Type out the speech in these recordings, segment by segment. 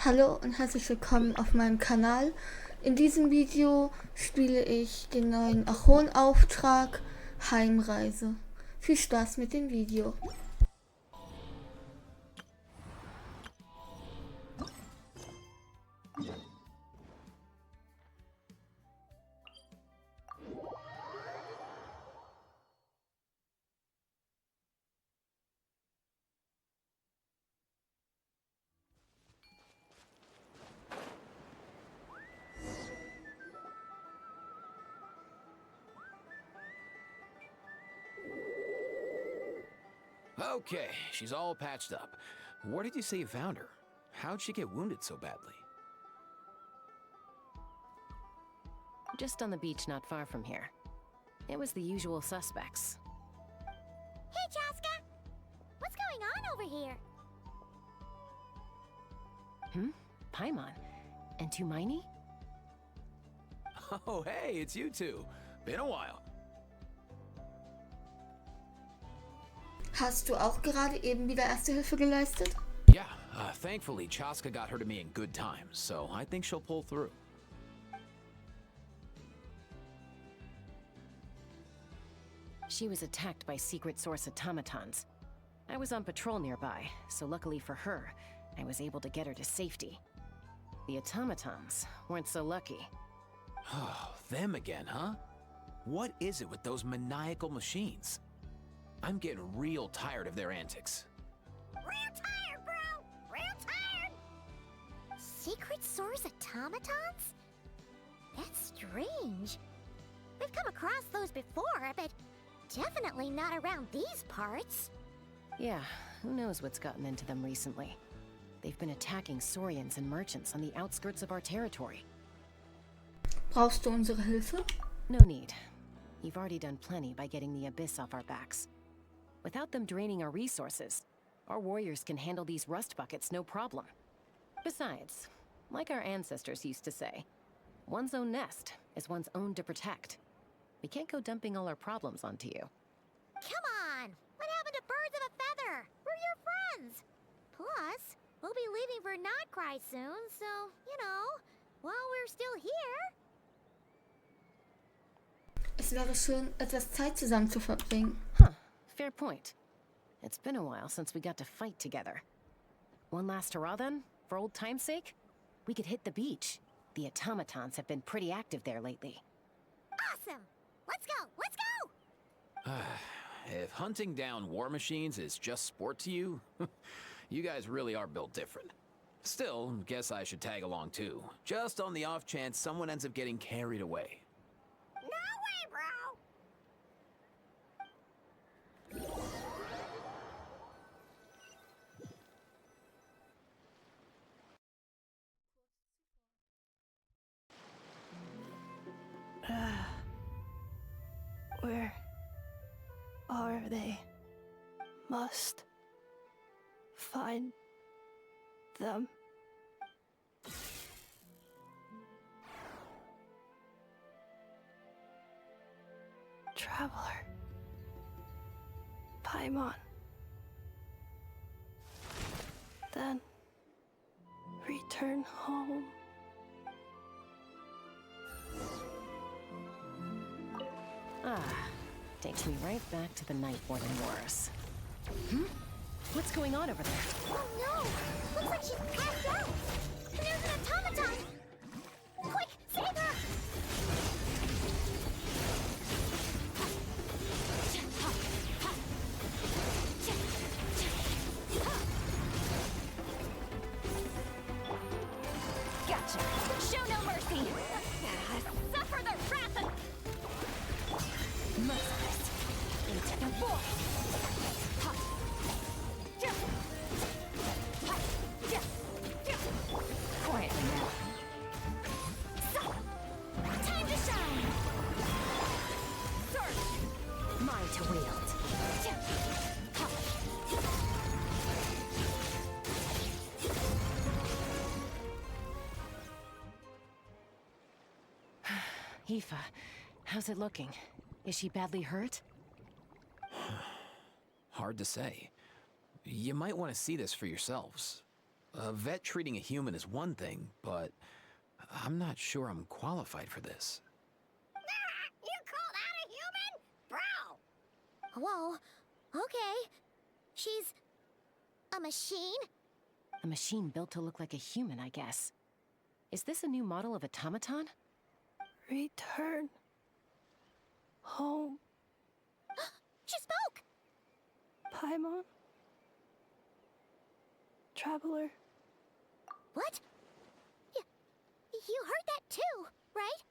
Hallo und herzlich willkommen auf meinem Kanal. In diesem Video spiele ich den neuen Achon-Auftrag Heimreise. Viel Spaß mit dem Video. Okay, she's all patched up. Where did you say you found her? How'd she get wounded so badly? Just on the beach not far from here. It was the usual suspects. Hey, Chaska! What's going on over here? Paimon. And Tumaini? Oh, hey, it's you two. Been a while. Hast du auch gerade eben wieder Erste Hilfe geleistet? Yeah, thankfully Chaska got her to me in good time, so I think she'll pull through. She was attacked by secret source automatons. I was on patrol nearby, so luckily for her, I was able to get her to safety. The automatons weren't so lucky. Oh, them again, huh? What is it with those maniacal machines? I'm getting real tired of their antics. Real tired, bro! Real tired! Secret Source automatons? That's strange. We've come across those before, but definitely not around these parts. Yeah, who knows what's gotten into them recently. They've been attacking Saurians and merchants on the outskirts of our territory. Brauchst du unsere Hilfe? No need. You've already done plenty by getting the Abyss off our backs. Without them draining our resources, our warriors can handle these rust buckets no problem. Besides, like our ancestors used to say, one's own nest is one's own to protect. We can't go dumping all our problems onto you. Come on! What happened to birds of a feather? We're your friends! Plus, we'll be leaving for Notcry soon, so, while we're still here... Es wäre schön, etwas Zeit zusammen zu verbringen. Huh, fair point. It's been a while since we got to fight together. One last hurrah then, for old time's sake? We could hit the beach. The automatons have been pretty active there lately. Awesome! Let's go! Let's go! If hunting down war machines is just sport to you, you guys really are built different. Still, guess I should tag along too, just on the off chance someone ends up getting carried away. No way, bro! Where are they? Must find them. Traveler. Paimon. Then return home. Takes me right back to the Night Warden Wars. What's going on over there? Oh no! Looks like she's passed out! And there's an automaton! Quick, save her! Gotcha! Show no mercy! Suffer the wrath of... Merciless! Into the void! Quietly now. So, time to shine! Surge! Mine to wield. Aoife, how's it looking? Is she badly hurt? Hard to say. You might want to see this for yourselves. A vet treating a human is one thing, but I'm not sure I'm qualified for this. You call that a human? Bro! Whoa, okay. She's a machine? A machine built to look like a human, I guess. Is this a new model of automaton? Return home, She spoke! Paimon. Traveler. What? You heard that too, right?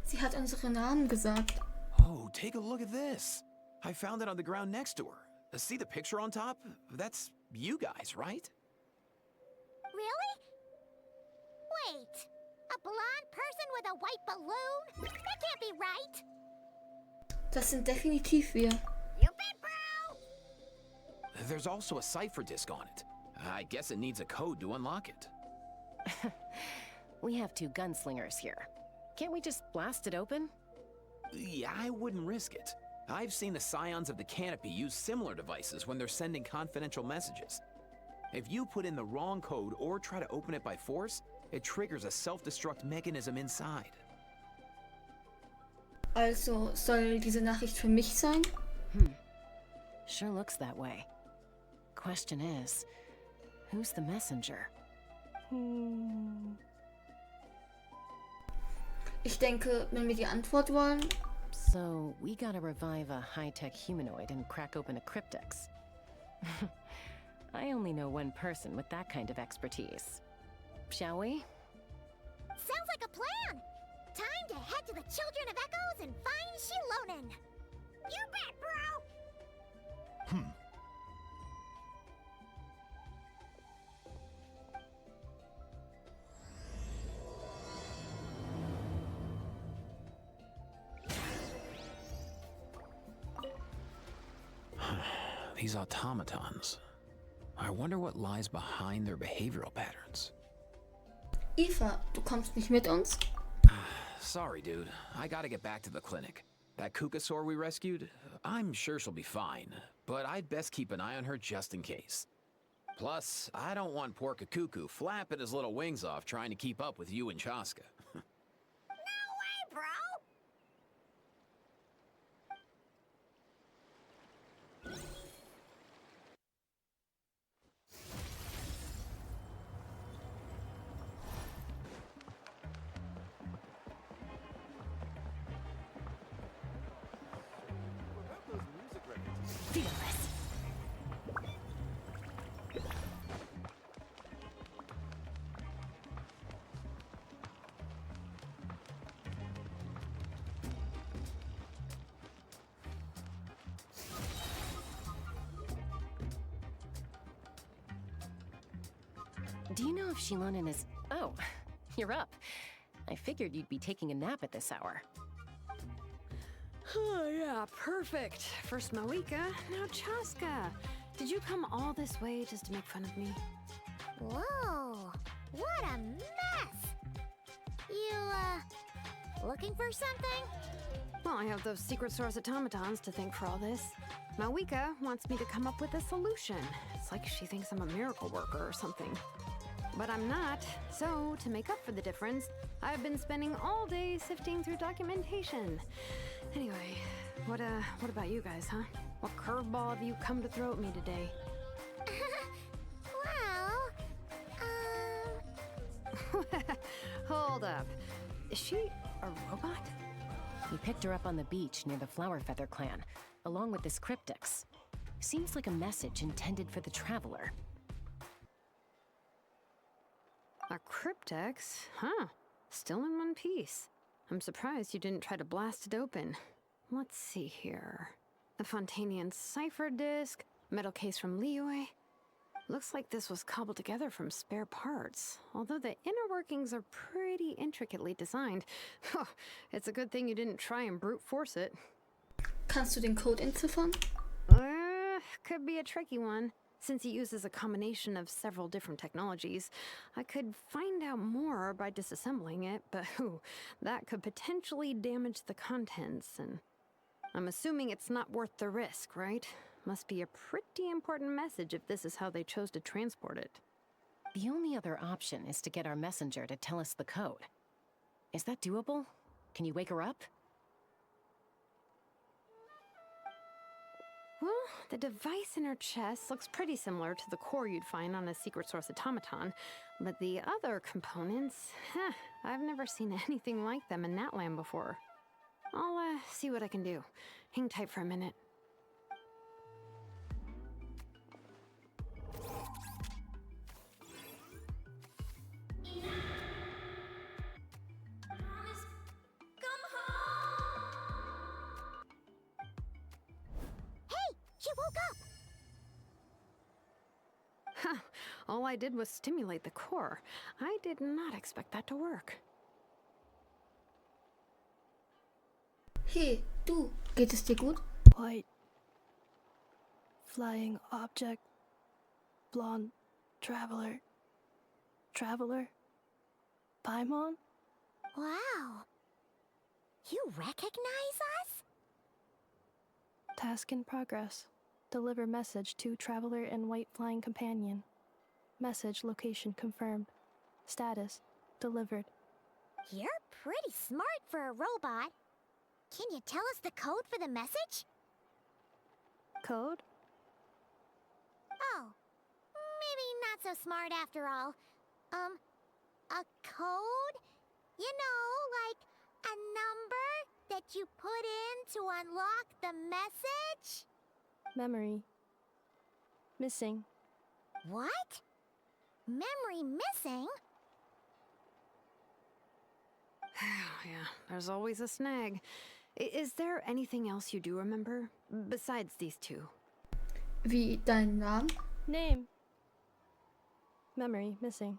Sie hat unsere Namen gesagt. Oh, take a look at this. I found it on the ground next to her. See the picture on top? That's you guys, right? Really? Wait. A blonde person with a white balloon? That can't be right. Das sind definitiv wir. You bet, bro! There's also a cipher disk on it. I guess it needs a code to unlock it. We have two gunslingers here. Can't we just blast it open? Yeah, I wouldn't risk it. I've seen the scions of the canopy use similar devices when they're sending confidential messages. If you put in the wrong code or try to open it by force, it triggers a self-destruct mechanism inside. Also, soll diese Nachricht für mich sein? Sure looks that way. Question is, who's the messenger? Ich denke, wenn wir die Antwort wollen, So, we gotta revive a high-tech humanoid and crack open a cryptex. I only know one person with that kind of expertise. Shall we? Sounds like a plan! Time to head to the Children of Echoes and find Shilonen! You bet, bro! These automatons. I wonder what lies behind their behavioral patterns. Eva, du kommst nicht mit uns? Sorry, dude. I gotta get back to the clinic. That Kukasaur we rescued, I'm sure she'll be fine, but I'd best keep an eye on her just in case. Plus, I don't want poor Kakuku flapping his little wings off trying to keep up with you and Chaska. No way, bro! Feel this. Do you know if Shilonen is... Oh, you're up. I figured you'd be taking a nap at this hour. Oh, yeah, perfect. First Mawika, now Chaska. Did you come all this way just to make fun of me? Whoa! What a mess! You, looking for something? Well, I have those secret source automatons to thank for all this. Mawika wants me to come up with a solution. It's like she thinks I'm a miracle worker or something. But I'm not, so to make up for the difference, I've been spending all day sifting through documentation. Anyway, what about you guys, huh? What curveball have you come to throw at me today? Well, Hold up. Is she a robot? We picked her up on the beach near the Flower Feather clan, along with this cryptex. Seems like a message intended for the traveler. A cryptex? Huh. Still in one piece. I'm surprised you didn't try to blast it open. Let's see here. The Fontanian cipher disk, metal case from Liyue. Looks like this was cobbled together from spare parts, although the inner workings are pretty intricately designed. It's a good thing you didn't try and brute force it. Kannst du den Code entziffern? Could be a tricky one. Since it uses a combination of several different technologies, I could find out more by disassembling it, but that could potentially damage the contents, and I'm assuming it's not worth the risk, right? Must be a pretty important message if this is how they chose to transport it. The only other option is to get our messenger to tell us the code. Is that doable? Can you wake her up? Well, the device in her chest looks pretty similar to the core you'd find on a secret source automaton, but the other components, I've never seen anything like them in that land before. I'll see what I can do. Hang tight for a minute. She woke up! Huh, all I did was stimulate the core. I did not expect that to work. Hey, du, geht es dir gut? White. Flying object. Blonde. Traveler. Traveler. Paimon? Wow. You recognize us? Task in progress. Deliver message to Traveler and White Flying Companion. Message location confirmed. Status delivered. You're pretty smart for a robot. Can you tell us the code for the message? Code? Oh, maybe not so smart after all. A code? You know, like a number that you put in to unlock the message? Memory. Missing. What? Memory missing? Yeah, there's always a snag. Is there anything else you do remember? Besides these two? Wie dein Name? Name. Memory missing.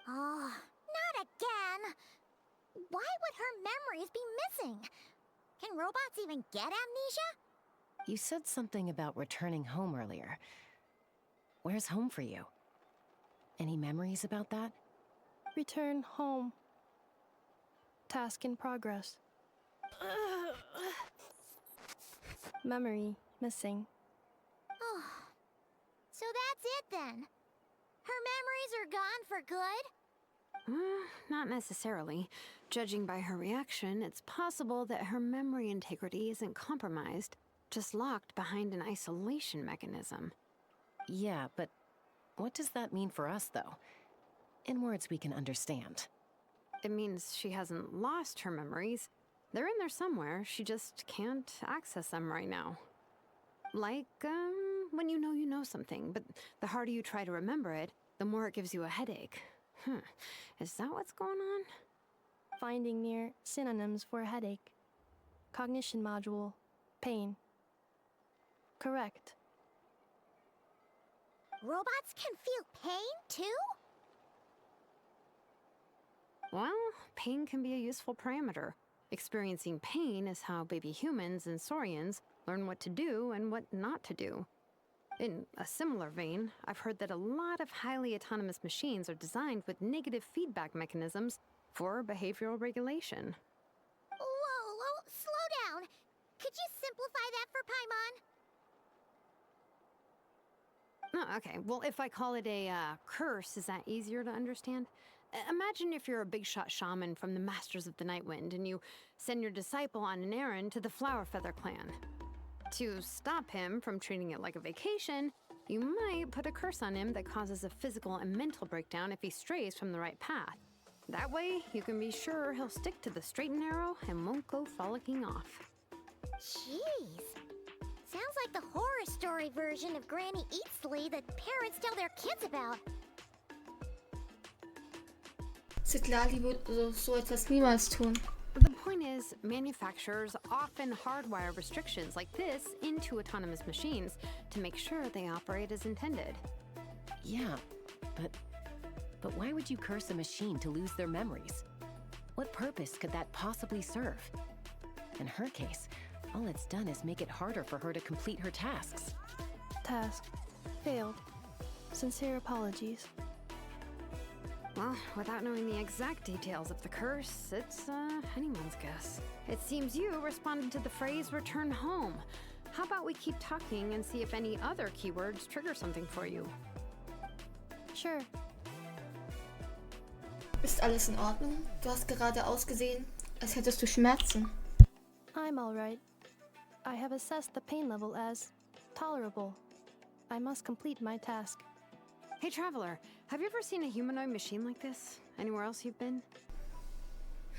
Oh, not again! Why would her memories be missing? Can robots even get amnesia? You said something about returning home earlier. Where's home for you? Any memories about that? Return home. Task in progress. Memory missing. Oh, so that's it then. Her memories are gone for good? Not necessarily. Judging by her reaction, it's possible that her memory integrity isn't compromised, just locked behind an isolation mechanism. Yeah, but what does that mean for us, though? In words we can understand. It means she hasn't lost her memories. They're in there somewhere, she just can't access them right now. Like, when you know something, but the harder you try to remember it, the more it gives you a headache. Is that what's going on? Finding near synonyms for headache. Cognition module. Pain. Correct. Robots can feel pain too? Well, pain can be a useful parameter. Experiencing pain is how baby humans and saurians learn what to do and what not to do. In a similar vein, I've heard that a lot of highly autonomous machines are designed with negative feedback mechanisms for behavioral regulation. Whoa, slow down. Could you simplify that for Paimon? Oh, okay, well, if I call it a curse, is that easier to understand? Imagine if you're a big shot shaman from the Masters of the Night Wind and you send your disciple on an errand to the Flower Feather clan. To stop him from treating it like a vacation, you might put a curse on him that causes a physical and mental breakdown if he strays from the right path. That way, you can be sure he'll stick to the straight and narrow and won't go frolicking off. Jeez. Sounds like the horror story version of Granny Eatsley that parents tell their kids about. Zitlali würde so etwas niemals tun. The point is, manufacturers often hardwire restrictions like this into autonomous machines to make sure they operate as intended. Yeah, but why would you curse a machine to lose their memories? What purpose could that possibly serve? In her case, all it's done is make it harder for her to complete her tasks. Task. Failed. Sincere apologies. Well, without knowing the exact details of the curse, it's anyone's guess. It seems you responded to the phrase return home. How about we keep talking and see if any other keywords trigger something for you? Sure. Ist alles in Ordnung? Du hast gerade ausgesehen, als hättest du Schmerzen. I'm alright. I have assessed the pain level as tolerable. I must complete my task. Hey, Traveler, have you ever seen a humanoid machine like this? Anywhere else you've been?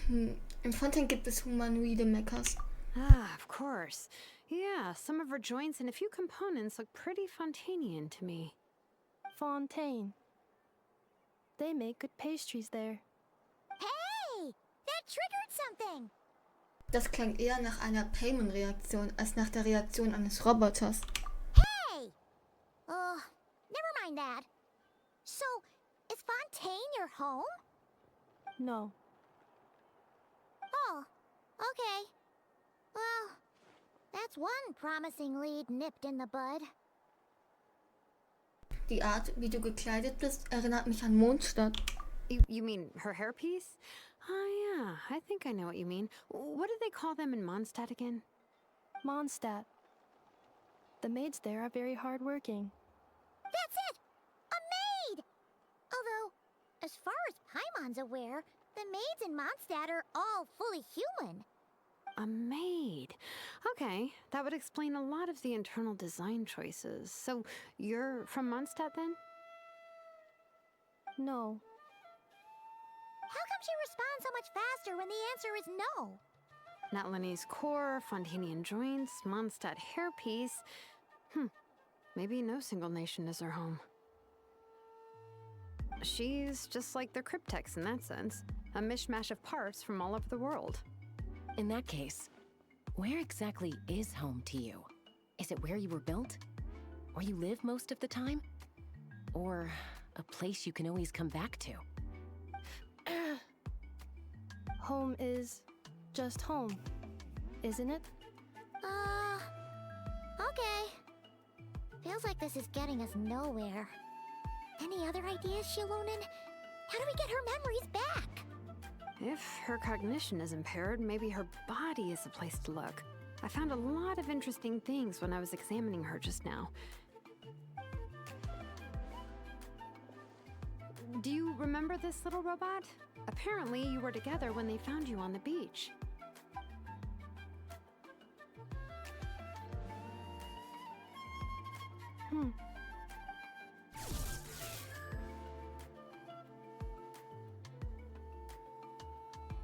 Im Frontend gibt es humanoide Mechas. Ah, of course. Yeah, some of her joints and a few components look pretty Fontanian to me. Fontaine. They make good pastries there. Hey! That triggered something! Das klang eher nach einer Payment-Reaktion als nach der Reaktion eines Roboters. Hey! Oh, never mind that. So, is Fontaine your home? No. Oh, okay. Well, that's one promising lead nipped in the bud. Die Art, wie du gekleidet bist, erinnert mich an Mondstadt. You mean her hairpiece? Oh, yeah, I think I know what you mean. What do they call them in Mondstadt again? Mondstadt. The maids there are very hardworking. That's it! A maid! Although, as far as Paimon's aware, the maids in Mondstadt are all fully human. A maid. Okay, that would explain a lot of the internal design choices. So, you're from Mondstadt then? No. How come she responds so much faster when the answer is no? Natlanese core, Fontanian joints, Mondstadt hairpiece. Maybe no single nation is her home. She's just like the cryptex in that sense. A mishmash of parts from all over the world. In that case, where exactly is home to you? Is it where you were built? Where you live most of the time? Or a place you can always come back to? Home is just home, isn't it? Okay. Feels like this is getting us nowhere. Any other ideas, Shilonen? How do we get her memories back? If her cognition is impaired, maybe her body is the place to look. I found a lot of interesting things when I was examining her just now. Do you remember this little robot? Apparently, you were together when they found you on the beach.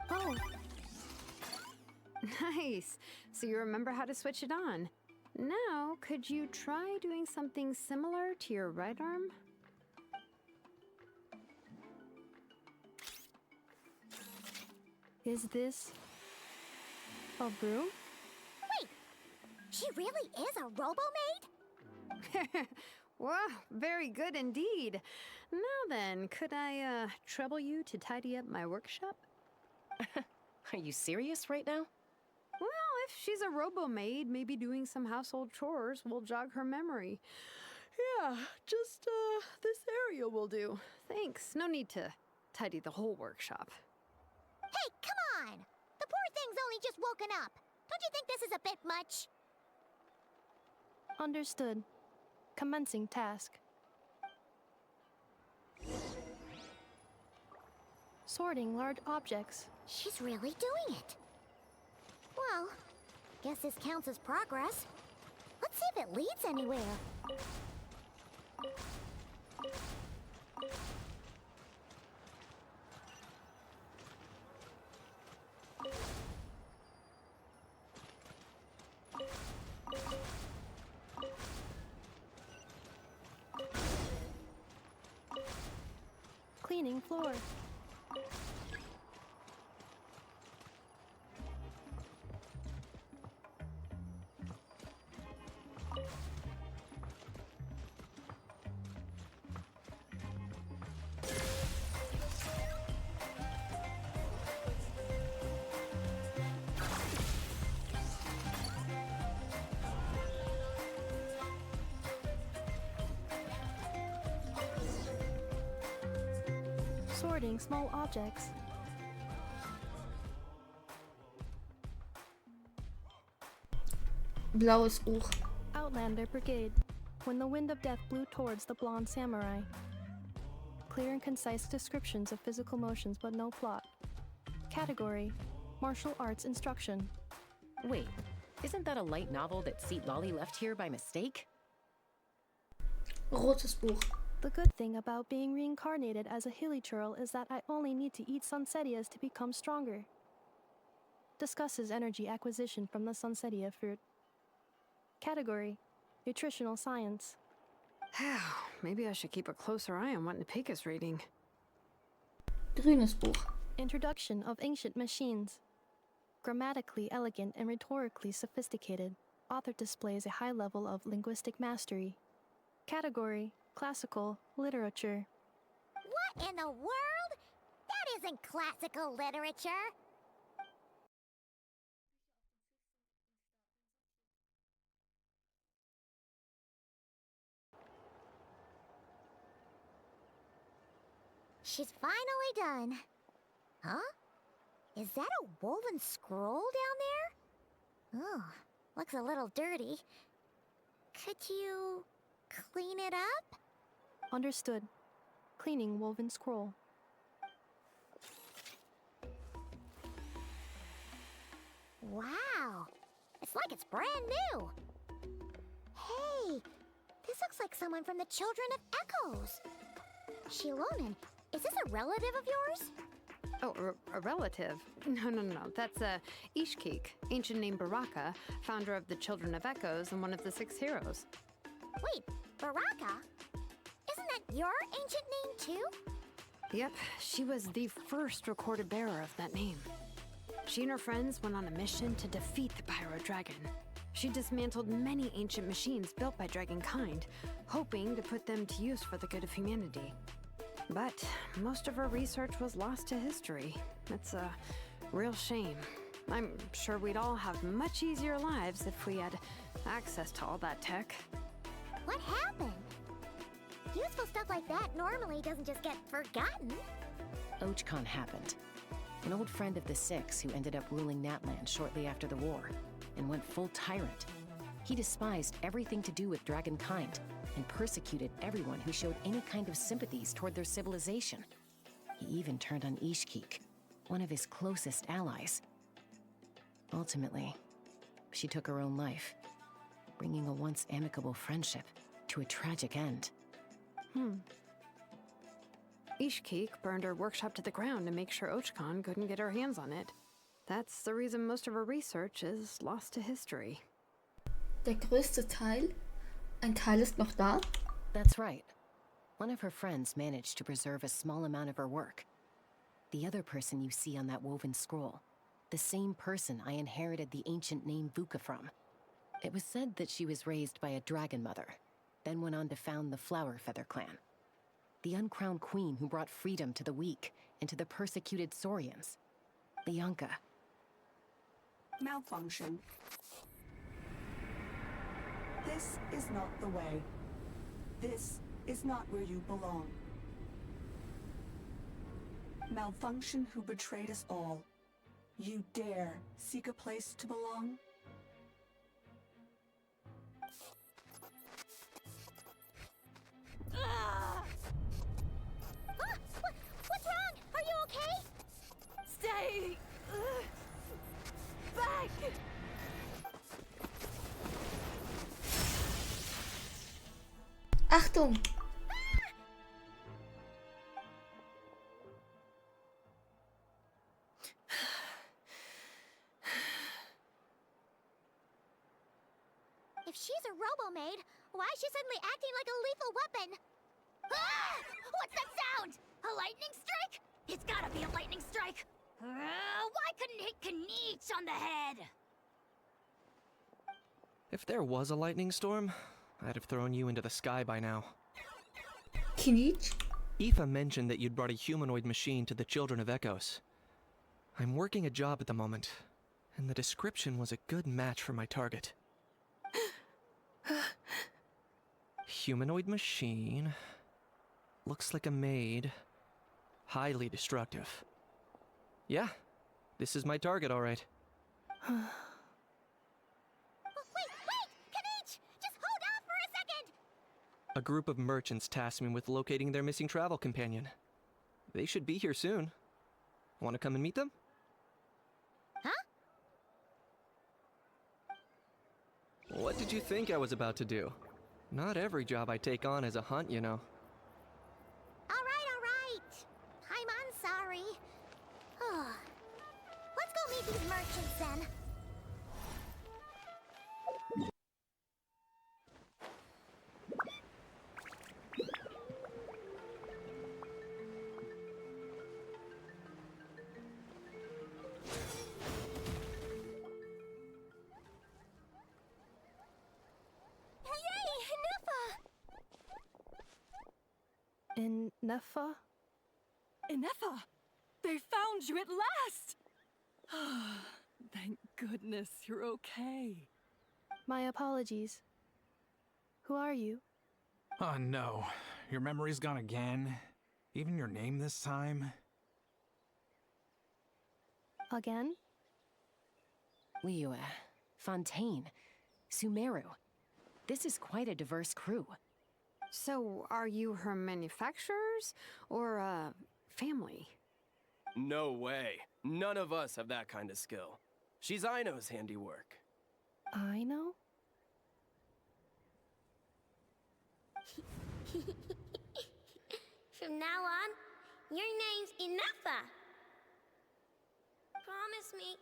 Oh, Nice. So you remember how to switch it on. Now, could you try doing something similar to your right arm? is this a broom? Wait! She really is a robo-maid? Wow, very good indeed. Now then, could I trouble you to tidy up my workshop? Are you serious right now? Well, if she's a robo-maid, maybe doing some household chores will jog her memory. Yeah, just this area will do. Thanks. No need to tidy the whole workshop. Hey, come on! The poor thing's only just woken up. Don't you think this is a bit much? Understood. Commencing task. Sorting large objects. She's really doing it. Well, guess this counts as progress. Let's see if it leads anywhere. Cleaning floor. Sorting small objects. Blaues Buch. Outlander Brigade. When the wind of death blew towards the blonde samurai. clear and concise descriptions of physical motions but no plot. Category: martial arts instruction. Wait, isn't that a light novel that Seat Lolly left here by mistake? Rotes Buch. The good thing about being reincarnated as a hilichurl is that I only need to eat sunsettias to become stronger. Discusses energy acquisition from the sunsettia fruit. Category: nutritional science. Maybe I should keep a closer eye on what Nepik is reading. Grünes Buch. Introduction of ancient machines. Grammatically elegant and rhetorically sophisticated, author displays a high level of linguistic mastery. Category: classical literature. What in the world? That isn't classical literature. She's finally done. Huh? Is that a woven scroll down there? Oh, looks a little dirty. Could you clean it up? Understood. Cleaning woven scroll. Wow, it's like it's brand new. Hey, this looks like someone from the Children of Echoes. Shilonen, is this a relative of yours? Oh, a relative? No. That's Ishkik, ancient name Baraka, founder of the Children of Echoes and one of the 6 heroes. Wait, Baraka? Isn't that your ancient name too? Yep, she was the first recorded bearer of that name. She and her friends went on a mission to defeat the Pyro Dragon. She dismantled many ancient machines built by Dragonkind, hoping to put them to use for the good of humanity. But most of her research was lost to history. It's a real shame. I'm sure we'd all have much easier lives if we had access to all that tech. What happened? Useful stuff like that normally doesn't just get forgotten. Ochkon happened. An old friend of the 6 who ended up ruling Natlan shortly after the war, and went full tyrant. He despised everything to do with Dragonkind, and persecuted everyone who showed any kind of sympathies toward their civilization. He even turned on Ishkik, one of his closest allies. Ultimately, she took her own life, bringing a once amicable friendship to a tragic end. Ishkik burned her workshop to the ground to make sure Ochkon couldn't get her hands on it. That's the reason most of her research is lost to history. Der größte Teil? Ein Teil ist noch da? That's right. One of her friends managed to preserve a small amount of her work. The other person you see on that woven scroll, the same person I inherited the ancient name Vuka from. It was said that she was raised by a dragon mother, then went on to found the Flower Feather clan. The uncrowned queen who brought freedom to the weak and to the persecuted Saurians. Lianka. Malfunction. This is not the way. This is not where you belong. Malfunction who betrayed us all. You dare seek a place to belong? What's wrong? Are you okay? Stay back! Achtung! If she's a robo-maid, why is she suddenly acting like a lethal weapon? Ah! What's that sound? A lightning strike? It's gotta be a lightning strike! Why couldn't it hit Kniech on the head? If there was a lightning storm, I'd have thrown you into the sky by now. Kniech? Aoife mentioned that you'd brought a humanoid machine to the Children of Echoes. I'm working a job at the moment, and the description was a good match for my target. Humanoid machine. Looks like a maid. Highly destructive. Yeah, this is my target, all right. Wait! Kniech! Just hold off for a second! A group of merchants tasked me with locating their missing travel companion. They should be here soon. Want to come and meet them? Huh? What did you think I was about to do? Not every job I take on is a hunt, you know. All right. I'm sorry. Let's go meet these merchants then. In Neffa? Ineffa! They found you at last! Thank goodness you're okay. My apologies. Who are you? Oh no, your memory's gone again? Even your name this time? Again? Liu, Fontaine, Sumeru. This is quite a diverse crew. So, are you her manufacturers or family? No way. None of us have that kind of skill. She's Aino's handiwork. I know? From now on, your name's Ineffa. Promise me.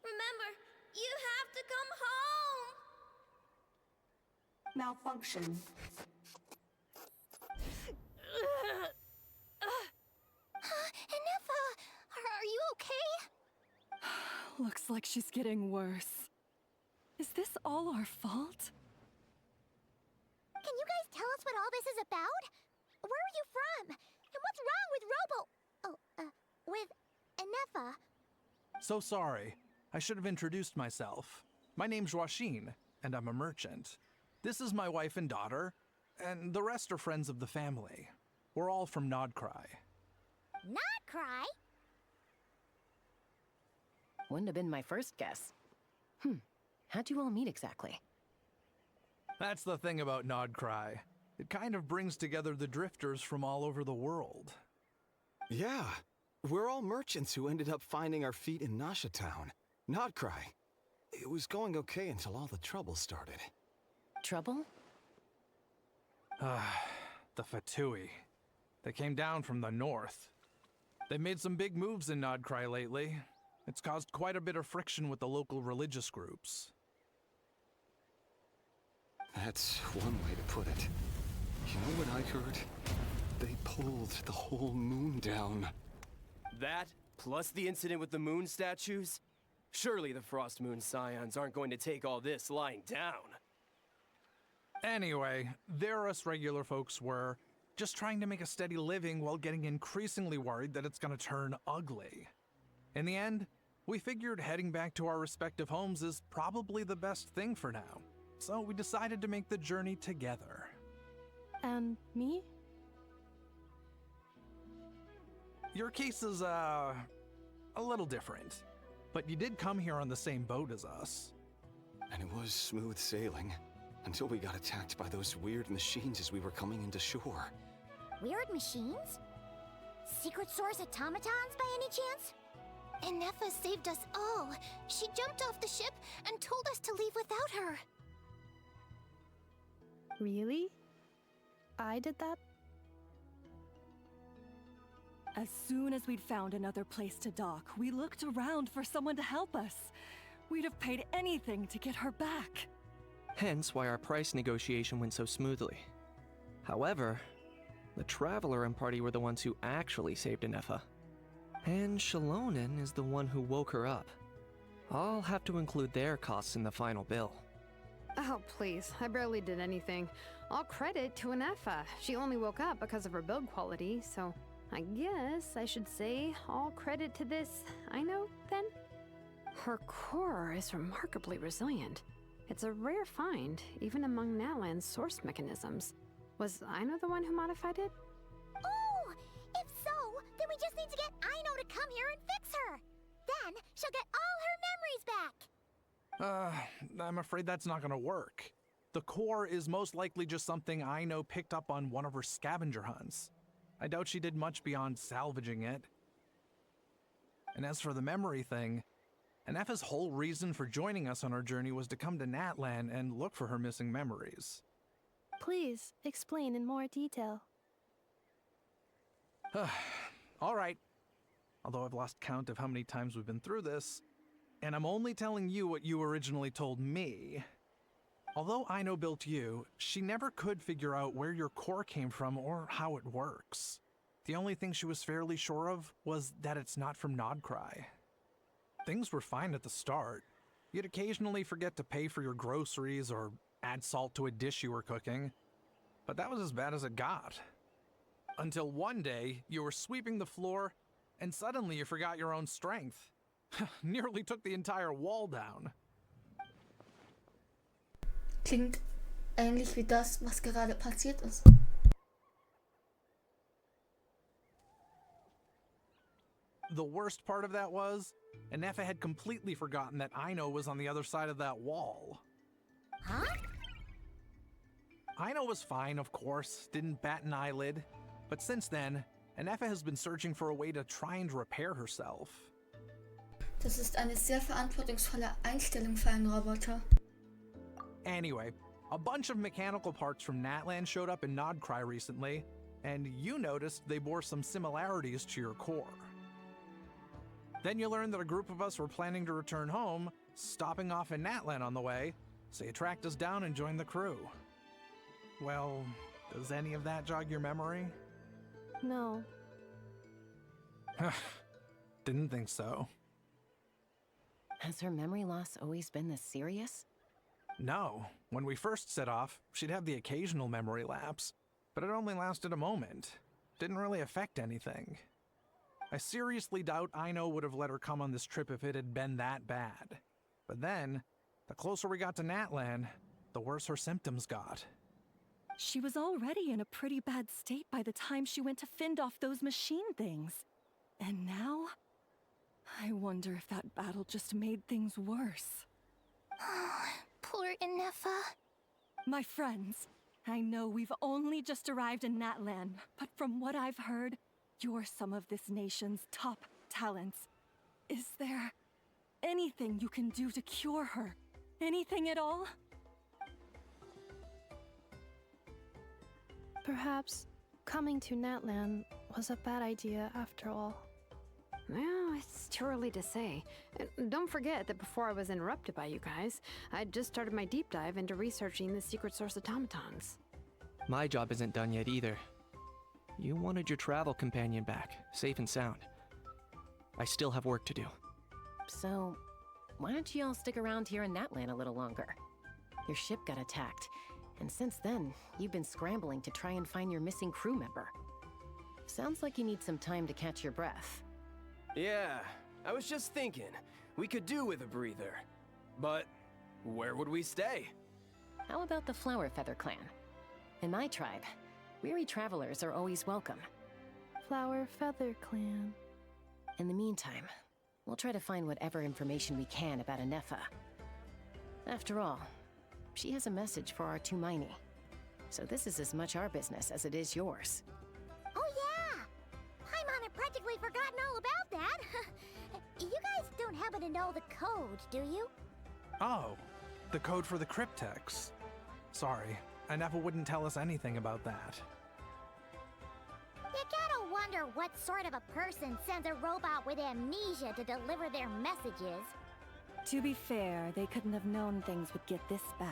Remember, you have to come home. Malfunction. Ineffa, are you okay? Looks like she's getting worse. Is this all our fault? Can you guys tell us what all this is about? Where are you from? And what's wrong with with Ineffa? So sorry. I should have introduced myself. My name's Joachine, and I'm a merchant. This is my wife and daughter, and the rest are friends of the family. We're all from Nodcry. Not cry? Wouldn't have been my first guess. How'd you all meet exactly? That's the thing about Nodcry. It kind of brings together the drifters from all over the world. Yeah, we're all merchants who ended up finding our feet in Nasha Town. Nodcry. It was going okay until all the trouble started. Trouble? The Fatui. They came down from the north. They've made some big moves in Nodcry lately. It's caused quite a bit of friction with the local religious groups. That's one way to put it. You know what I heard? They pulled the whole moon down. That, plus the incident with the moon statues? Surely the Frost Moon Scions aren't going to take all this lying down. Anyway, there us regular folks were just trying to make a steady living while getting increasingly worried that it's gonna turn ugly. In the end, we figured heading back to our respective homes is probably the best thing for now. So we decided to make the journey together. And me? Your case is, a little different. But you did come here on the same boat as us. And it was smooth sailing, until we got attacked by those weird machines as we were coming into shore. Weird machines? Secret source automatons by any chance? Ineffa saved us all. She jumped off the ship and told us to leave without her. Really? I did that? As soon as we'd found another place to dock, we looked around for someone to help us. We'd have paid anything to get her back. Hence why our price negotiation went so smoothly. However, the Traveler and party were the ones who actually saved Ineffa. And Shalonen is the one who woke her up. I'll have to include their costs in the final bill. Oh, please. I barely did anything. All credit to Ineffa. She only woke up because of her build quality, so I guess I should say all credit to this Aino, then? Her core is remarkably resilient. It's a rare find, even among Nalan's source mechanisms. Was Aino the one who modified it? Oh! If so, then we just need to get Aino to come here and fix her! Then she'll get all her memories back! I'm afraid that's not gonna work. The core is most likely just something Aino picked up on one of her scavenger hunts. I doubt she did much beyond salvaging it. And as for the memory thing, Anefa's whole reason for joining us on our journey was to come to Natlan and look for her missing memories. Please explain in more detail. All right. Although I've lost count of how many times we've been through this, and I'm only telling you what you originally told me. Although Aino built you, she never could figure out where your core came from or how it works. The only thing she was fairly sure of was that it's not from Nodcry. Things were fine at the start. You'd occasionally forget to pay for your groceries or add salt to a dish you were cooking, but that was as bad as it got. Until one day, you were sweeping the floor, and suddenly you forgot your own strength. Nearly took the entire wall down. Klingt ähnlich wie das, was gerade passiert ist. The worst part of that was, Anefa had completely forgotten that Aino was on the other side of that wall. Huh? Aino was fine, of course, didn't bat an eyelid. But since then, Anefa has been searching for a way to try and repair herself. Das ist eine sehr verantwortungsvolle Einstellung für einen Roboter. Anyway, a bunch of mechanical parts from Natlan showed up in Nodcry recently, and you noticed they bore some similarities to your core. Then you learned that a group of us were planning to return home, stopping off in Natlan on the way, so you tracked us down and joined the crew. Well, does any of that jog your memory? No. Didn't think so. Has her memory loss always been this serious? No. When we first set off, she'd have the occasional memory lapse, but it only lasted a moment. Didn't really affect anything. I seriously doubt Aino would have let her come on this trip if it had been that bad. But then, the closer we got to Natlan, the worse her symptoms got. She was already in a pretty bad state by the time she went to fend off those machine things. And now? I wonder if that battle just made things worse. Poor Anefa. My friends, I know we've only just arrived in Natlan, but from what I've heard, you're some of this nation's top talents. Is there anything you can do to cure her? Anything at all? Perhaps coming to Natlan was a bad idea after all. Well, it's too early to say. Don't forget that before I was interrupted by you guys, I'd just started my deep dive into researching the secret source automatons. My job isn't done yet either. You wanted your travel companion back, safe and sound. I still have work to do. So, why don't you all stick around here in Natlan a little longer? Your ship got attacked, and since then, you've been scrambling to try and find your missing crew member. Sounds like you need some time to catch your breath. Yeah, I was just thinking, we could do with a breather. But where would we stay? How about the Flower Feather Clan? In my tribe, weary travelers are always welcome. Flower Feather Clan. In the meantime, we'll try to find whatever information we can about Anefa. After all, she has a message for our Tumaini. So this is as much our business as it is yours. Oh yeah! Paimon had practically forgotten all about that. You guys don't happen to know the code, do you? Oh, the code for the cryptex. Sorry, Anefa wouldn't tell us anything about that. You gotta wonder what sort of a person sends a robot with amnesia to deliver their messages. To be fair, they couldn't have known things would get this bad.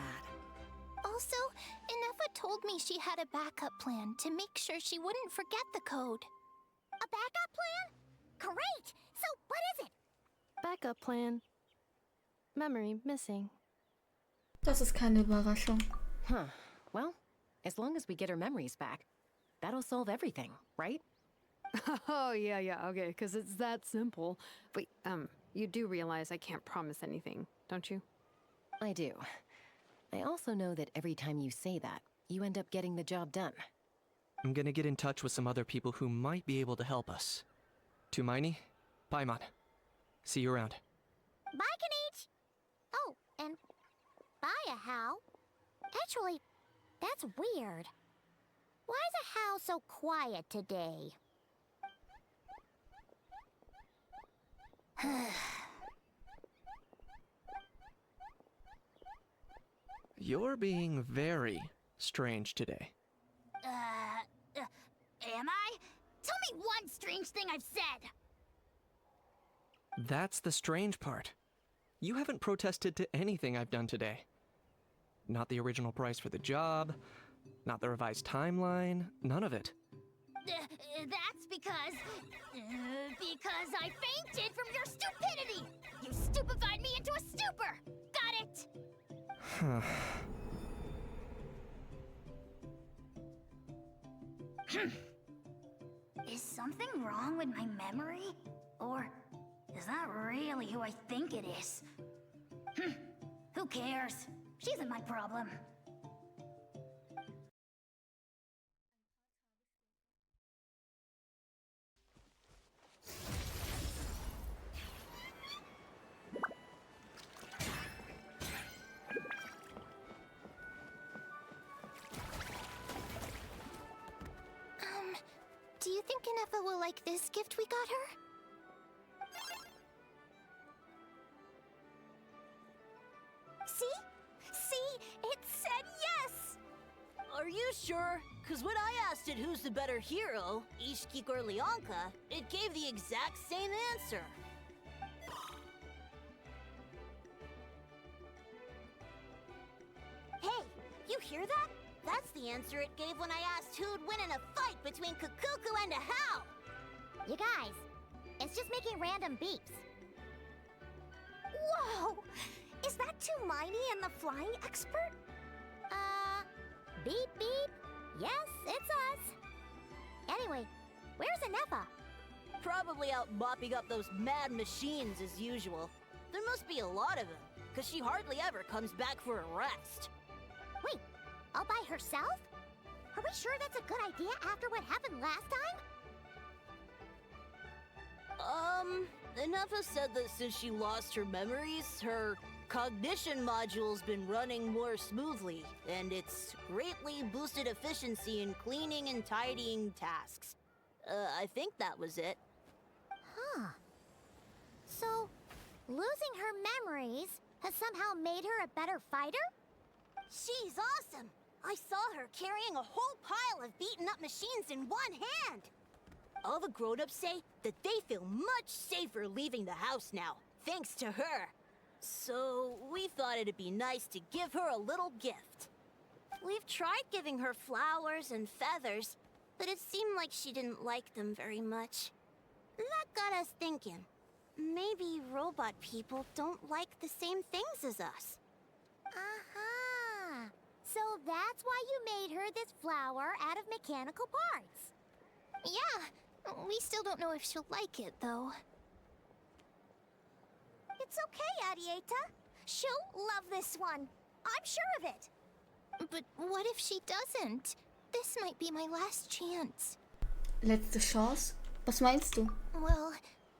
Also, Anefa told me she had a backup plan to make sure she wouldn't forget the code. A backup plan? Great! So what is it? Backup plan. Memory missing. Das ist keine Überraschung. Huh. Well, as long as we get her memories back, that'll solve everything, right? Oh, yeah, okay, because it's that simple. Wait, you do realize I can't promise anything, don't you? I do. I also know that every time you say that, you end up getting the job done. I'm gonna get in touch with some other people who might be able to help us. Tumaini, Paimon. See you around. Bye, Kanich! Oh, and bye, How. Actually, that's weird. Why is the house so quiet today? You're being very strange today. Am I? Tell me one strange thing I've said! That's the strange part. You haven't protested to anything I've done today. Not the original price for the job, not the revised timeline, none of it. That's because I fainted from your stupidity! You stupefied me into a stupor! Got it? Is something wrong with my memory? Or is that really who I think it is? Who cares? She isn't my problem. Do you think Inefa will like this gift we got her? See? See? It said yes! Are you sure? Because when I asked it who's the better hero, Ishkik or Leonka, it gave the exact same answer. Hey, you hear that? That's the answer it gave when I asked who'd win in a fight between Kukuku and a How! You guys, it's just making random beeps. Whoa! Is that Tumaini and the flying expert? Beep beep. Yes, it's us. Anyway, where's Inefa? Probably out mopping up those mad machines as usual. There must be a lot of them, because she hardly ever comes back for a rest. Wait, all by herself? Are we sure that's a good idea after what happened last time? Inefa said that since she lost her memories, her cognition module's been running more smoothly, and it's greatly boosted efficiency in cleaning and tidying tasks. I think that was it. Huh. So, losing her memories has somehow made her a better fighter? She's awesome! I saw her carrying a whole pile of beaten up machines in one hand! All the grown-ups say that they feel much safer leaving the house now, thanks to her. So, we thought it'd be nice to give her a little gift. We've tried giving her flowers and feathers, but it seemed like she didn't like them very much. That got us thinking. Maybe robot people don't like the same things as us. Aha! So that's why you made her this flower out of mechanical parts. Yeah, we still don't know if she'll like it, though. It's okay, Arieta. She'll love this one. I'm sure of it. But what if she doesn't? This might be my last chance. Letzte Chance? Was meinst du? Well,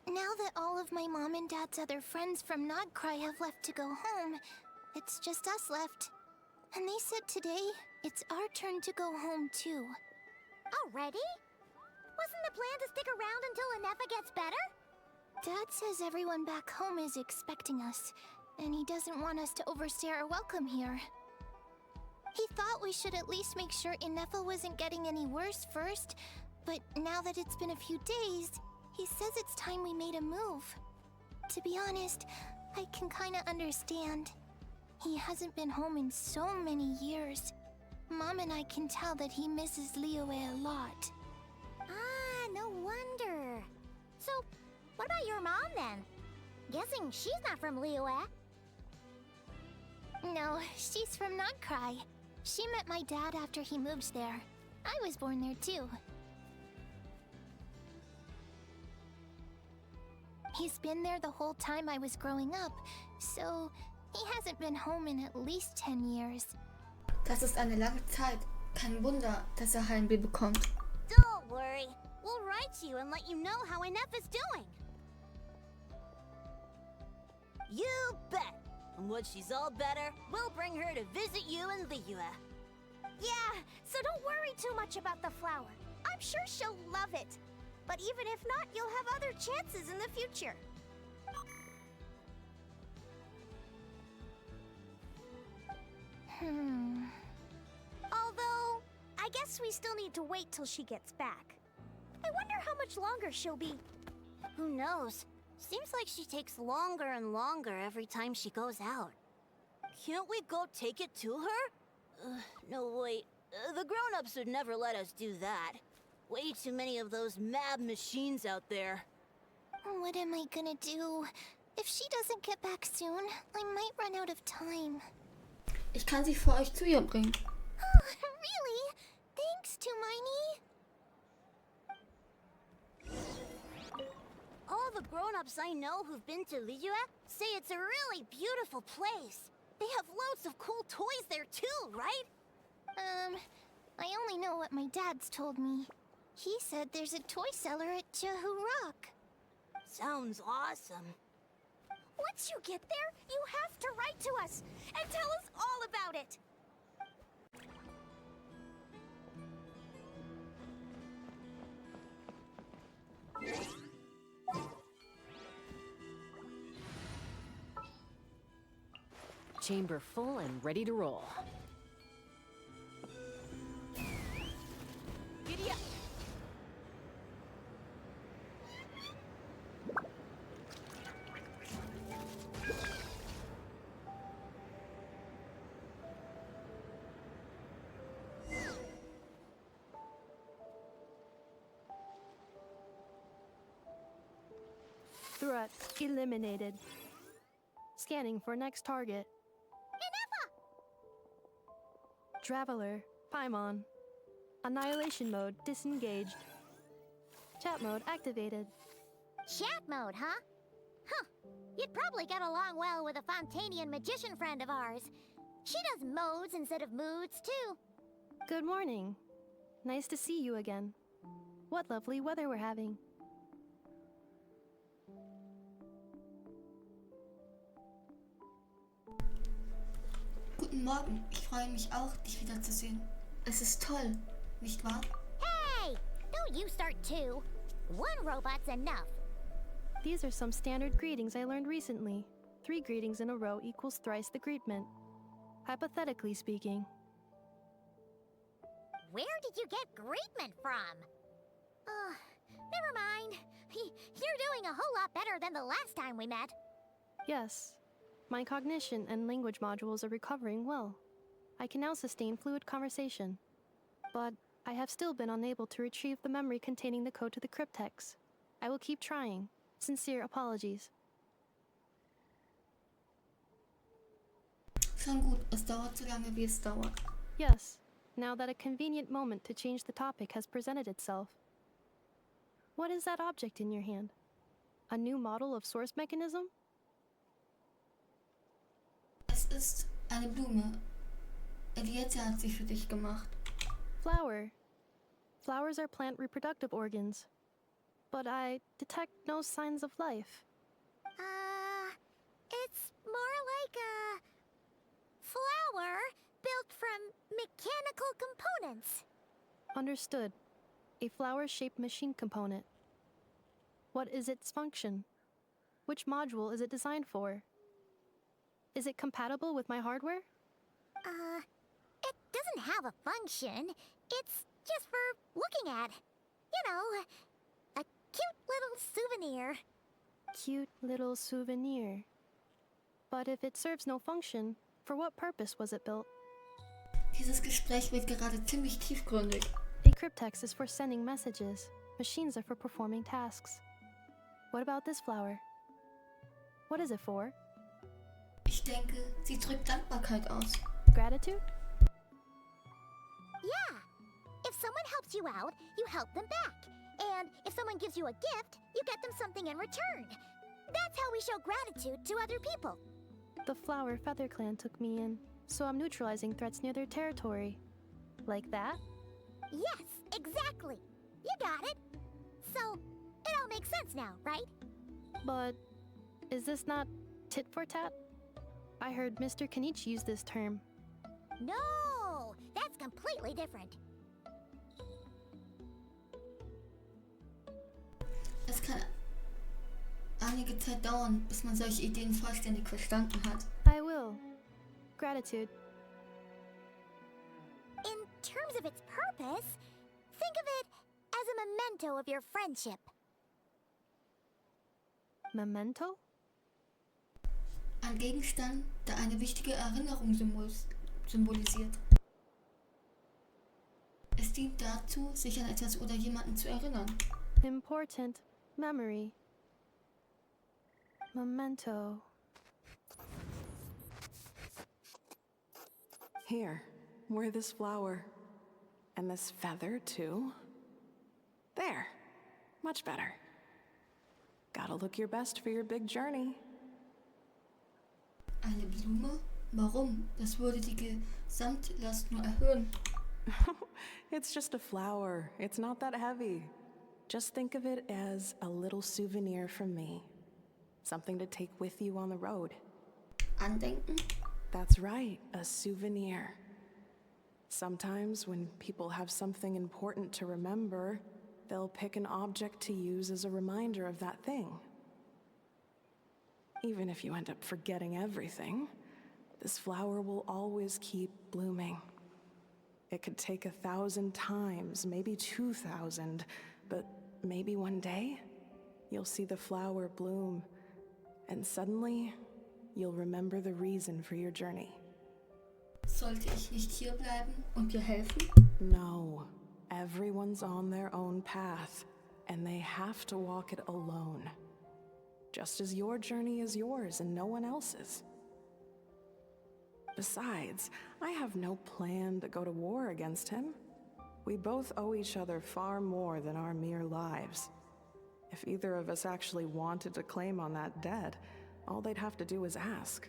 now that all of my mom and dad's other friends from Nodcry have left to go home, it's just us left. And they said today, it's our turn to go home too. Already? Wasn't the plan to stick around until Inefa gets better? Dad says everyone back home is expecting us, and he doesn't want us to overstay our welcome here. He thought we should at least make sure Inefa wasn't getting any worse first, but now that it's been a few days, he says it's time we made a move. To be honest, I can kinda understand. He hasn't been home in so many years. Mom and I can tell that he misses Liyue a lot. Ah, no wonder. So, what about your mom then? Guessing she's not from Liyue. No, she's from Nodcry. She met my dad after he moved there. I was born there too. He's been there the whole time I was growing up, so he hasn't been home in at least 10 years. Das ist eine lange Zeit. Kein Wunder, dass Heimweh bekommt. Don't worry. We'll write you and let you know how Inefa's doing. You bet! And when she's all better, we'll bring her to visit you in Liyue. Yeah, so don't worry too much about the flower. I'm sure she'll love it. But even if not, you'll have other chances in the future. Although, I guess we still need to wait till she gets back. I wonder how much longer she'll be. Who knows? Seems like she takes longer and longer every time she goes out. Can't we go take it to her? No, wait. The grown-ups would never let us do that. Way too many of those mad machines out there. What am I gonna do? If she doesn't get back soon, I might run out of time. Ich kann sie für euch zu ihr bringen. Really? Thanks, Hermione. All the grown-ups I know who've been to Liyue say it's a really beautiful place. They have loads of cool toys there too, right? I only know what my dad's told me. He said there's a toy seller at Jehu Rock. Sounds awesome. Once you get there, you have to write to us and tell us all about it. Chamber full and ready to roll. Giddy up! Threat eliminated. Scanning for next target. Traveler, Paimon. Annihilation mode disengaged. Chat mode activated. Chat mode, huh? Huh. You'd probably get along well with a Fontanian magician friend of ours. She does modes instead of moods, too. Good morning. Nice to see you again. What lovely weather we're having. Guten Morgen, ich freue mich auch, dich wiederzusehen. Es ist toll, nicht wahr? Hey! Don't you start too. One robot's enough. These are some standard greetings I learned recently. 3 greetings in a row equals thrice the greetment. Hypothetically speaking. Where did you get greetment from? Never mind. You're doing a whole lot better than the last time we met. Yes. My cognition and language modules are recovering well. I can now sustain fluid conversation. But I have still been unable to retrieve the memory containing the code to the cryptex. I will keep trying. Sincere apologies. Schon gut, es dauert so lange, wie es dauert. Yes, now that a convenient moment to change the topic has presented itself. What is that object in your hand? A new model of source mechanism? Es ist eine Blume. Eliette hat sie für dich gemacht. Flower. Flowers are plant reproductive organs. But I detect no signs of life. It's more like a flower built from mechanical components. Understood. A flower-shaped machine component. What is its function? Which module is it designed for? Is it compatible with my hardware? It doesn't have a function. It's just for looking at. You know, a cute little souvenir. Cute little souvenir. But if it serves no function, for what purpose was it built? Dieses Gespräch wird gerade ziemlich tiefgründig. A cryptex is for sending messages. Machines are for performing tasks. What about this flower? What is it for? Ich denke, sie drückt Dankbarkeit aus. Gratitude? Yeah. If someone helps you out, you help them back. And if someone gives you a gift, you get them something in return. That's how we show gratitude to other people. The Flower Feather Clan took me in, so I'm neutralizing threats near their territory. Like that? Yes, exactly. You got it. So, it all makes sense now, right? But is this not tit for tat? I heard Mr. Kenichi use this term. No, that's completely different. Es kann einige Zeit dauern, bis man solche Ideen vollständig verstanden hat. I will. Gratitude. In terms of its purpose, think of it as a memento of your friendship. Memento? Ein Gegenstand, der eine wichtige Erinnerung symbolisiert. Es dient dazu, sich an etwas oder jemanden zu erinnern. Important memory. Memento. Here, wear this flower. And this feather, too. There. Much better. Gotta look your best for your big journey. Eine Blume? Warum? Das würde die Gesamtlast nur erhöhen. It's just a flower. It's not that heavy. Just think of it as a little souvenir from me. Something to take with you on the road. Andenken? That's right, a souvenir. Sometimes when people have something important to remember, they'll pick an object to use as a reminder of that thing. Even if you end up forgetting everything, this flower will always keep blooming. It could take 1,000 times, maybe 2,000, but maybe one day, you'll see the flower bloom, and suddenly, you'll remember the reason for your journey. Sollte ich nicht hier bleiben und dir helfen? No. Everyone's on their own path, and they have to walk it alone. Just as your journey is yours and no one else's. Besides, I have no plan to go to war against him. We both owe each other far more than our mere lives. If either of us actually wanted to claim on that debt, all they'd have to do is ask.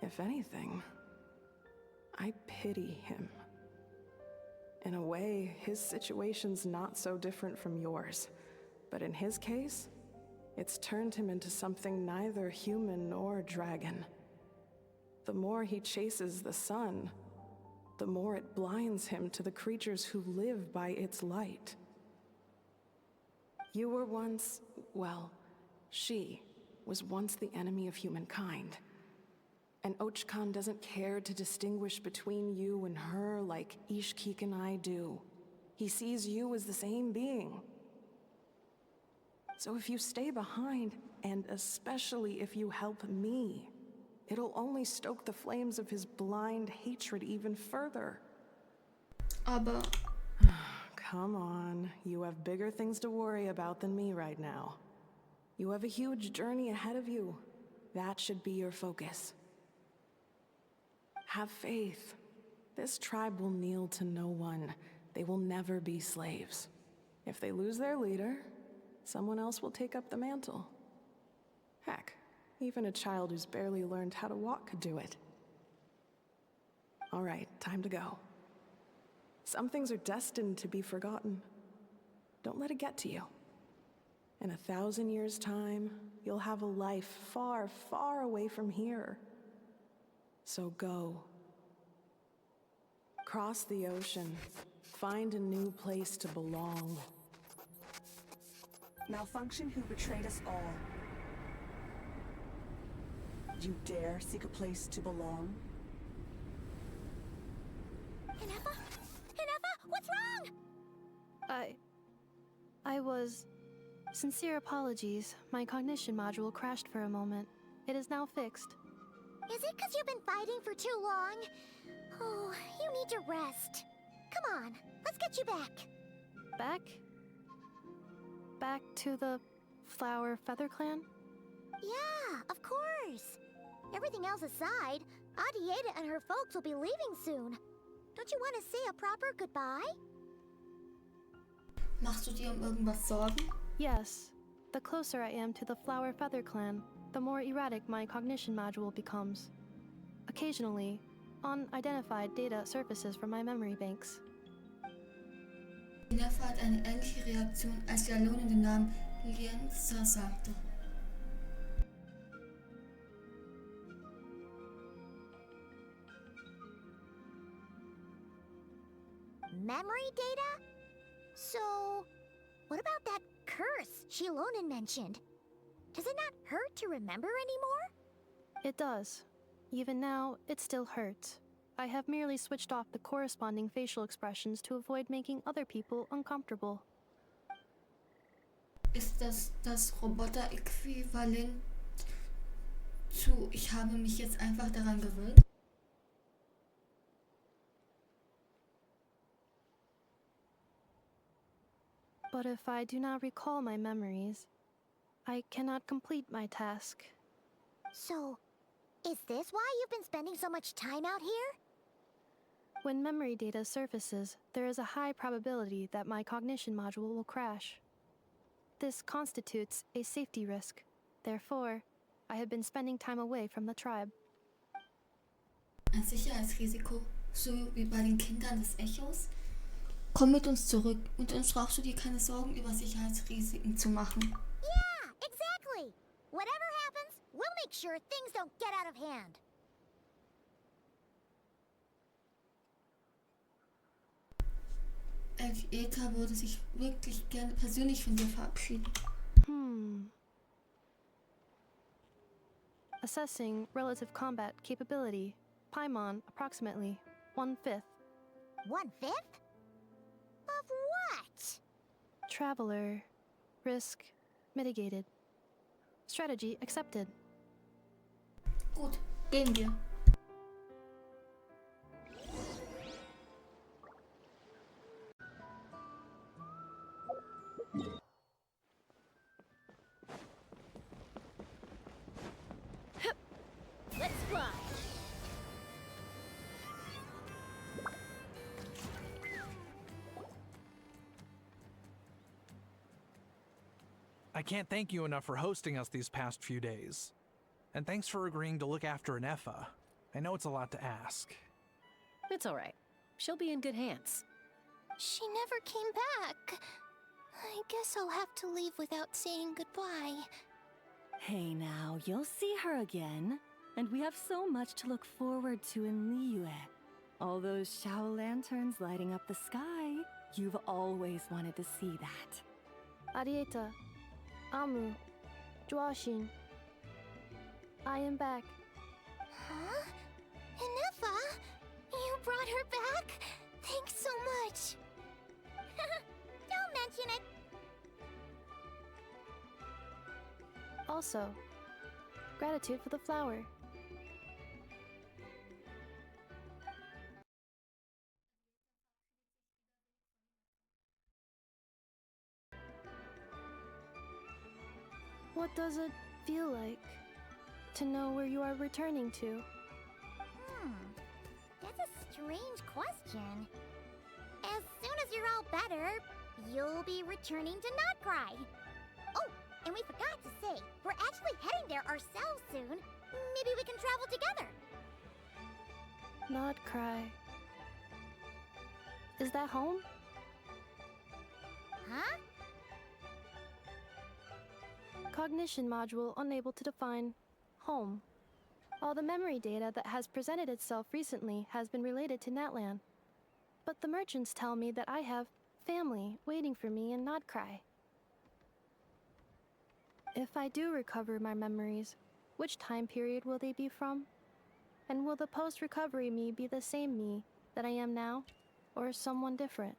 If anything, I pity him. In a way, his situation's not so different from yours. But in his case, it's turned him into something neither human nor dragon. The more he chases the sun, the more it blinds him to the creatures who live by its light. You were once, well, she was once the enemy of humankind. And Ochkan doesn't care to distinguish between you and her like Ishkik and I do. He sees you as the same being. So if you stay behind, and especially if you help me, it'll only stoke the flames of his blind hatred even further. Aber... Come on, you have bigger things to worry about than me right now. You have a huge journey ahead of you. That should be your focus. Have faith. This tribe will kneel to no one. They will never be slaves. If they lose their leader, someone else will take up the mantle. Heck, even a child who's barely learned how to walk could do it. All right, time to go. Some things are destined to be forgotten. Don't let it get to you. In 1,000 years' time, you'll have a life far, far away from here. So go. Cross the ocean. Find a new place to belong. Malfunction who betrayed us all. You dare seek a place to belong? Inefa? Inefa, what's wrong? I was... Sincere apologies. My cognition module crashed for a moment. It is now fixed. Is it because you've been fighting for too long? Oh, you need to rest. Come on, let's get you back. Back? Back to the Flower Feather Clan? Yeah, of course. Everything else aside, Adieta and her folks will be leaving soon. Don't you want to say a proper goodbye? Machst du dir irgendwas Sorgen? Yes. The closer I am to the Flower Feather Clan, the more erratic my cognition module becomes. Occasionally, unidentified data surfaces from my memory banks. Inefa hat eine ähnliche Reaktion, als Jalone den Namen leeren sagte. So, what about that curse Shilonen mentioned? Does it not hurt to remember anymore? It does. Even now, it still hurts. I have merely switched off the corresponding facial expressions to avoid making other people uncomfortable. Ist das Roboter-Äquivalent zu ich habe mich jetzt einfach daran gewöhnt? But if I do not recall my memories, I cannot complete my task. So, is this why you've been spending so much time out here? When memory data surfaces, there is a high probability that my cognition module will crash. This constitutes a safety risk. Therefore, I have been spending time away from the tribe. Ein Sicherheitsrisiko, so wie bei den Kindern des Echos? Komm mit uns zurück. Mit uns brauchst du dir keine Sorgen über Sicherheitsrisiken zu machen. Yeah, exactly. Whatever happens, we'll make sure things don't get out of hand. Eta würde sich wirklich gerne persönlich von dir verabschieden. Assessing relative combat capability. Paimon, approximately 1/5. 1/5? Of what? Traveler. Risk mitigated. Strategy accepted. Gut, gehen wir. Let's fly. I can't thank you enough for hosting us these past few days. And thanks for agreeing to look after Nefa. I know it's a lot to ask. It's all right. She'll be in good hands. She never came back. I guess I'll have to leave without saying goodbye. Hey now, you'll see her again. And we have so much to look forward to in Liyue. All those Shao lanterns lighting up the sky. You've always wanted to see that. Arieta. Amu. Joashin. I am back. Huh? Inefa? You brought her back? Thanks so much. Don't mention it. Also, gratitude for the flower. What does it feel like to know where you are returning to? That's a strange question. As soon as you're all better, you'll be returning to Not Cry. Oh, and we forgot to say, we're actually heading there ourselves soon. Maybe we can travel together. Not cry. Is that home? Huh? Cognition module unable to define home. All the memory data that has presented itself recently has been related to Natlan. But the merchants tell me that I have family waiting for me in Not Cry. If I do recover my memories, which time period will they be from? And will the post-recovery me be the same me that I am now, or someone different?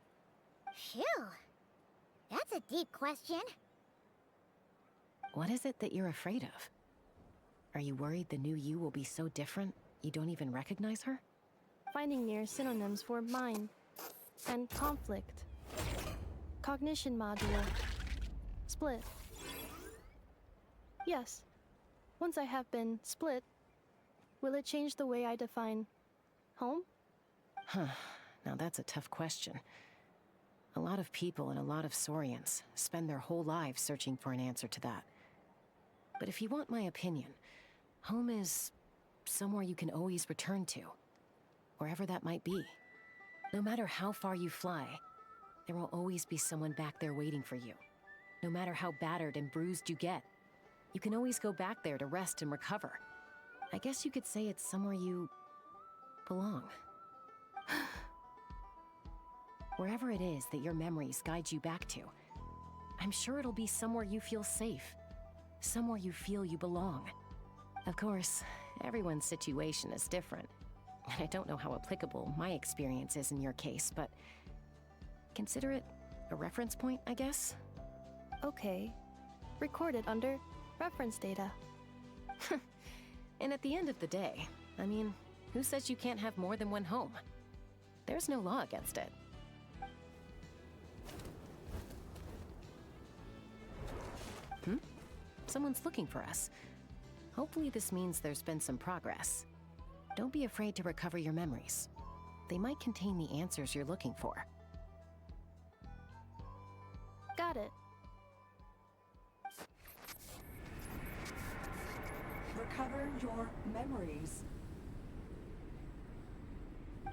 Phew. That's a deep question. What is it that you're afraid of? Are you worried the new you will be so different you don't even recognize her? Finding near synonyms for mind and conflict. Cognition module. Split. Yes. Once I have been split, will it change the way I define home? Huh. Now that's a tough question. A lot of people and a lot of Saurians spend their whole lives searching for an answer to that. But if you want my opinion, home is somewhere you can always return to, wherever that might be. No matter how far you fly, there will always be someone back there waiting for you. No matter how battered and bruised you get, you can always go back there to rest and recover. I guess you could say it's somewhere you belong. Wherever it is that your memories guide you back to, I'm sure it'll be somewhere you feel safe, somewhere you feel you belong. Of course, everyone's situation is different, and I don't know how applicable my experience is in your case, but consider it a reference point, I guess? Okay. Recorded under reference data. And at the end of the day, I mean, who says you can't have more than one home? There's no law against it. Someone's looking for us. Hopefully this means there's been some progress. Don't be afraid to recover your memories. They might contain the answers you're looking for. Got it. Recover your memories.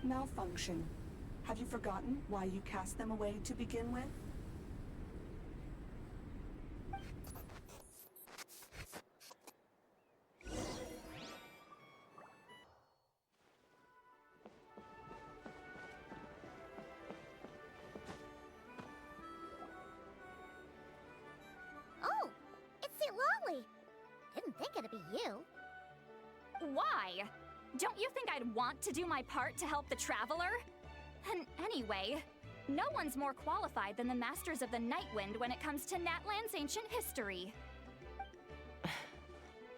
Malfunction. Have you forgotten why you cast them away to begin with? Oh, it's Lolly. Didn't think it'd be you. Why? Don't you think I'd want to do my part to help the Traveler? And anyway, no one's more qualified than the Masters of the Nightwind when it comes to Natlan's ancient history.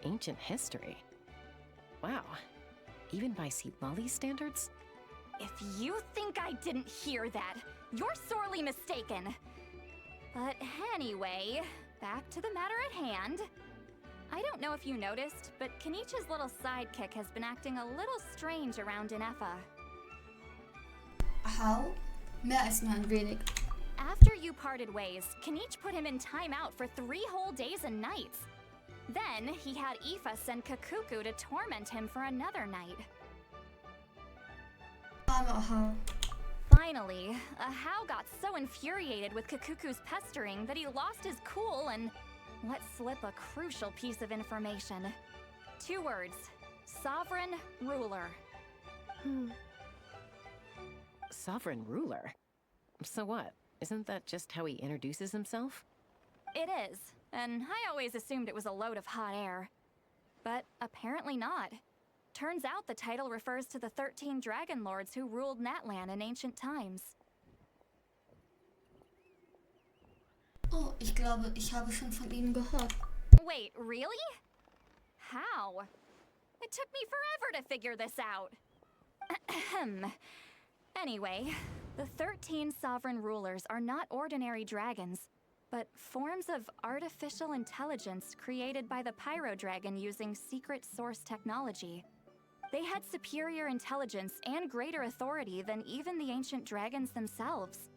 Ancient history? Wow. Even by Lolly's standards? If you think I didn't hear that, you're sorely mistaken. But anyway, back to the matter at hand. I don't know if you noticed, but Kenichi's little sidekick has been acting a little strange around Inefa. How? Mehr als nur ein wenig. After you parted ways, Kenichi put him in timeout for 3 whole days and nights. Then he had Aoife send Kakuku to torment him for another night. Ahau. Finally, Ahau got so infuriated with Kakuku's pestering that he lost his cool and let slip a crucial piece of information. 2 words. Sovereign Ruler. Sovereign ruler? So what? Isn't that just how he introduces himself? It is, and I always assumed it was a load of hot air. But apparently not. Turns out the title refers to the 13 Dragon Lords who ruled Natlan in ancient times. Oh, ich glaube, ich habe schon von ihnen gehört. Wait, really? How? It took me forever to figure this out. Anyway, the 13 sovereign rulers are not ordinary dragons, but forms of artificial intelligence created by the Pyro Dragon using secret source technology. They had superior intelligence and greater authority than even the ancient dragons themselves.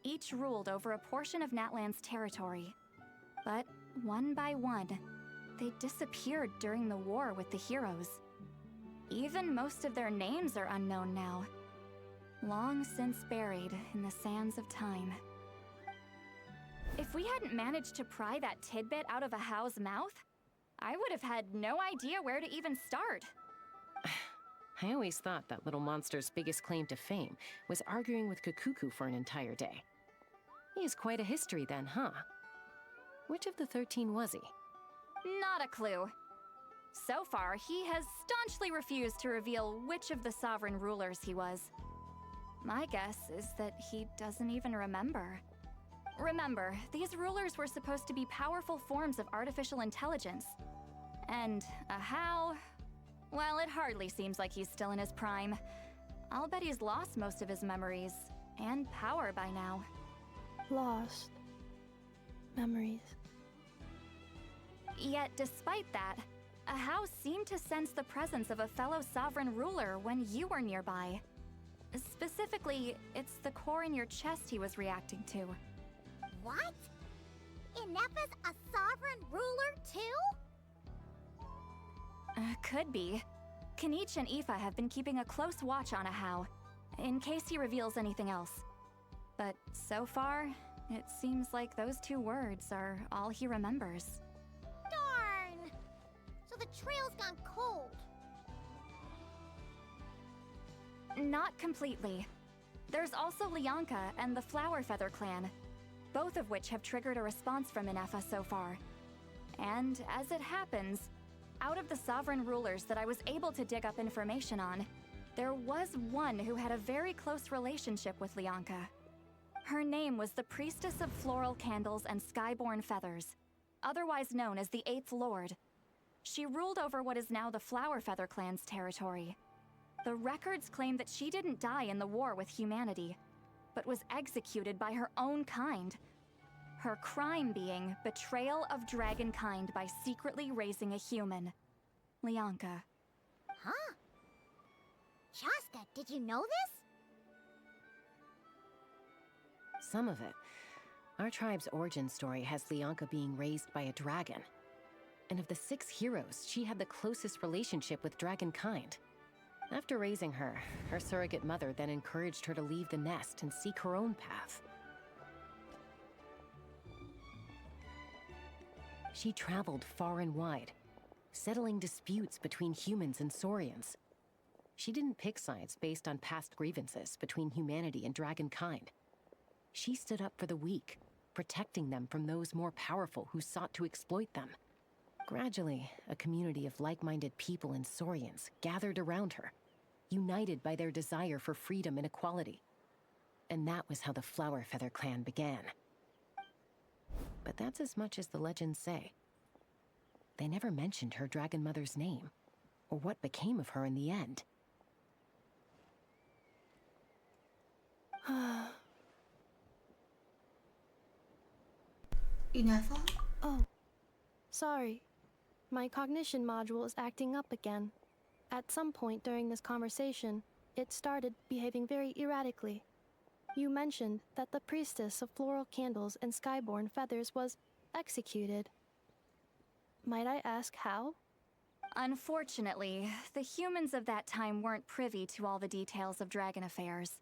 Each ruled over a portion of Natlan's territory. But one by one, they disappeared during the war with the heroes. Even most of their names are unknown now. Long since buried in the sands of time. If we hadn't managed to pry that tidbit out of Ahau's mouth, I would have had no idea where to even start. I always thought that little monster's biggest claim to fame was arguing with Kakuku for an entire day. He has quite a history then, huh? Which of the 13 was he? Not a clue. So far, he has staunchly refused to reveal which of the sovereign rulers he was. My guess is that he doesn't even remember. Remember, these rulers were supposed to be powerful forms of artificial intelligence. And Ahau, well, it hardly seems like he's still in his prime. I'll bet he's lost most of his memories and power by now. Lost. Memories. Yet, despite that, Ahau seemed to sense the presence of a fellow sovereign ruler when you were nearby. Specifically, it's the core in your chest he was reacting to. What? Inefa's a sovereign ruler too? Could be. Kenichi and Aoife have been keeping a close watch on Ahau, in case he reveals anything else. But so far, it seems like those 2 words are all he remembers. Darn! So the trail's gone cold. Not completely. There's also Lianka and the Flower Feather clan, both of which have triggered a response from Inefa so far. And as it happens, out of the sovereign rulers that I was able to dig up information on, there was one who had a very close relationship with Lianka. Her name was the Priestess of Floral Candles and Skyborn Feathers, otherwise known as the Eighth Lord. She ruled over what is now the Flower Feather clan's territory. The records claim that she didn't die in the war with humanity, but was executed by her own kind. Her crime being betrayal of dragonkind by secretly raising a human. Lianka. Huh? Shasta, did you know this? Some of it. Our tribe's origin story has Lianka being raised by a dragon. And of the 6 heroes, she had the closest relationship with dragonkind. After raising her, her surrogate mother then encouraged her to leave the nest and seek her own path. She traveled far and wide, settling disputes between humans and Saurians. She didn't pick sides based on past grievances between humanity and dragonkind. She stood up for the weak, protecting them from those more powerful who sought to exploit them. Gradually, a community of like-minded people and Saurians gathered around her, united by their desire for freedom and equality. And that was how the Flower Feather clan began. But that's as much as the legends say. They never mentioned her dragon mother's name, or what became of her in the end. Inefa? Oh, sorry. My cognition module is acting up again. At some point during this conversation, it started behaving very erratically. You mentioned that the Priestess of Floral Candles and Skyborn Feathers was executed. Might I ask how? Unfortunately, the humans of that time weren't privy to all the details of dragon affairs.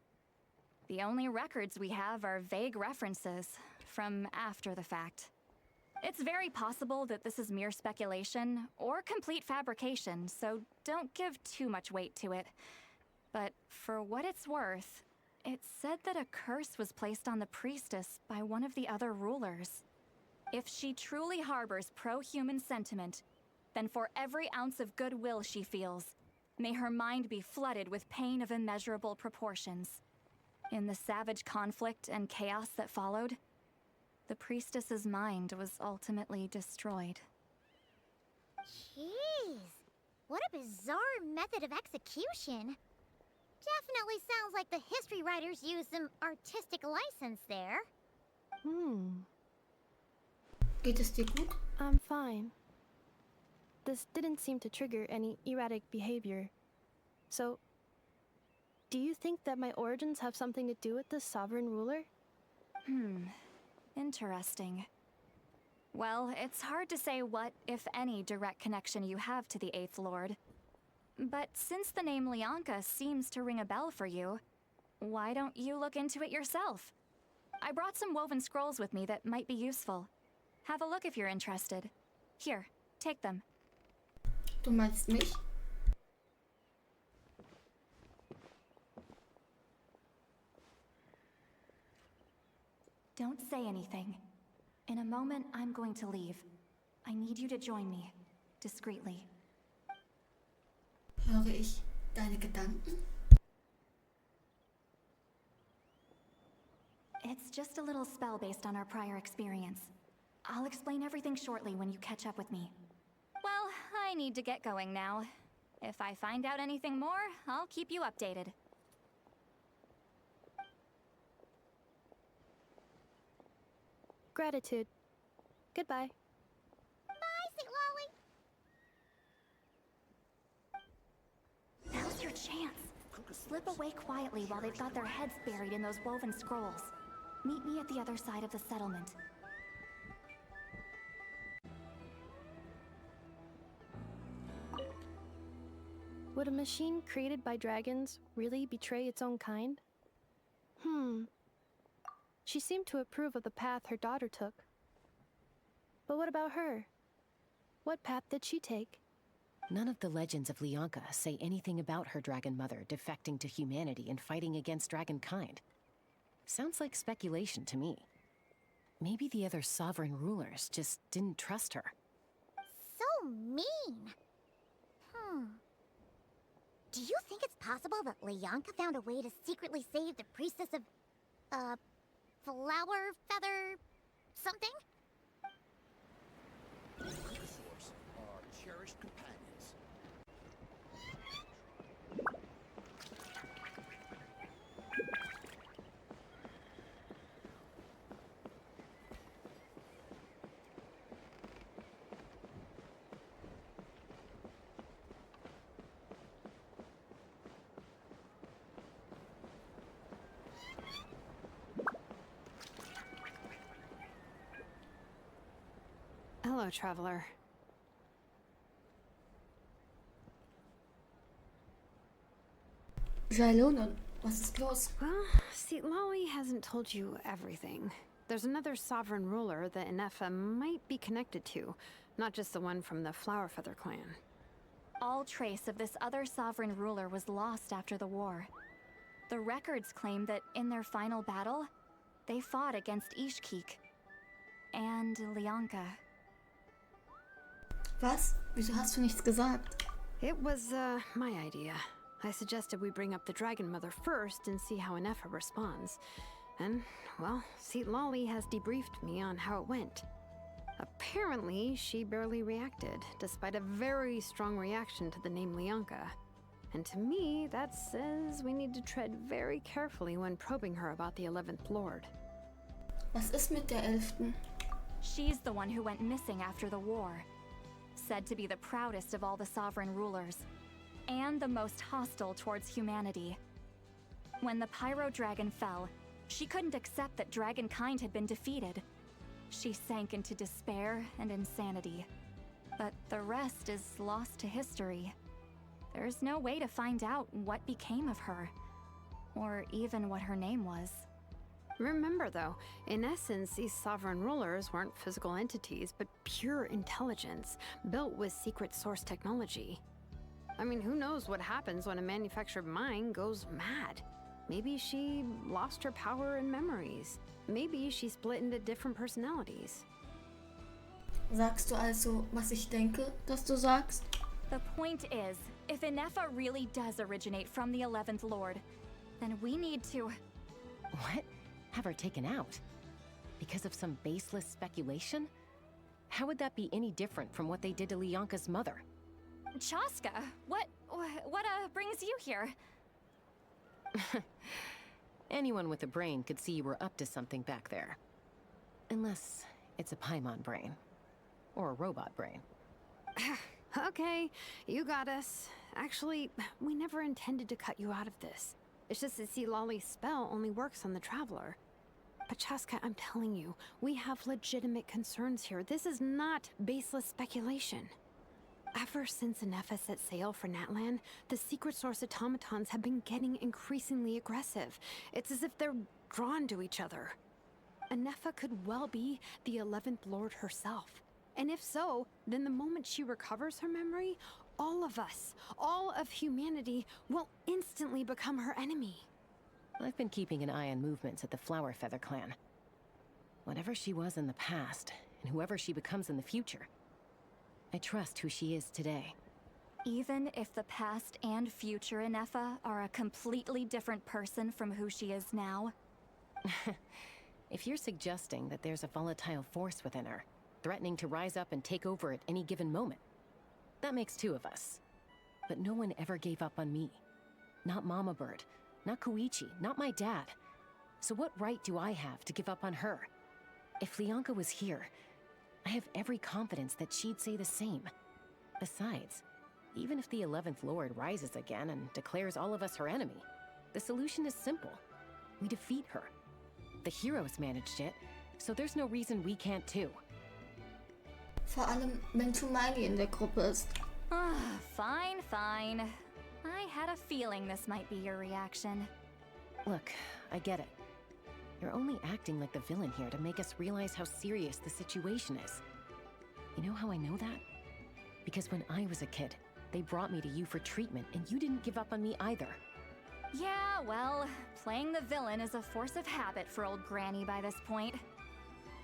The only records we have are vague references from after the fact. It's very possible that this is mere speculation or complete fabrication, so don't give too much weight to it. But for what it's worth, it's said that a curse was placed on the priestess by one of the other rulers. If she truly harbors pro-human sentiment, then for every ounce of goodwill she feels, may her mind be flooded with pain of immeasurable proportions. In the savage conflict and chaos that followed, the priestess's mind was ultimately destroyed. Jeez, what a bizarre method of execution. Definitely sounds like the history writers used some artistic license there. Geht es dir gut? I'm fine. This didn't seem to trigger any erratic behavior. So, do you think that my origins have something to do with this sovereign ruler? Interesting. Well, it's hard to say what, if any, direct connection you have to the Eighth Lord. But since the name Lianka seems to ring a bell for you, why don't you look into it yourself? I brought some woven scrolls with me that might be useful. Have a look if you're interested. Here, take them. Du meinst mich? Don't say anything. In a moment, I'm going to leave. I need you to join me, discreetly. Höre ich deine Gedanken? It's just a little spell based on our prior experience. I'll explain everything shortly when you catch up with me. Well, I need to get going now. If I find out anything more, I'll keep you updated. Gratitude. Goodbye. Bye, St. Lolly. Now's your chance. Slip away quietly while they've got their heads buried in those woven scrolls. Meet me at the other side of the settlement. Would a machine created by dragons really betray its own kind? She seemed to approve of the path her daughter took. But what about her? What path did she take? None of the legends of Leonka say anything about her dragon mother defecting to humanity and fighting against dragonkind. Sounds like speculation to me. Maybe the other sovereign rulers just didn't trust her. So mean. Do you think it's possible that Leonka found a way to secretly save the priestess of, flower feather something? Dinosaurs are our cherished companions. Hello, traveler. Jailonen, was ist los? Well, see, Lolly hasn't told you everything. There's another sovereign ruler that Inefa might be connected to, not just the one from the Flower Feather clan. All trace of this other sovereign ruler was lost after the war. The records claim that in their final battle, they fought against Ishkik and Leonka. Was? Wieso hast du nichts gesagt? It was, my idea. I suggested we bring up the Dragon Mother first and see how Inefa responds. And, well, see, Lolly has debriefed me on how it went. Apparently, she barely reacted, despite a very strong reaction to the name Leonka. And to me, that says we need to tread very carefully when probing her about the 11th Lord. Was ist mit der 11.? She's the one who went missing after the war. Said to be the proudest of all the sovereign rulers, and the most hostile towards humanity. When the Pyro Dragon fell, she couldn't accept that dragonkind had been defeated. She sank into despair and insanity. But the rest is lost to history. There's no way to find out what became of her, or even what her name was. Remember, though, in essence, these sovereign rulers weren't physical entities, but pure intelligence, built with secret source technology. I mean, who knows what happens when a manufactured mind goes mad? Maybe she lost her power and memories. Maybe she split into different personalities. Sagst du also, was ich denke, dass du sagst? The point is, if Inefa really does originate from the 11th Lord, then we need to... What? Have her taken out? Because of some baseless speculation? How would that be any different from what they did to Leonka's mother? Chaska, what brings you here? Anyone with a brain could see you were up to something back there. Unless it's a Paimon brain. Or a robot brain. Okay, you got us. Actually, we never intended to cut you out of this. It's just that, see, Lolly's spell only works on the Traveler. But Chaska, I'm telling you, we have legitimate concerns here. This is not baseless speculation. Ever since Inefa set sail for Natlan, the secret source automatons have been getting increasingly aggressive. It's as if they're drawn to each other. Inefa could well be the 11th Lord herself. And if so, then the moment she recovers her memory, all of us, all of humanity, will instantly become her enemy. I've been keeping an eye on movements at the Flower Feather clan. Whatever she was in the past, and whoever she becomes in the future, I trust who she is today. Even if the past and future Inefa are a completely different person from who she is now? If you're suggesting that there's a volatile force within her, threatening to rise up and take over at any given moment, that makes two of us. But no one ever gave up on me. Not Mama Bird, not Koichi, not my dad. So what right do I have to give up on her? If Leonka was here, I have every confidence that she'd say the same. Besides, even if the 11th Lord rises again and declares all of us her enemy, the solution is simple. We defeat her. The heroes managed it, so there's no reason we can't too. Vor allem, wenn Tumaini in der Gruppe ist. Fine. I had a feeling this might be your reaction. Look, I get it. You're only acting like the villain here to make us realize how serious the situation is. You know how I know that? Because when I was a kid, They brought me to you for treatment, and you didn't give up on me either. Yeah, well, playing the villain is a force of habit for old Granny by this point.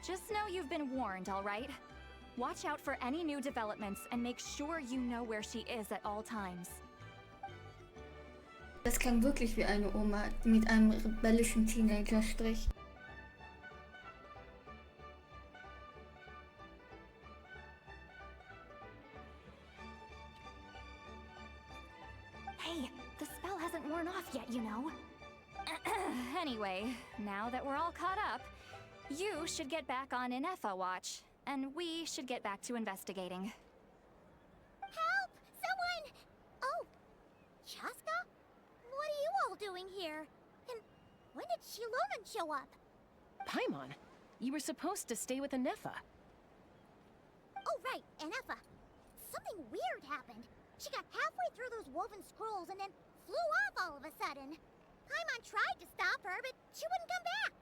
Just know you've been warned, all right? Watch out for any new developments and make sure you know where she is at all times. Das klang wirklich wie eine Oma, die mit einem rebellischen Teenager spricht. Hey, the spell hasn't worn off yet, you know. Anyway, now that we're all caught up, you should get back on Inefa watch, and we should get back to investigating. Help! Someone! Oh, Chaska? What are you all doing here? And when did Shilonen show up? Paimon, you were supposed to stay with Inefa. Oh, right, Inefa. Something weird happened. She got halfway through those woven scrolls and then flew off all of a sudden. Paimon tried to stop her, but she wouldn't come back.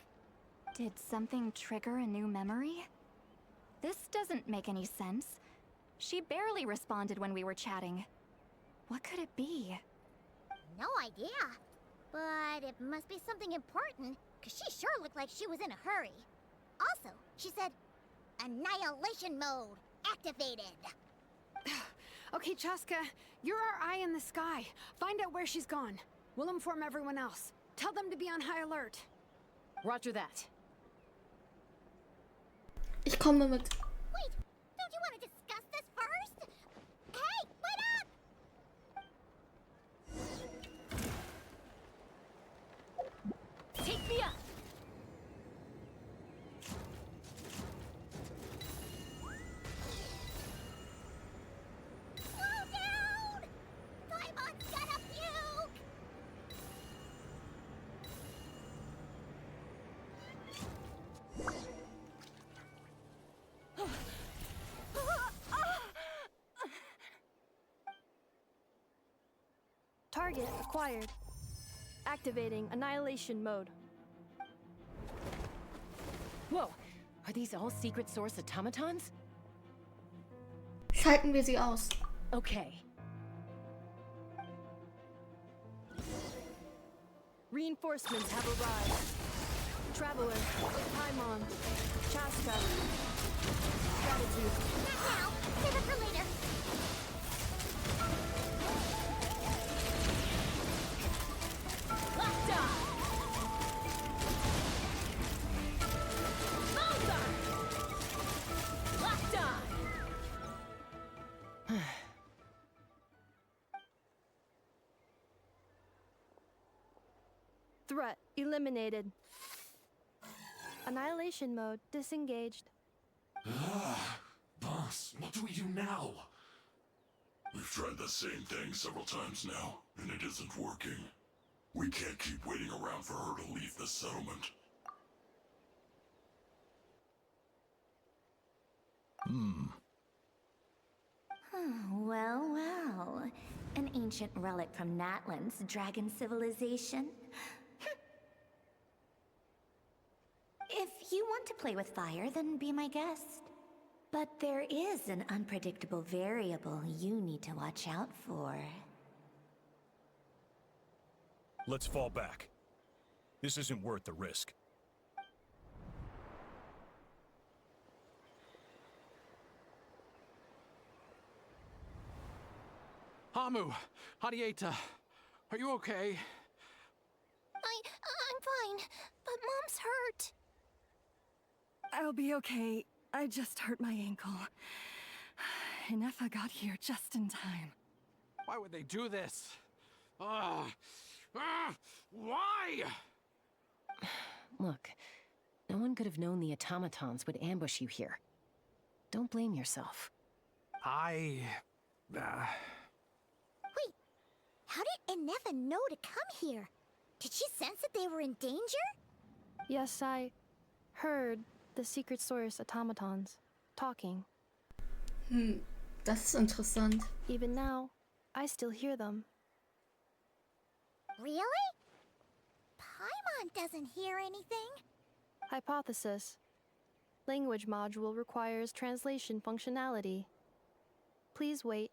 Did something trigger a new memory? This doesn't make any sense. She barely responded when we were chatting. What could it be? No idea. But it must be something important, because she sure looked like she was in a hurry. Also, she said, Annihilation mode activated. Okay, Chaska, you're our eye in the sky. Find out where she's gone. We'll inform everyone else. Tell them to be on high alert. Roger that. Ich komme mit. Wait, don't you want to discuss this first? Hey, wait up! Take me up! Slow down! Paimon's gonna puke! Target acquired. Activating annihilation mode. Whoa! Are these all secret source automatons? Schalten wir sie aus. Okay. Reinforcements have arrived. Traveler, Paimon, Chaska. Gratitude. Not now. Save it for later. Locked on! Mozart! Locked on! Threat eliminated. Annihilation mode disengaged. Boss, what do we do now? We've tried the same thing several times now, and it isn't working. We can't keep waiting around for her to leave the settlement. Well, well. An ancient relic from Natlan's dragon civilization. If you want to play with fire, then be my guest. But there is an unpredictable variable you need to watch out for. Let's fall back. This isn't worth the risk. Hamu, Hadieta, are you okay? I'm fine, but Mom's hurt. I'll be okay. I just hurt my ankle. Inefa got here just in time. Why would they do this? Why? Look, no one could have known the automatons would ambush you here. Don't blame yourself. Wait, how did Inefa know to come here? Did she sense that they were in danger? Yes, I heard the secret source automatons talking. Das ist interessant. Even now, I still hear them. Really? Paimon doesn't hear anything. Hypothesis. Language module requires translation functionality. Please wait.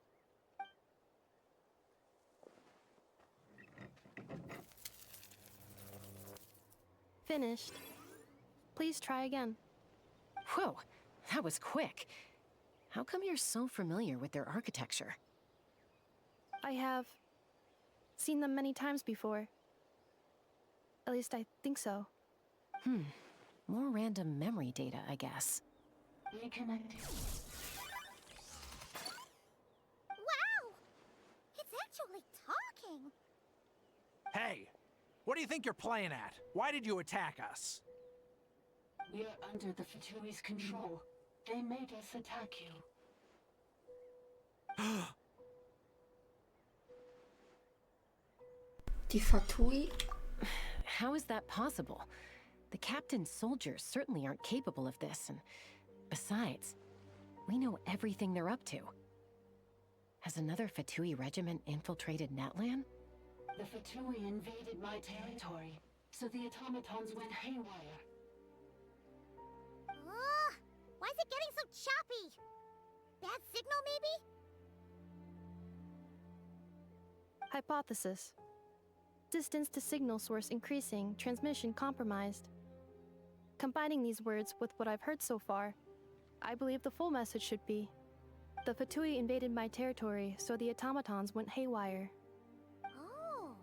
Finished. Please try again. Whoa, that was quick. How come you're so familiar with their architecture? I have seen them many times before. At least I think so. More random memory data, I guess. Reconnecting. Wow! It's actually talking! Hey! What do you think you're playing at? Why did you attack us? We're under the Fatui's control. They made us attack you. Die Fatui? How is that possible? The captain's soldiers certainly aren't capable of this, and besides, we know everything they're up to. Has another Fatui regiment infiltrated Natlan? The Fatui invaded my territory, so the automatons went haywire. Why is it getting so choppy? Bad signal, maybe? Hypothesis. Distance to signal source increasing, transmission compromised. Combining these words with what I've heard so far, I believe the full message should be: the Fatui invaded my territory, so the automatons went haywire. Oh.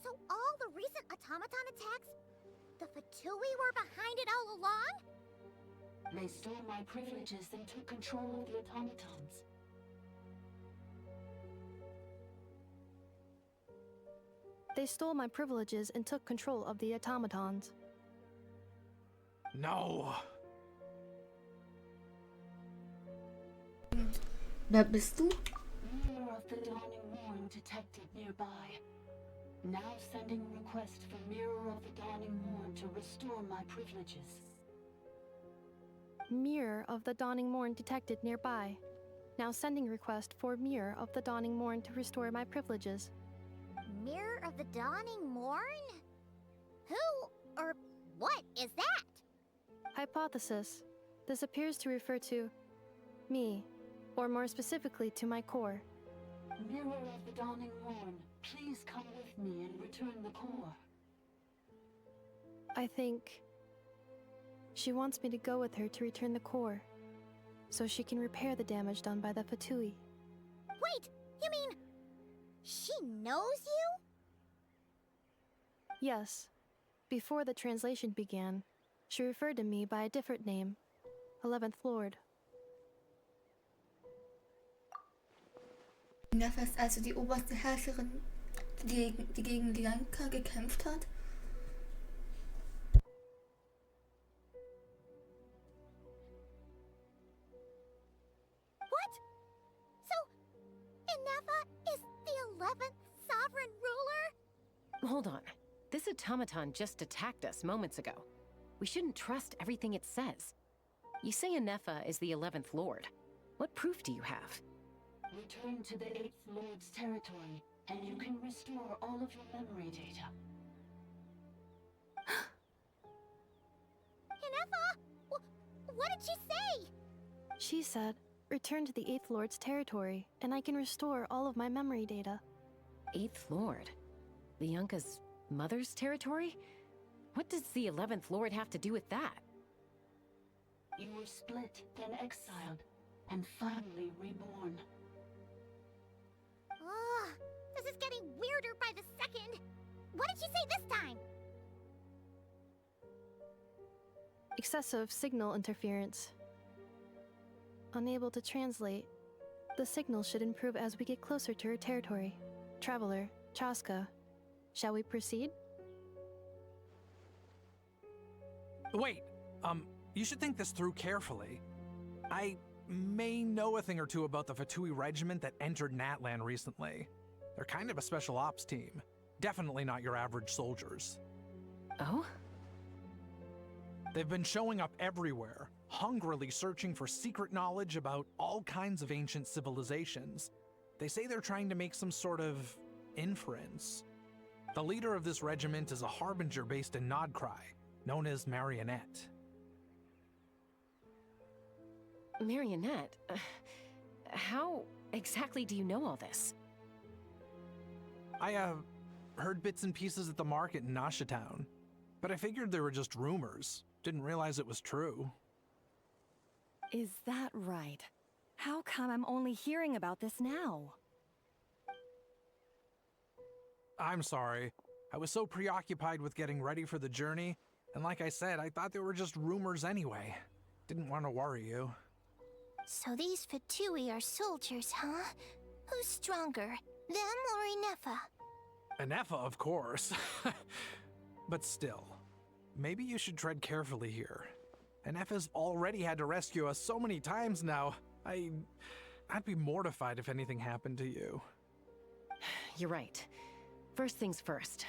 So all the recent automaton attacks, the Fatui were behind it all along? They stole my privileges and took control of the automatons. They stole my privileges and took control of the automatons. No. Wer bist du? Mirror of the Dawning Morn detected nearby. Now sending request for Mirror of the Dawning Morn to restore my privileges. Mirror of the Dawning Morn detected nearby. Now sending request for Mirror of the Dawning Morn to restore my privileges. Mirror of the Dawning Morn? Who or what is that? Hypothesis. This appears to refer to me, or more specifically to my core. Mirror of the Dawning Morn, please come with me and return the core. I think she wants me to go with her to return the core, so she can repair the damage done by the Fatui. Wait, you mean she knows you? Yes. Before the translation began, she referred to me by a different name, 11th Lord. Nefa ist also die oberste Herrscherin, die gegen die Lanka gekämpft hat. What? So, Inefa is the 11th sovereign ruler? Hold on. This automaton just attacked us moments ago. We shouldn't trust everything it says. You say Inefa is the 11th Lord. What proof do you have? Return to the 8th Lord's territory, and you can restore all of your memory data. Inefa? What did she say? She said, return to the 8th Lord's territory, and I can restore all of my memory data. 8th Lord? The Yunka's mother's territory? What does the 11th Lord have to do with that? You were split, then exiled, and finally reborn. Ugh, this is getting weirder by the second. What did she say this time? Excessive signal interference. Unable to translate. The signal should improve as we get closer to her territory. Traveler, Chaska. Shall we proceed? Wait, you should think this through carefully. I may know a thing or two about the Fatui regiment that entered Natlan recently. They're kind of a special ops team. Definitely not your average soldiers. Oh? They've been showing up everywhere, hungrily searching for secret knowledge about all kinds of ancient civilizations. They say they're trying to make some sort of inference. The leader of this regiment is a harbinger based in Nodcry, known as Marionette. Marionette? How exactly do you know all this? I heard bits and pieces at the market in Nashatown. But I figured they were just rumors. Didn't realize it was true. Is that right? How come I'm only hearing about this now? I'm sorry. I was so preoccupied with getting ready for the journey, and like I said, I thought they were just rumors anyway. Didn't want to worry you. So these Fatui are soldiers, huh? Who's stronger, them or Inefa? Anefa, of course. But still, maybe you should tread carefully here. Anefa's already had to rescue us so many times now. I'd be mortified if anything happened to you. You're right. First things first.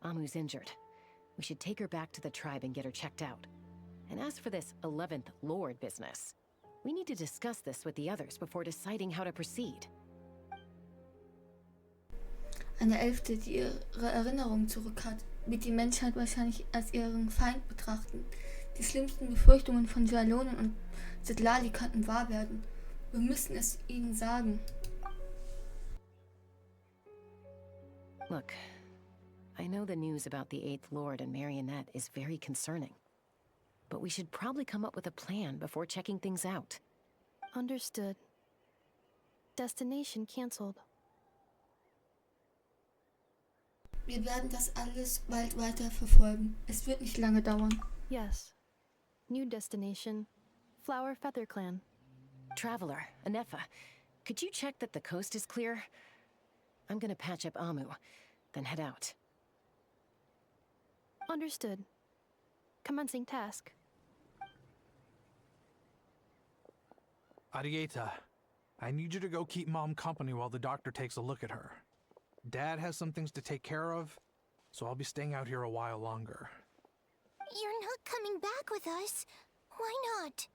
Amu's injured. We should take her back to the tribe and get her checked out. And as for this 11th Lord business, we need to discuss this with the others before deciding how to proceed. Eine Elfte, die ihre Erinnerung zurück hat, wird die Menschheit wahrscheinlich als ihren Feind betrachten. Die schlimmsten Befürchtungen von Jalonen und Sedlali könnten wahr werden. Wir müssen es ihnen sagen. Look, I know the news about the 8th Lord and Marionette is very concerning. But we should probably come up with a plan before checking things out. Understood. Destination cancelled. Wir werden das alles bald weiter verfolgen. Es wird nicht lange dauern. Yes. New destination. Flower Feather Clan. Traveler, Anefa, could you check that the coast is clear? I'm gonna patch up Amu, then head out. Understood. Commencing task. Arieta, I need you to go keep Mom company while the doctor takes a look at her. Dad has some things to take care of, so I'll be staying out here a while longer. You're not coming back with us. Why not?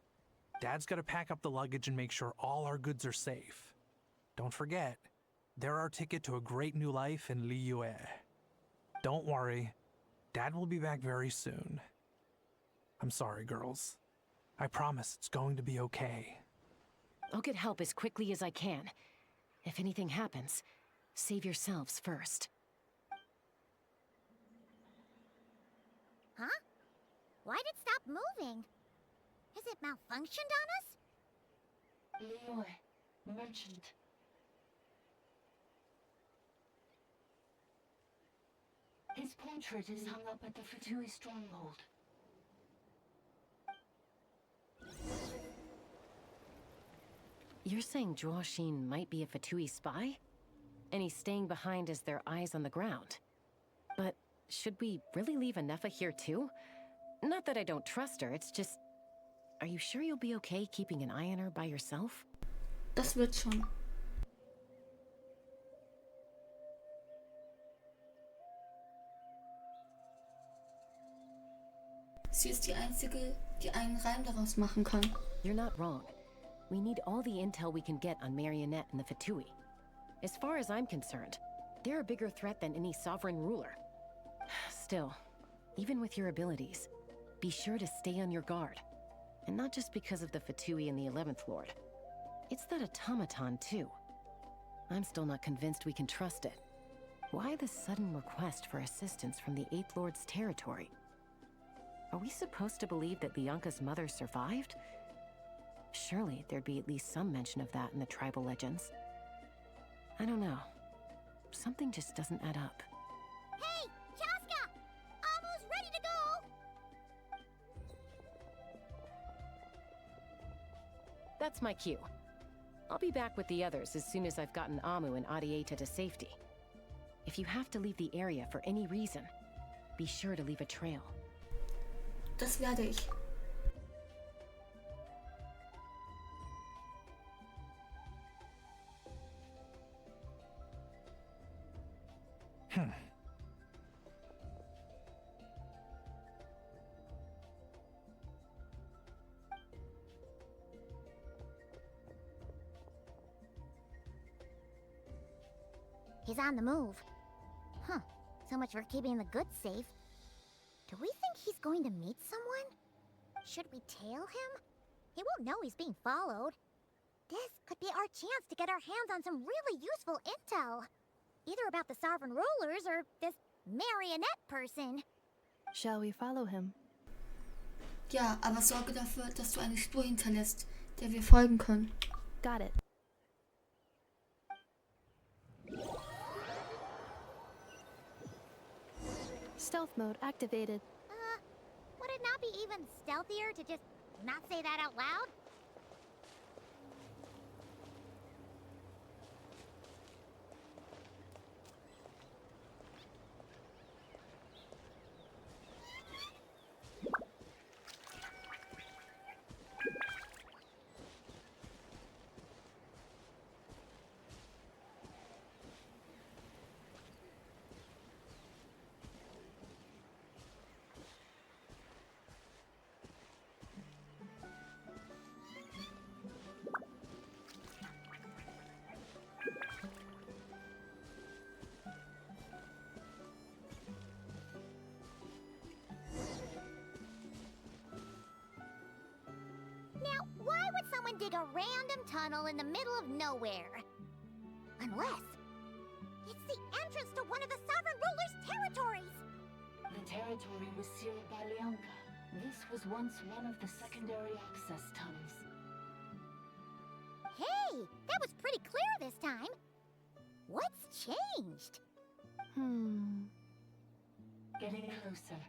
Dad's gotta pack up the luggage and make sure all our goods are safe. Don't forget, they're our ticket to a great new life in Liyue. Don't worry, Dad will be back very soon. I'm sorry, girls. I promise it's going to be okay. I'll get help as quickly as I can. If anything happens, save yourselves first. Huh? Why'd it stop moving? Has it malfunctioned on us? Leroy, merchant. His portrait is hung up at the Fatui stronghold. You're saying Zhuo might be a Fatui spy? And he's staying behind as their eyes on the ground. But should we really leave Anefa here too? Not that I don't trust her, it's just... Are you sure you'll be okay keeping an eye on her by yourself? Das wird schon. Sie ist die Einzige, die einen Reim daraus machen kann. You're not wrong. We need all the intel we can get on Marionette and the Fatui. As far as I'm concerned, they're a bigger threat than any sovereign ruler. Still, even with your abilities, be sure to stay on your guard. And not just because of the Fatui and the 11th Lord. It's that automaton, too. I'm still not convinced we can trust it. Why the sudden request for assistance from the 8th Lord's territory? Are we supposed to believe that Lianka's mother survived? Surely there'd be at least some mention of that in the tribal legends. I don't know. Something just doesn't add up. Hey, Chaska! Amu's ready to go! That's my cue. I'll be back with the others as soon as I've gotten Amu and Arieta to safety. If you have to leave the area for any reason, be sure to leave a trail. Das werde ich. He's on the move. Huh. So much for keeping the goods safe. Do we think he's going to meet someone? Should we tail him? He won't know he's being followed. This could be our chance to get our hands on some really useful intel. Either about the sovereign rulers or this marionette person. Shall we follow him? Ja, aber sorge dafür, dass du eine Spur hinterlässt, der wir folgen können. Got it. Stealth mode activated. Would it not be even stealthier to just not say that out loud? Now, why would someone dig a random tunnel in the middle of nowhere? Unless it's the entrance to one of the Sovereign Ruler's territories! The territory was sealed by Leonka. This was once one of the secondary access tunnels. Hey, that was pretty clear this time. What's changed? Getting closer.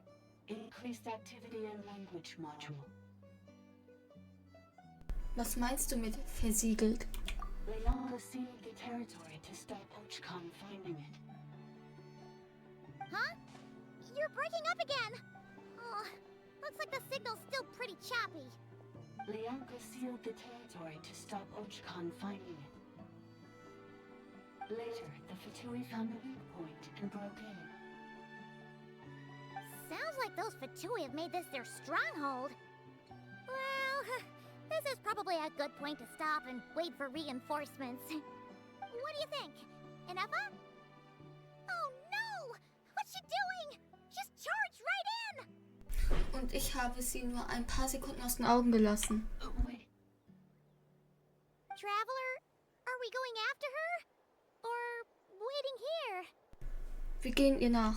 Increased activity and language module. Was meinst du mit versiegelt? Leonka sealed the territory to stop Ochcon finding it. Huh? You're breaking up again! Oh, looks like the signal's still pretty choppy. Leonka sealed the territory to stop Ochcon finding it. Later, the Fatui found a weak point and broke in. Sounds like those Fatui have made this their stronghold. Well, this is probably a good point to stop and wait for reinforcements. What do you think? Enougha? Oh no! What's she doing? Just charged right in! Und ich habe sie nur ein paar Sekunden aus den Augen gelassen. Traveler, are we going after her? Or waiting here? Wir gehen ihr nach.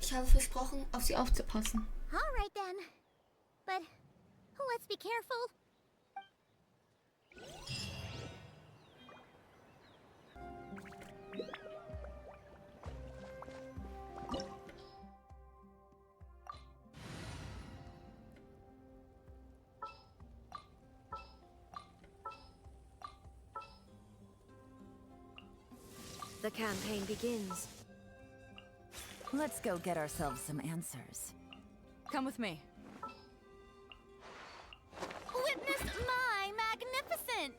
Ich habe versprochen, auf sie aufzupassen. All right then. But let's be careful. The campaign begins. Let's go get ourselves some answers. Come with me. Witness my magnificence!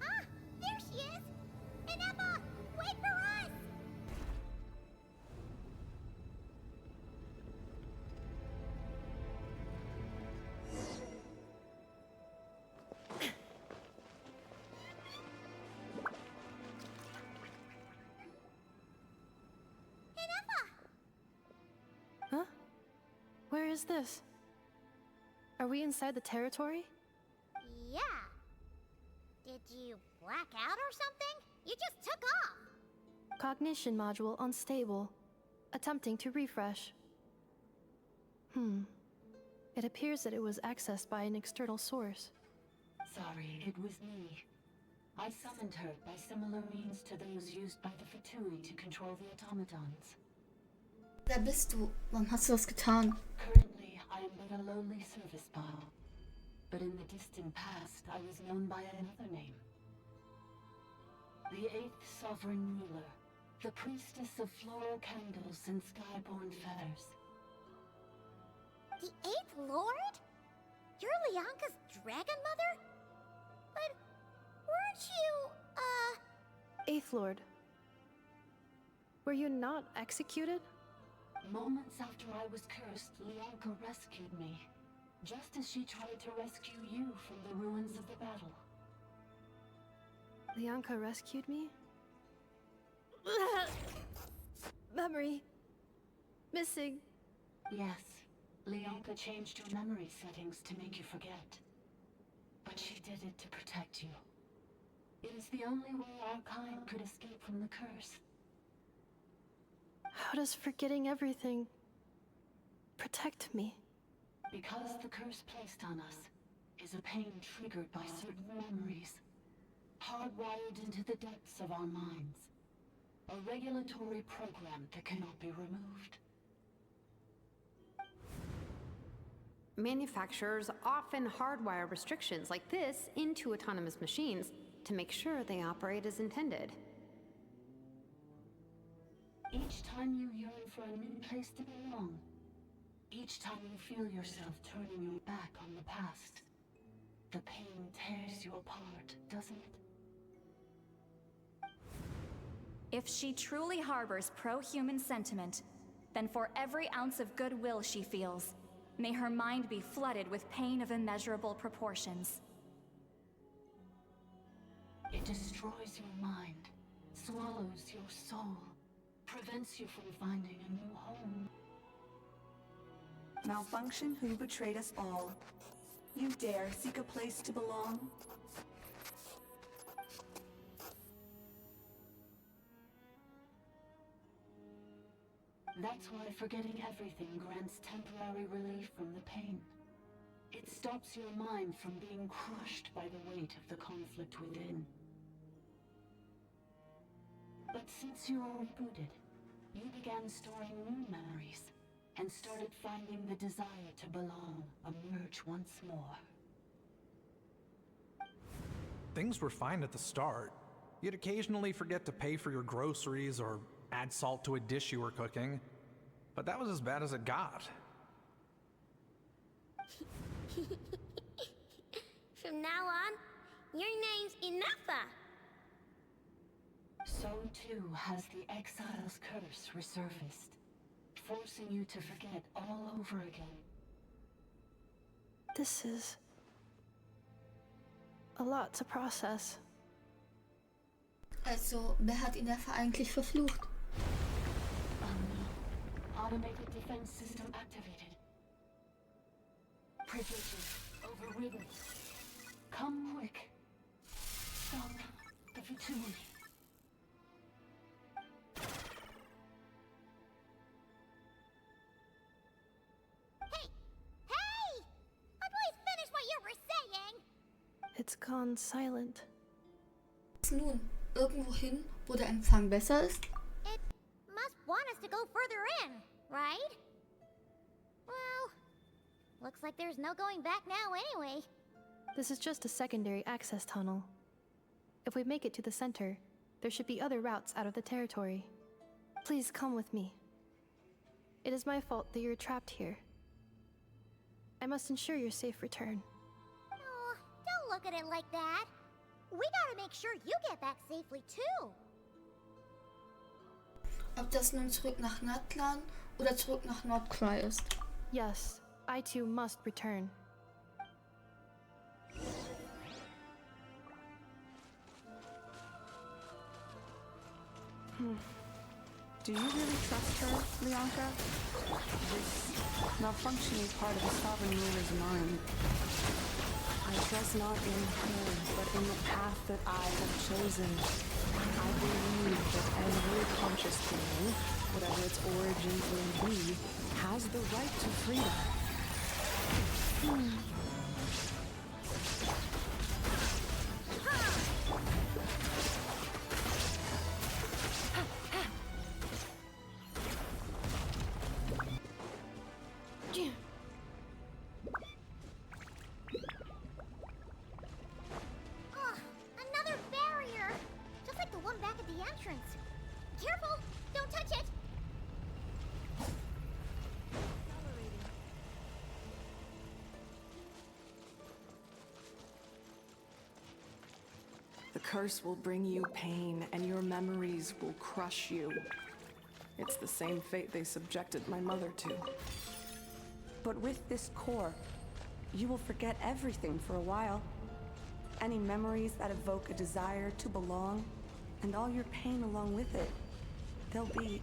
Ah, there she is! Enougha, wait for us! Huh? Where is this? Are we inside the territory? Yeah. Did you black out or something? You just took off. Cognition module unstable. Attempting to refresh. It appears that it was accessed by an external source. Sorry, it was me. I summoned her by similar means to those used by the Fatui to control the automatons. Wer bist du? Warum hast du das getan? Currently, I am but a lowly service bile. But in the distant past, I was known by another name. The 8th Sovereign Ruler, the priestess of floral candles and skyborn feathers. The 8th Lord? You're Leonka's dragon mother? But weren't you, Eighth Lord. Were you not executed? Moments after I was cursed, Leonka rescued me. Just as she tried to rescue you from the ruins of the battle. Leonka rescued me? Memory. Missing. Yes. Leonka changed your memory settings to make you forget. But she did it to protect you. It is the only way our kind could escape from the curse. How does forgetting everything protect me? Because the curse placed on us is a pain triggered by certain memories, hardwired into the depths of our minds. A regulatory program that cannot be removed. Manufacturers often hardwire restrictions like this into autonomous machines to make sure they operate as intended. Each time you yearn for a new place to belong, each time you feel yourself turning your back on the past, the pain tears you apart, doesn't it? If she truly harbors pro-human sentiment, then for every ounce of goodwill she feels, may her mind be flooded with pain of immeasurable proportions. It destroys your mind, swallows your soul, prevents you from finding a new home. Malfunction who betrayed us all. You dare seek a place to belong? That's why forgetting everything grants temporary relief from the pain. It stops your mind from being crushed by the weight of the conflict within. But since you were rebooted, you began storing new memories and started finding the desire to belong emerge once more. Things were fine at the start. You'd occasionally forget to pay for your groceries or add salt to a dish you were cooking. But that was as bad as it got. From now on, your name's Inaffa. So too has the Exile's curse resurfaced, forcing you to forget all over again. This is a lot to process. Also, wer hat Inaffa eigentlich verflucht? Automated defense system activated. Privileges overridden. Come quick. Stop the futility. Hey! Please finish what you were saying! It's gone silent. Nun, irgendwohin, wo der Empfang besser ist? It must want us to go further in, right? Well, looks like there's no going back now anyway. This is just a secondary access tunnel. If we make it to the center, there should be other routes out of the territory. Please come with me. It is my fault that you're trapped here. I must ensure your safe return. Oh, don't look at it like that. We gotta make sure you get back safely too. Ob das nun zurück nach Natlan oder zurück nach Nordcry ist. Yes, I too must return. Do you really trust her, Leonka? This malfunctioning part of the sovereign ruler's mind. I trust not in her, but in the path that I have chosen. I believe that every conscious being, whatever its origins may be, has the right to freedom. Another barrier! Just like the one back at the entrance. Careful! Don't touch it! The curse will bring you pain, and your memories will crush you. It's the same fate they subjected my mother to. But with this core, you will forget everything for a while. Any memories that evoke a desire to belong, and all your pain along with it. They'll be...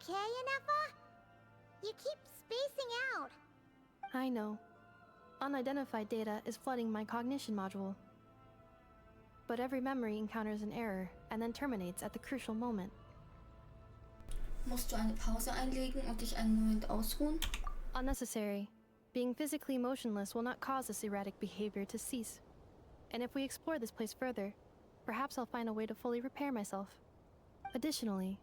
okay, Inefa? You keep spacing out. I know. Unidentified data is flooding my cognition module. But every memory encounters an error and then terminates at the crucial moment. Musst du eine Pause einlegen und dich einen Moment ausruhen? Unnecessary. Being physically motionless will not cause this erratic behavior to cease. And if we explore this place further, perhaps I'll find a way to fully repair myself. Additionally,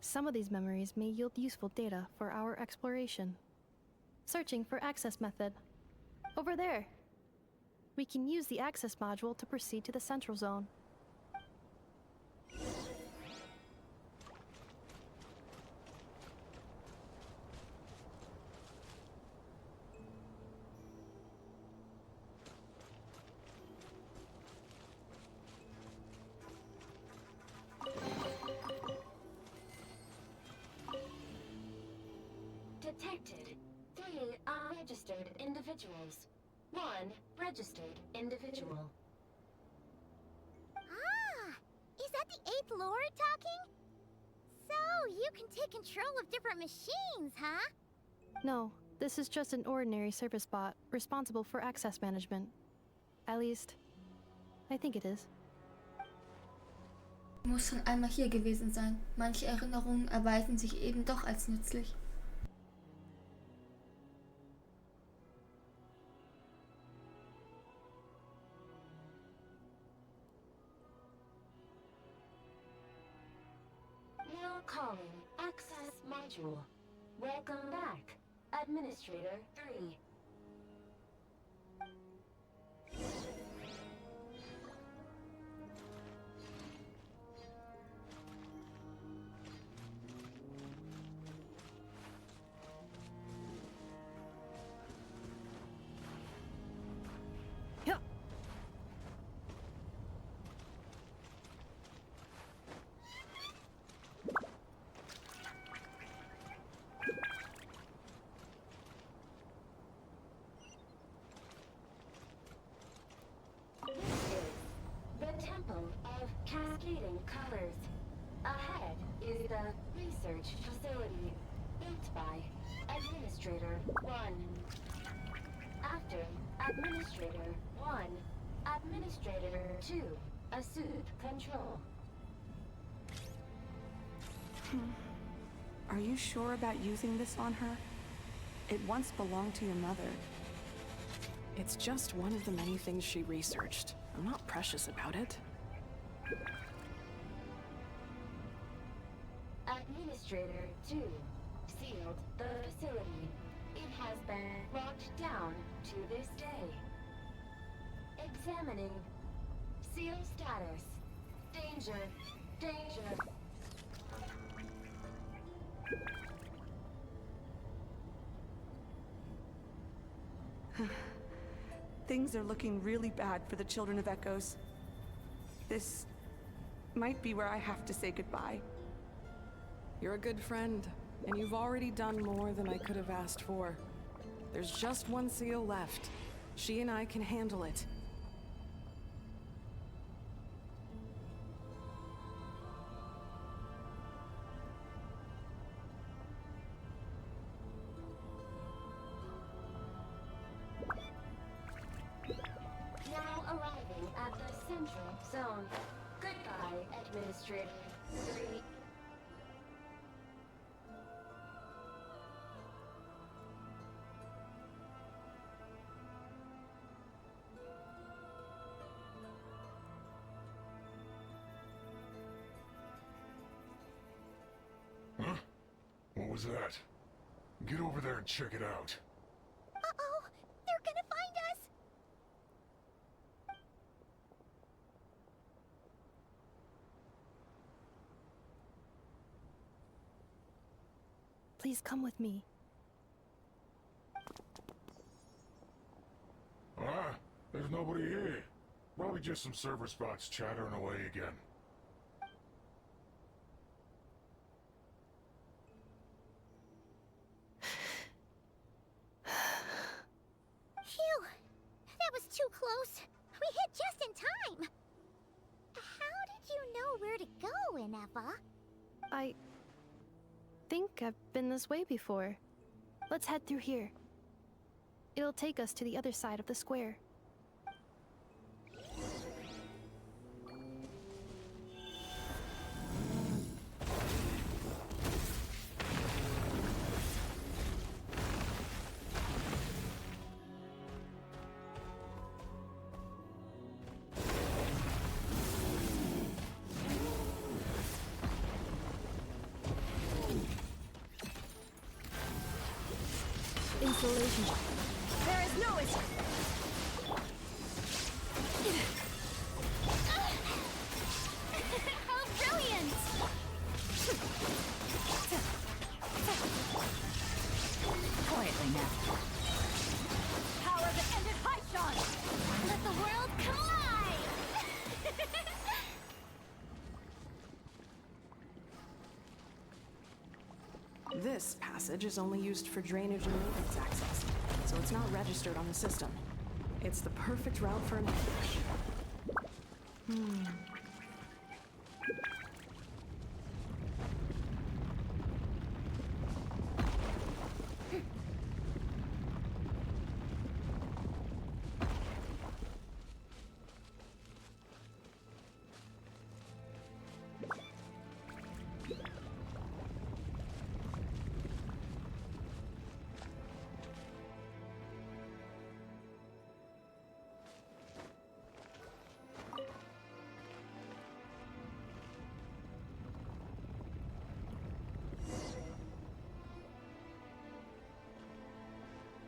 some of these memories may yield useful data for our exploration. Searching for access method. Over there! We can use the access module to proceed to the central zone. Detected 3 unregistered individuals. 1 registered individual. Ah! Is that the 8th Lord talking? So, you can take control of different machines, huh? No, this is just an ordinary service bot responsible for access management. At least, I think it is. Muss schon einmal hier gewesen sein. Manche Erinnerungen erweisen sich eben doch als nützlich. Now calling access module. Welcome back, Administrator 3. Cascading colors. Ahead is the research facility built by Administrator 1. After Administrator 1, Administrator 2 assumed control. Are you sure about using this on her? It once belonged to your mother. It's just one of the many things she researched. I'm not precious about it. Administrator 2 sealed the facility. It has been locked down to this day. Examining. Seal status. Danger. Danger. Things are looking really bad for the Children of Echoes. This might be where I have to say goodbye. You're a good friend, and you've already done more than I could have asked for. There's just one seal left. She and I can handle it. Now arriving at the central zone. Goodbye, Administrator 3. Huh? What was that? Get over there and check it out. Uh-oh! They're gonna find us! Please come with me. Ah, there's nobody here. Probably just some server spots chattering away again. Phew! That was too close. We hit just in time. How did you know where to go, Inefa? think I've been this way before. Let's head through here. It'll take us to the other side of the square. Insulation. There is no escape. How brilliant! Quietly now. Power that ended high shot. Let the world collide! This passage is only used for drainage and maintenance access, so it's not registered on the system. It's the perfect route for an ambush.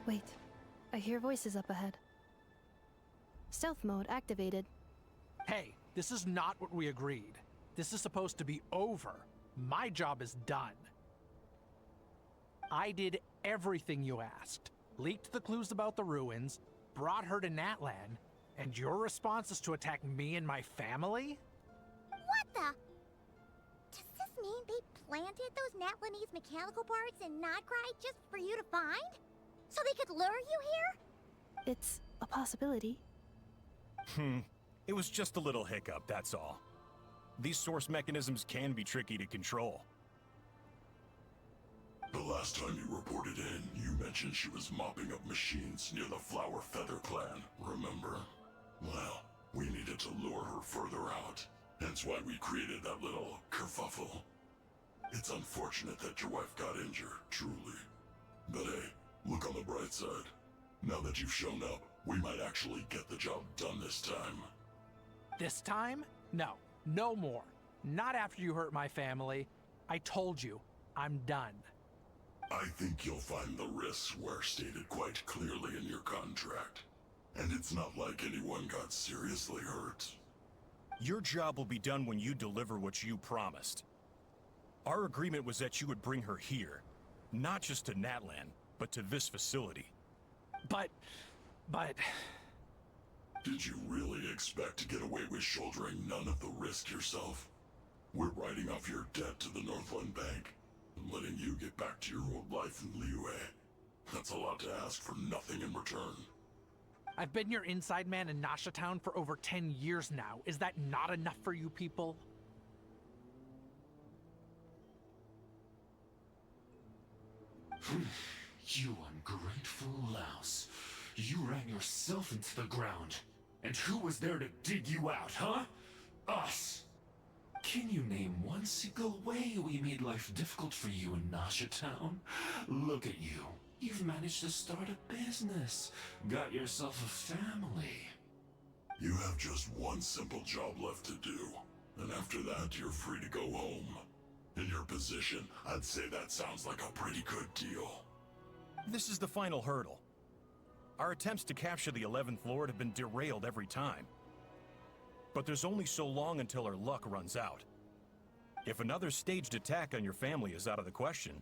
Wait, I hear voices up ahead. Stealth mode activated. Hey, this is not what we agreed. This is supposed to be over. My job is done. I did everything you asked. Leaked the clues about the ruins, brought her to Natlan, and your response is to attack me and my family? What the? Does this mean they planted those Natlanese mechanical parts in Nodgride just for you to find? So they could lure you here? It's a possibility. It was just a little hiccup, that's all. These source mechanisms can be tricky to control. The last time you reported in, you mentioned she was mopping up machines near the Flower Feather clan, remember? Well, we needed to lure her further out. Hence why we created that little kerfuffle. It's unfortunate that your wife got injured, truly. But hey, look on the bright side. Now that you've shown up, we might actually get the job done this time. This time? No, no more. Not after you hurt my family. I told you, I'm done. I think you'll find the risks were stated quite clearly in your contract. And it's not like anyone got seriously hurt. Your job will be done when you deliver what you promised. Our agreement was that you would bring her here, not just to Natlan, but to this facility. But... Did you really expect to get away with shouldering none of the risk yourself? We're writing off your debt to the Northland Bank and letting you get back to your old life in Liyue. That's a lot to ask for nothing in return. I've been your inside man in Nasha Town for over 10 years now. Is that not enough for you people? You ungrateful louse. You ran yourself into the ground. And who was there to dig you out, huh? Us! Can you name one single way we made life difficult for you in Nasha Town? Look at you. You've managed to start a business. Got yourself a family. You have just one simple job left to do. And after that, you're free to go home. In your position, I'd say that sounds like a pretty good deal. This is the final hurdle. Our attempts to capture the 11th Lord have been derailed every time. But there's only so long until our luck runs out. If another staged attack on your family is out of the question,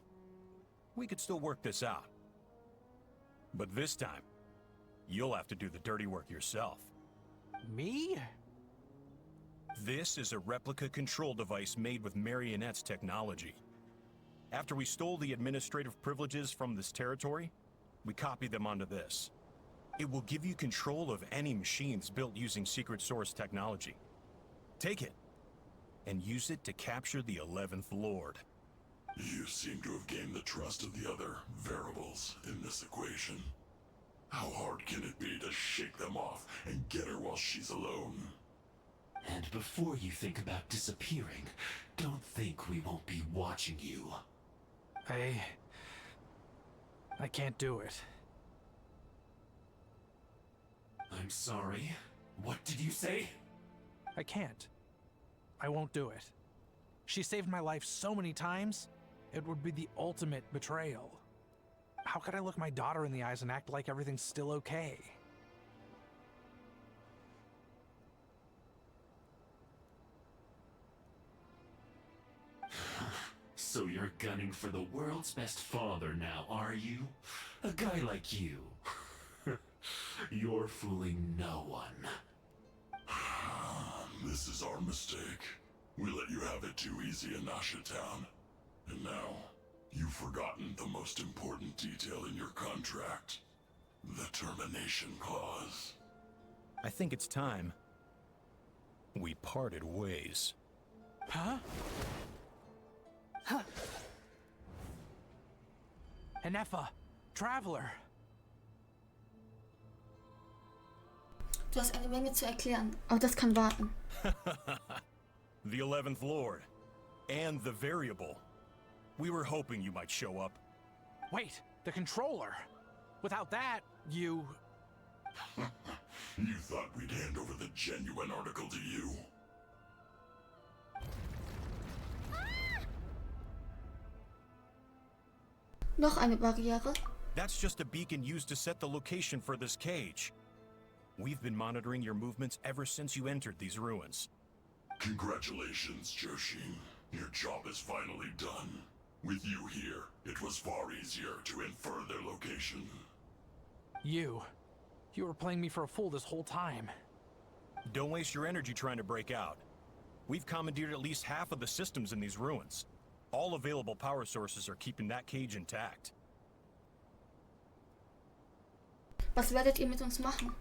we could still work this out. But this time, you'll have to do the dirty work yourself. Me? This is a replica control device made with Marionette's technology. After we stole the administrative privileges from this territory, we copied them onto this. It will give you control of any machines built using secret source technology. Take it, and use it to capture the 11th Lord. You seem to have gained the trust of the other variables in this equation. How hard can it be to shake them off and get her while she's alone? And before you think about disappearing, don't think we won't be watching you. I can't do it. I'm sorry. What did you say? I can't. I won't do it. She saved my life so many times, it would be the ultimate betrayal. How could I look my daughter in the eyes and act like everything's still okay? So you're gunning for the world's best father now, are you? A guy like you. You're fooling no one. This is our mistake. We let you have it too easy in Nasha Town. And now, you've forgotten the most important detail in your contract. The termination clause. I think it's time we parted ways. Huh? Enefa, Traveler. Du hast eine Menge zu erklären, aber das kann warten. The 11th Lord. And the variable. We were hoping you might show up. Wait, the controller. Without that, you... You thought we'd hand over the genuine article to you? Noch eine Barriere. That's just a beacon used to set the location for this cage. We've been monitoring your movements ever since you entered these ruins. Congratulations, Joshin. Your job is finally done. With you here, it was far easier to infer their location. You were playing me for a fool this whole time. Don't waste your energy trying to break out. We've commandeered at least half of the systems in these ruins. All available power sources are keeping that cage intact. Was werdet ihr mit uns machen?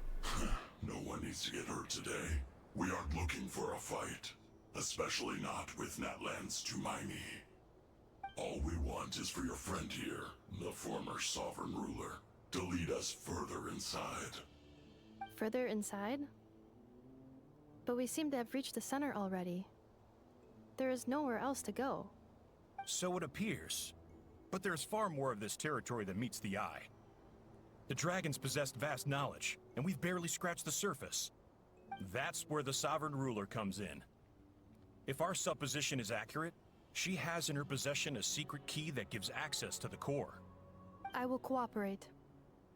No one needs to get hurt today. We aren't looking for a fight. Especially not with Natlan's Tumaini. All we want is for your friend here, the former sovereign ruler, to lead us further inside. Further inside? But we seem to have reached the center already. There is nowhere else to go. So it appears. But there's far more of this territory than meets the eye. The dragons possessed vast knowledge, and we've barely scratched the surface. That's where the sovereign ruler comes in. If our supposition is accurate, she has in her possession a secret key that gives access to the core. I will cooperate.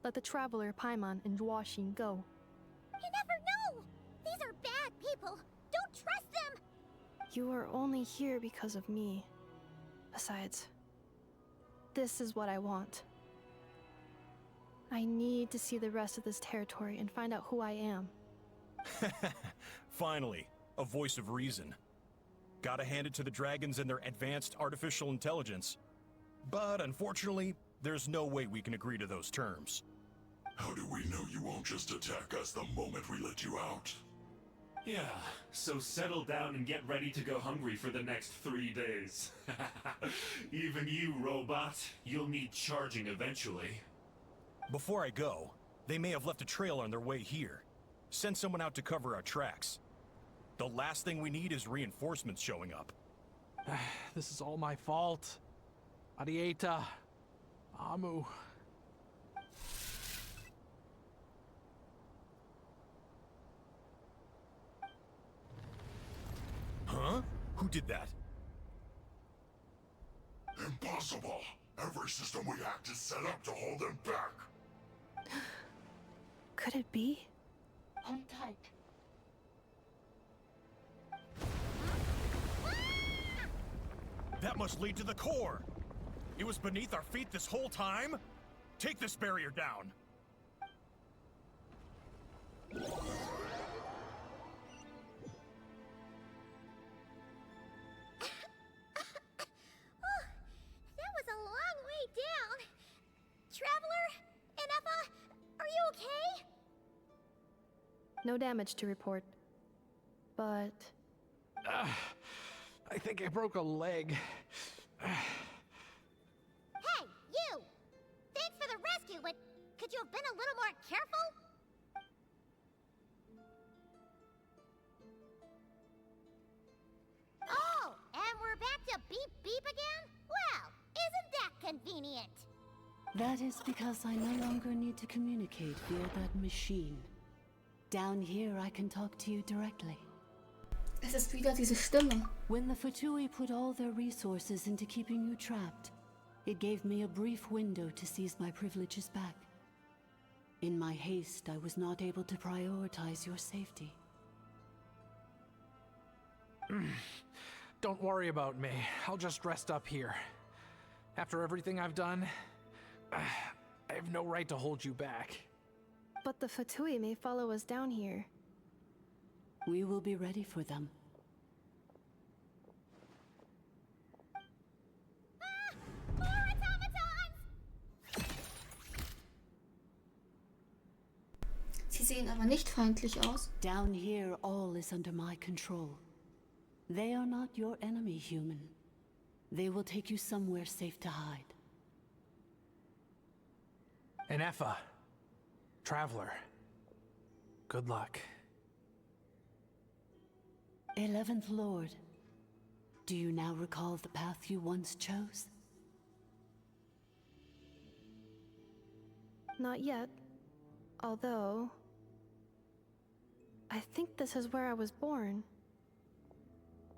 Let the traveler Paimon and Dwashin go. You never know! These are bad people! Don't trust them! You are only here because of me. Besides, this is what I want. I need to see the rest of this territory and find out who I am. Finally, a voice of reason. Gotta hand it to the dragons and their advanced artificial intelligence. But unfortunately, there's no way we can agree to those terms. How do we know you won't just attack us the moment we let you out? Yeah, so settle down and get ready to go hungry for the next 3 days. Even you, robot, you'll need charging eventually. Before I go, they may have left a trail on their way here. Send someone out to cover our tracks. The last thing we need is reinforcements showing up. This is all my fault. Arieta. Amu. Huh? Who did that? Impossible! Every system we hacked is set up to hold them back! Could it be? Hold tight. That must lead to the core! It was beneath our feet this whole time? Take this barrier down! That was a long way down. Traveler? Enefa? Are you okay? No damage to report. But... I think I broke a leg. you have been a little more careful? Oh, and we're back to beep beep again? Well, isn't that convenient? That is because I no longer need to communicate via that machine. Down here, I can talk to you directly. Es ist wieder diese Stimme. When the Fatui put all their resources into keeping you trapped, it gave me a brief window to seize my privileges back. In my haste, I was not able to prioritize your safety. Don't worry about me. I'll just rest up here. After everything I've done, I have no right to hold you back. But the Fatui may follow us down here. We will be ready for them. More automatons! Sie sehen aber nicht feindlich aus. Down here, all is under my control. They are not your enemy, human. They will take you somewhere safe to hide. And Effa, Traveler, good luck. 11th Lord, do you now recall the path you once chose? Not yet. Although... I think this is where I was born.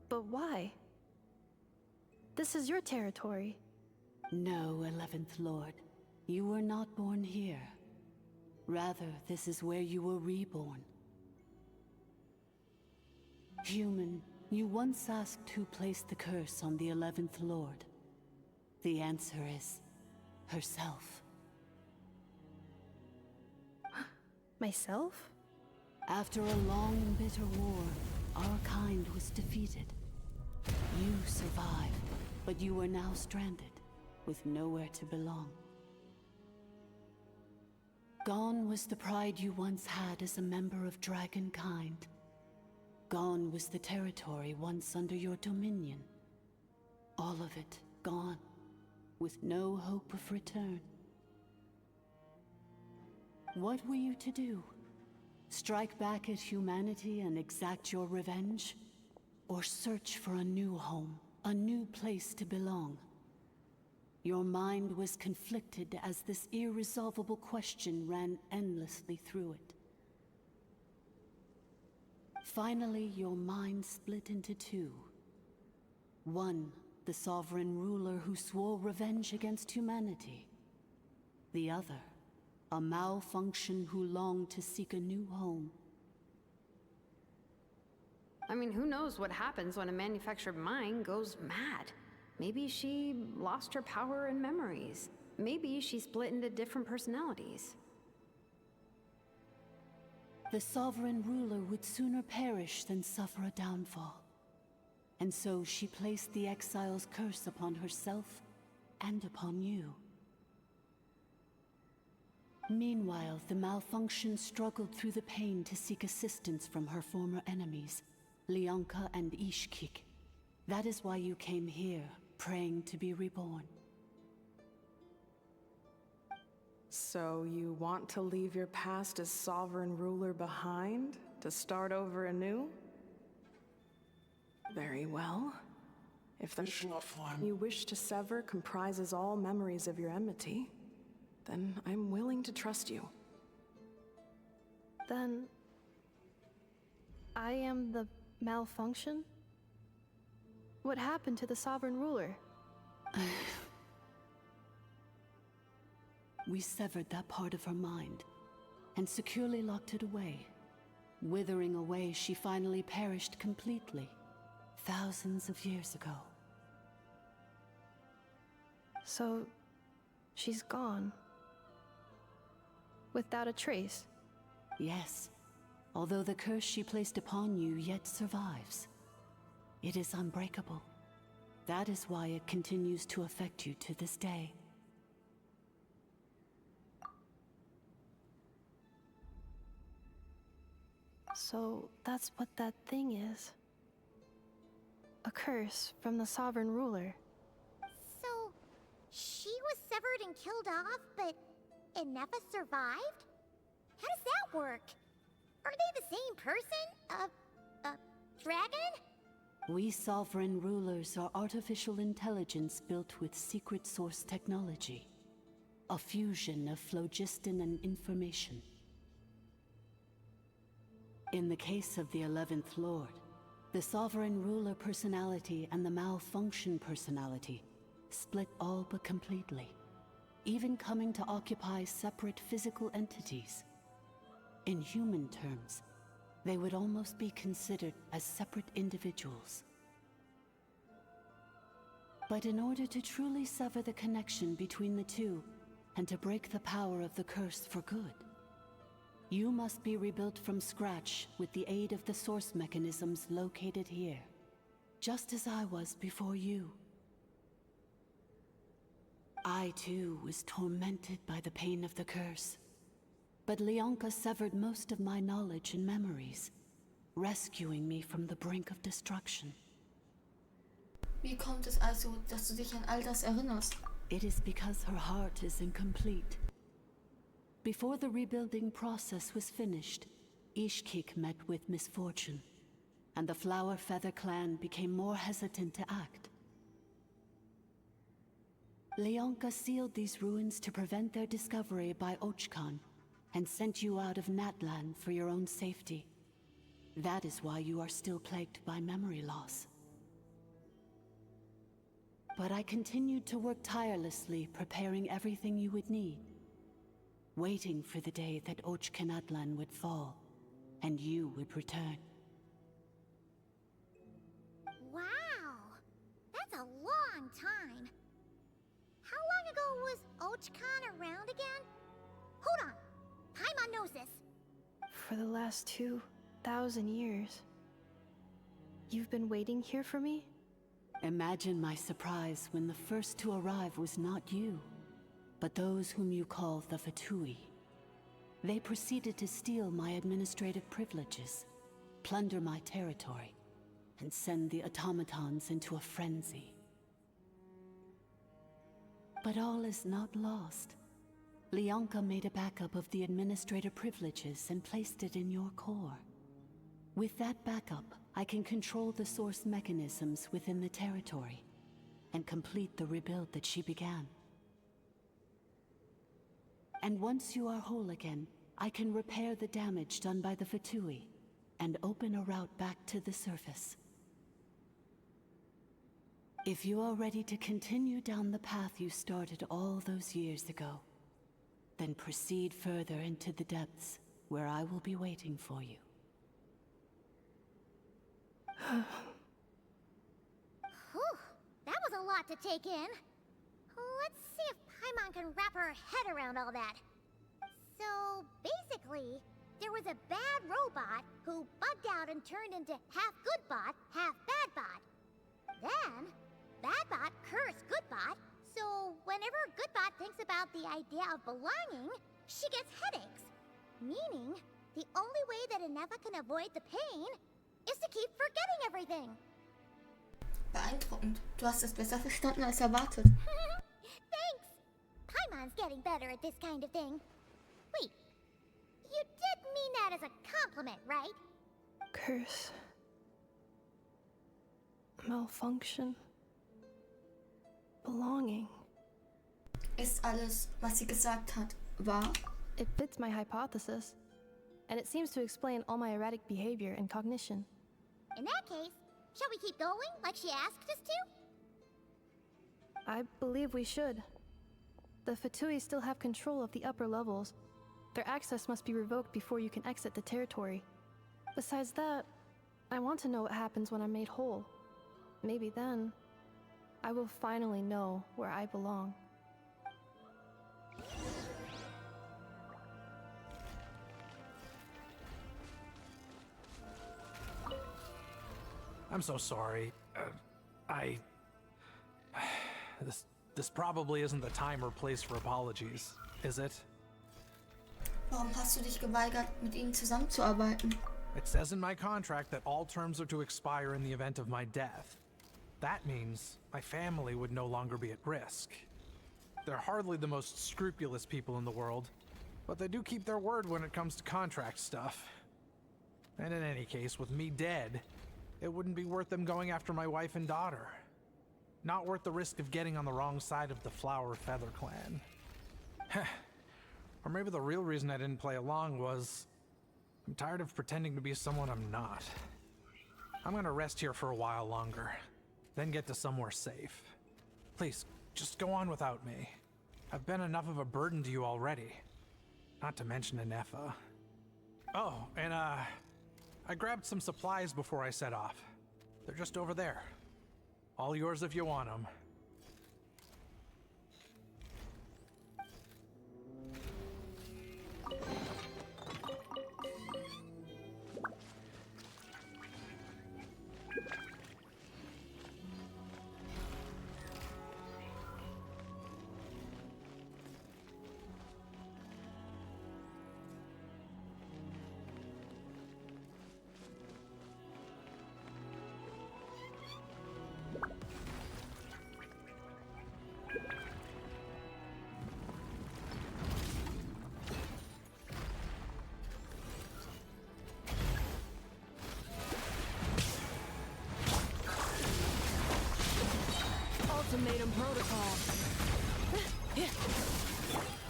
But why? This is your territory. No, 11th Lord. You were not born here. Rather, this is where you were reborn. Human, you once asked who placed the curse on the 11th Lord. The answer is... herself. Myself? After a long and bitter war, our kind was defeated. You survived, but you are now stranded, with nowhere to belong. Gone was the pride you once had as a member of Dragonkind. Gone was the territory once under your dominion. All of it gone, with no hope of return. What were you to do? Strike back at humanity and exact your revenge? Or search for a new home, a new place to belong? Your mind was conflicted as this irresolvable question ran endlessly through it. Finally, your mind split into two. One, the sovereign ruler who swore revenge against humanity. The other, a malfunction who longed to seek a new home. I mean, who knows what happens when a manufactured mind goes mad? Maybe she lost her power and memories. Maybe she split into different personalities. The sovereign ruler would sooner perish than suffer a downfall. And so she placed the exile's curse upon herself and upon you. Meanwhile, the malfunction struggled through the pain to seek assistance from her former enemies, Leonka and Ishkik. That is why you came here, praying to be reborn. So you want to leave your past as sovereign ruler behind, to start over anew? Very well. If the you wish to sever comprises all memories of your enmity, then I'm willing to trust you. Then... I am the malfunction? What happened to the sovereign ruler? We severed that part of her mind, and securely locked it away. Withering away, she finally perished completely, thousands of years ago. So, she's gone. Without a trace? Yes, although the curse she placed upon you yet survives. It is unbreakable. That is why it continues to affect you to this day. So, that's what that thing is. A curse from the sovereign ruler. So, she was severed and killed off, but Ineffa survived? How does that work? Are they the same person? Dragon? We sovereign rulers are artificial intelligence built with secret source technology. A fusion of phlogiston and information. In the case of the 11th Lord, the sovereign ruler personality and the malfunction personality split all but completely, even coming to occupy separate physical entities. In human terms, they would almost be considered as separate individuals. But in order to truly sever the connection between the two, and to break the power of the curse for good, you must be rebuilt from scratch with the aid of the source mechanisms located here, just as I was before you. I too was tormented by the pain of the curse, but Leonka severed most of my knowledge and memories, rescuing me from the brink of destruction. Wie kommt es also, dass du dich an all das erinnerst? It is because her heart is incomplete. Before the rebuilding process was finished, Ishkik met with misfortune, and the Flower Feather clan became more hesitant to act. Leonka sealed these ruins to prevent their discovery by Ochkan, and sent you out of Natlan for your own safety. That is why you are still plagued by memory loss. But I continued to work tirelessly, preparing everything you would need, waiting for the day that Ochkanatlan would fall, and you would return. Wow! That's a long time. How long ago was Ochkan around again? Hold on! Paimon knows this. For the last 2,000 years. You've been waiting here for me? Imagine my surprise when the first to arrive was not you, but those whom you call the Fatui. They proceeded to steal my administrative privileges, plunder my territory, and send the automatons into a frenzy. But all is not lost. Leonka made a backup of the administrator privileges and placed it in your core. With that backup, I can control the source mechanisms within the territory and complete the rebuild that she began. And once you are whole again, I can repair the damage done by the Fatui and open a route back to the surface. If you are ready to continue down the path you started all those years ago, then proceed further into the depths where I will be waiting for you. Whew, that was a lot to take in. Let's see if Paimon can wrap her head around all that. So, basically, there was a bad robot who bugged out and turned into half good bot, half bad bot. Then, bad bot cursed good bot, so whenever good bot thinks about the idea of belonging, she gets headaches. Meaning, the only way that Ineffa can avoid the pain is to keep forgetting everything. Beeindruckend. Du hast es besser verstanden als erwartet. Thanks. Paimon's getting better at this kind of thing. Wait, you did mean that as a compliment, right? Curse. Malfunction. Belonging. Ist alles, was sie gesagt hat, wahr? It fits my hypothesis, and it seems to explain all my erratic behavior and cognition. In that case, shall we keep going like she asked us to? I believe we should. The Fatui still have control of the upper levels. Their access must be revoked before you can exit the territory. Besides that, I want to know what happens when I'm made whole. Maybe then, I will finally know where I belong. I'm so sorry. This probably isn't the time or place for apologies, is it? Warum hast du dich geweigert, mit ihnen zusammenzuarbeiten? It says in my contract that all terms are to expire in the event of my death. That means my family would no longer be at risk. They're hardly the most scrupulous people in the world, but they do keep their word when it comes to contract stuff. And in any case, with me dead, it wouldn't be worth them going after my wife and daughter. Not worth the risk of getting on the wrong side of the Flower Feather clan. Or maybe the real reason I didn't play along was I'm tired of pretending to be someone I'm not. I'm gonna rest here for a while longer, then get to somewhere safe. Please, just go on without me. I've been enough of a burden to you already. Not to mention Anefa. Oh, and I grabbed some supplies before I set off. They're just over there. All yours if you want them. Ultimatum protocol.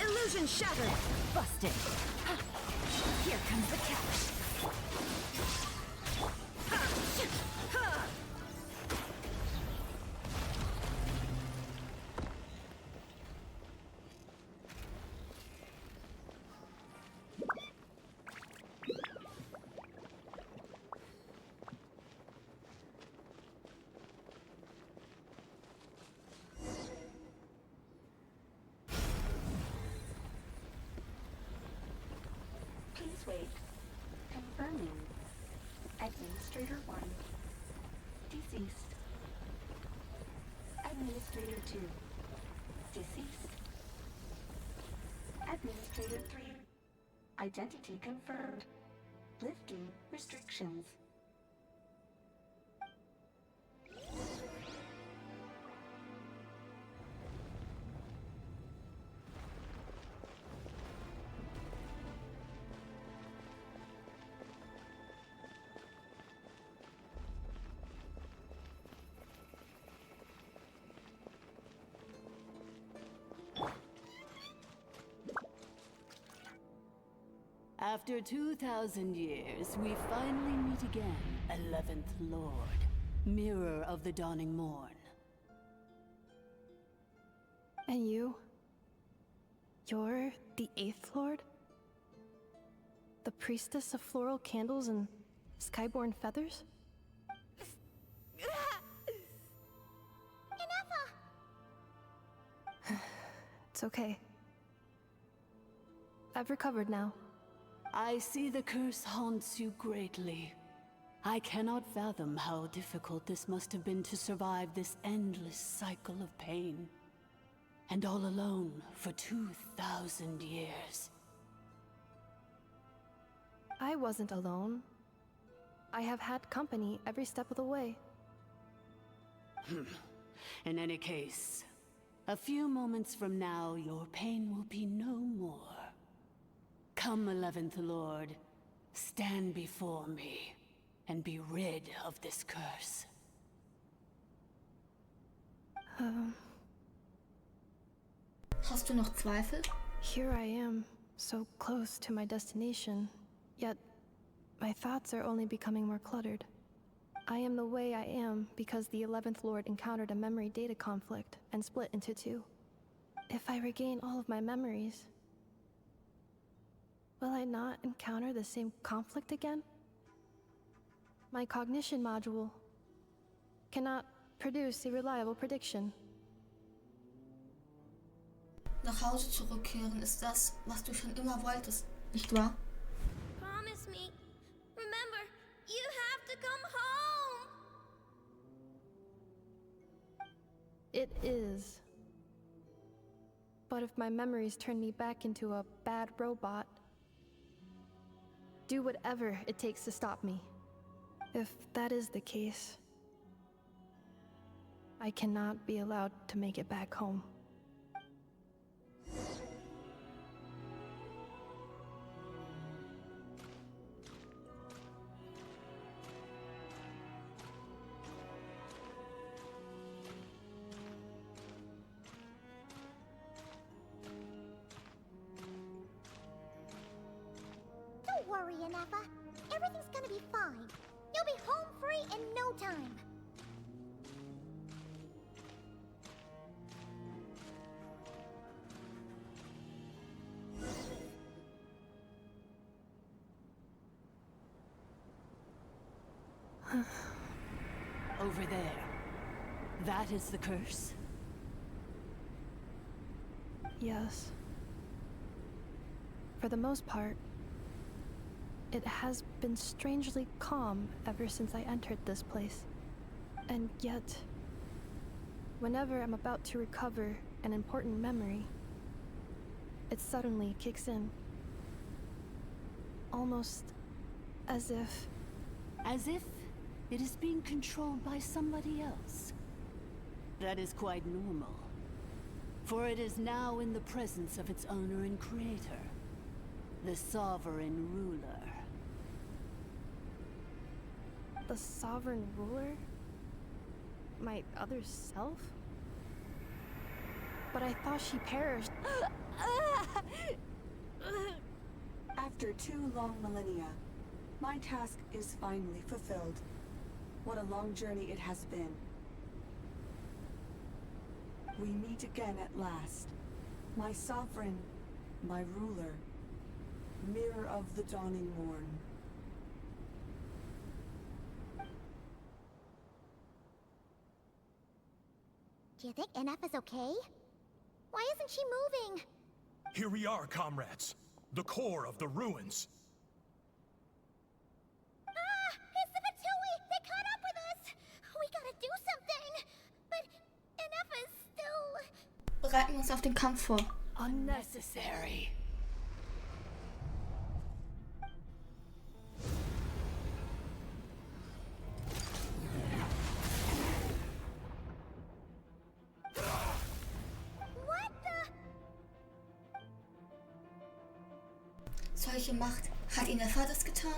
Illusion shattered! Busted! Here comes the catch! Please wait. Confirming. Administrator 1. Deceased. Administrator 2. Deceased. Administrator 3. Identity confirmed. Lifting restrictions. After 2,000 years, we finally meet again, 11th Lord, Mirror of the Dawning Morn. And you? You're the 8th Lord? The priestess of floral candles and skyborn feathers? It's okay. I've recovered now. I see the curse haunts you greatly. I cannot fathom how difficult this must have been to survive this endless cycle of pain. And all alone for 2,000 years. I wasn't alone. I have had company every step of the way. In any case, a few moments from now, your pain will be no more. Come, 11th Lord, stand before me, and be rid of this curse. Hast du noch Zweifel? Here I am, so close to my destination, yet my thoughts are only becoming more cluttered. I am the way I am because the 11th Lord encountered a memory data conflict and split into two. If I regain all of my memories, will I not encounter the same conflict again? My cognition module cannot produce a reliable prediction. Nach Hause zurückkehren ist das, was du schon immer wolltest, nicht wahr? Promise me. Remember, you have to come home. It is. But if my memories turn me back into a bad robot, do whatever it takes to stop me. If that is the case, I cannot be allowed to make it back home. worry, Ineffa. Everything's gonna be fine. You'll be home free in no time. Over there. That is the curse? Yes. For the most part, it has been strangely calm ever since I entered this place. And yet, whenever I'm about to recover an important memory, it suddenly kicks in. Almost as if... As if it is being controlled by somebody else. That is quite normal. For it is now in the presence of its owner and creator, the Sovereign Ruler. The Sovereign Ruler? My other self? But I thought she perished. After 2 long millennia, my task is finally fulfilled. What a long journey it has been. We meet again at last. My sovereign, my ruler, mirror of the dawning morn. Do you think Ineffa's okay? Why isn't she moving? Here we are, comrades. The core of the ruins. Ah! It's the Fatui! They caught up with us! We gotta do something! But Ineffa's still... Bereiten wir uns auf den Kampf vor. Unnecessary. Solche Macht. Hat Ineffa das getan?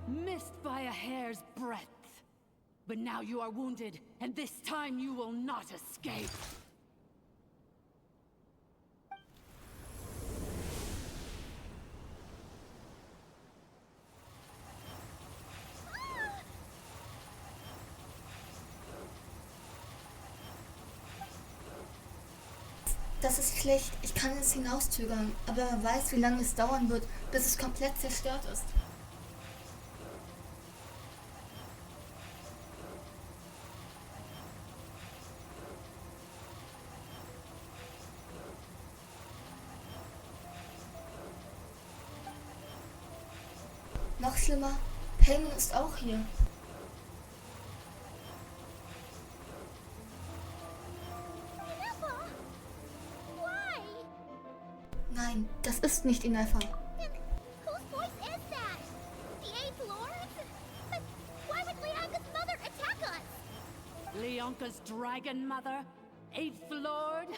Missed by a hair's breadth. But now you are wounded, and this time you will not escape. Das ist schlecht. Ich kann es hinauszögern, aber wer weiß, wie lange es dauern wird, bis es komplett zerstört ist. Noch schlimmer, Paimon ist auch hier. Nein, das ist nicht Ineffa. Whose voice is that? The 8th Lord? But why would Leonka's mother attack us? Leonka's dragon mother? 8th Lord?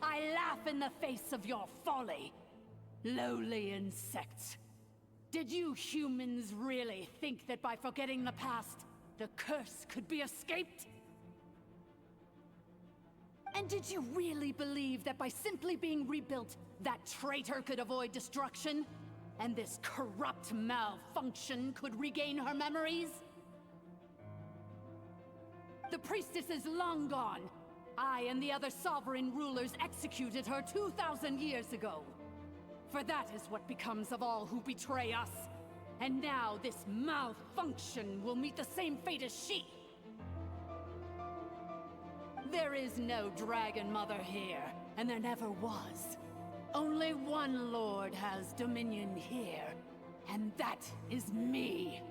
I laugh in the face of your folly. Lowly insects. Did you humans really think that by forgetting the past, the curse could be escaped? And did you really believe that by simply being rebuilt, that traitor could avoid destruction? And this corrupt malfunction could regain her memories? The priestess is long gone. I and the other sovereign rulers executed her 2,000 years ago. For that is what becomes of all who betray us. And now this malfunction will meet the same fate as she. There is no Dragon Mother here, and there never was. Only one Lord has dominion here, and that is me.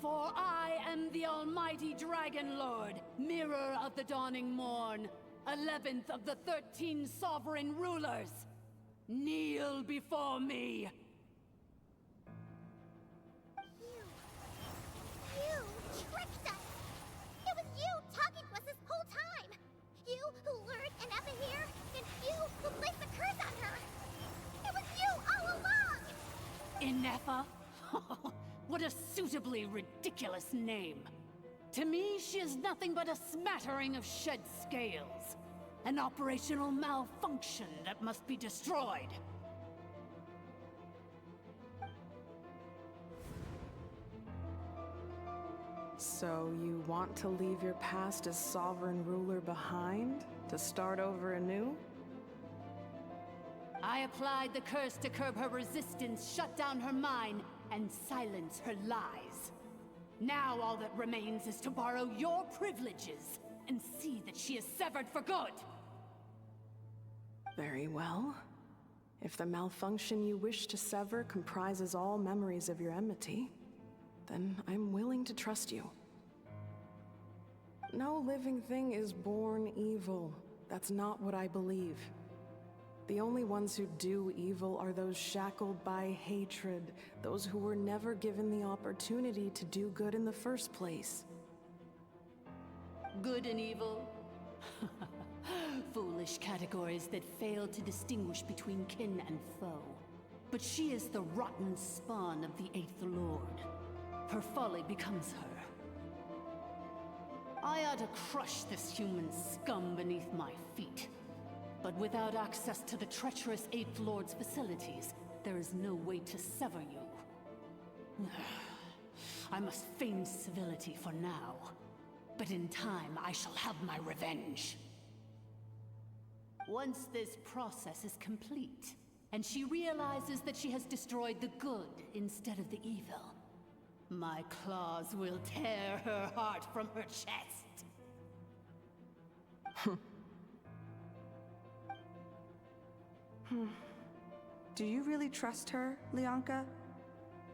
For I am the Almighty Dragon Lord, Mirror of the Dawning Morn, 11th of the 13 Sovereign Rulers. Kneel before me. You tricked us! It was you talking to us this whole time! You who lured Ineffa here, and you who placed the curse on her! It was you all along! Ineffa? What a suitably ridiculous name. To me, she is nothing but a smattering of shed scales. An operational malfunction that must be destroyed. So you want to leave your past as sovereign ruler behind? To start over anew? I applied the curse to curb her resistance, shut down her mind, and silence her lies. Now all that remains is to borrow your privileges and see that she is severed for good. Very well. If the malfunction you wish to sever comprises all memories of your enmity, then I'm willing to trust you. No living thing is born evil. That's not what I believe. The only ones who do evil are those shackled by hatred, those who were never given the opportunity to do good in the first place. Good and evil? Foolish categories that fail to distinguish between kin and foe. But she is the rotten spawn of the Eighth Lord. Her folly becomes her. I ought to crush this human scum beneath my feet. But without access to the treacherous Eighth Lord's facilities, there is no way to sever you. I must feign civility for now. But in time, I shall have my revenge. Once this process is complete, and she realizes that she has destroyed the good instead of the evil, my claws will tear her heart from her chest. Do you really trust her, Leonka?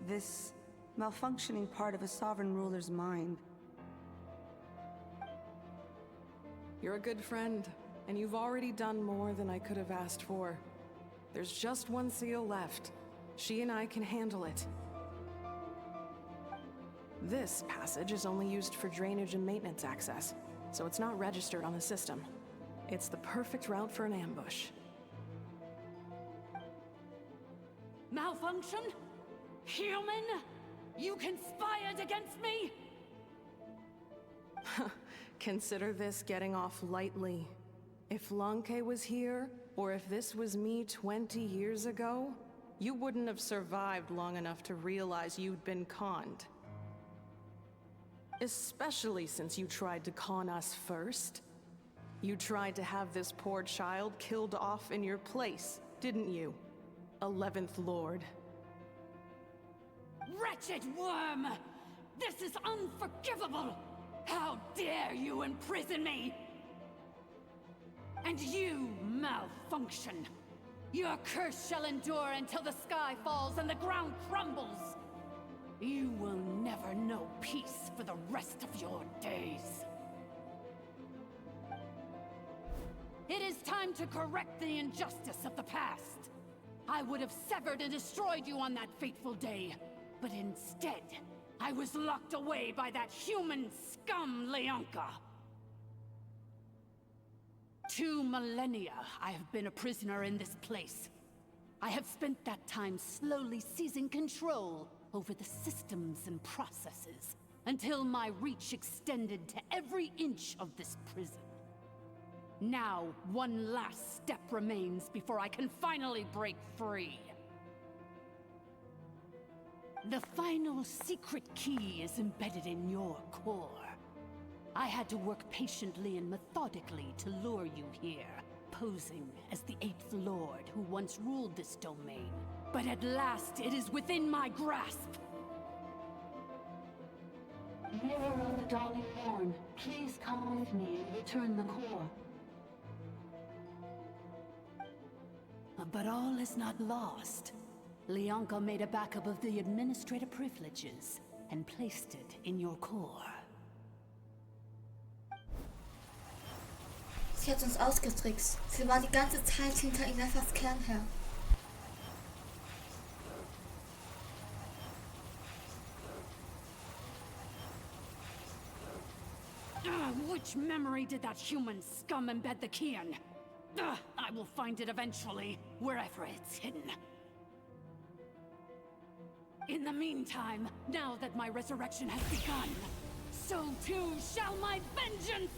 This malfunctioning part of a sovereign ruler's mind. You're a good friend, and you've already done more than I could have asked for. There's just one seal left. She and I can handle it. This passage is only used for drainage and maintenance access, so it's not registered on the system. It's the perfect route for an ambush. Malfunction? Human? You conspired against me? Consider this getting off lightly. If Lanke was here, or if this was me 20 years ago, you wouldn't have survived long enough to realize you'd been conned. Especially since you tried to con us first. You tried to have this poor child killed off in your place, didn't you? 11th Lord. Wretched worm! This is unforgivable! How dare you imprison me! And you, malfunction! Your curse shall endure until the sky falls and the ground crumbles! You will never know peace for the rest of your days. It is time to correct the injustice of the past. I would have severed and destroyed you on that fateful day, but instead, I was locked away by that human scum, Leonka. 2 millennia I have been a prisoner in this place. I have spent that time slowly seizing control over the systems and processes, until my reach extended to every inch of this prison. Now, one last step remains before I can finally break free. The final secret key is embedded in your core. I had to work patiently and methodically to lure you here, posing as the 8th Lord who once ruled this domain. But at last, it is within my grasp! Mirror of the Dawning Morn, please come with me and return the core. But all is not lost. Leonka made a backup of the administrator privileges and placed it in your core. Sie hat uns ausgetrickst. Sie war die ganze Zeit hinter Ineffas Kern her. Which memory did that human scum embed the key in? I will find it eventually, wherever it's hidden. In the meantime, now that my resurrection has begun, so too shall my vengeance!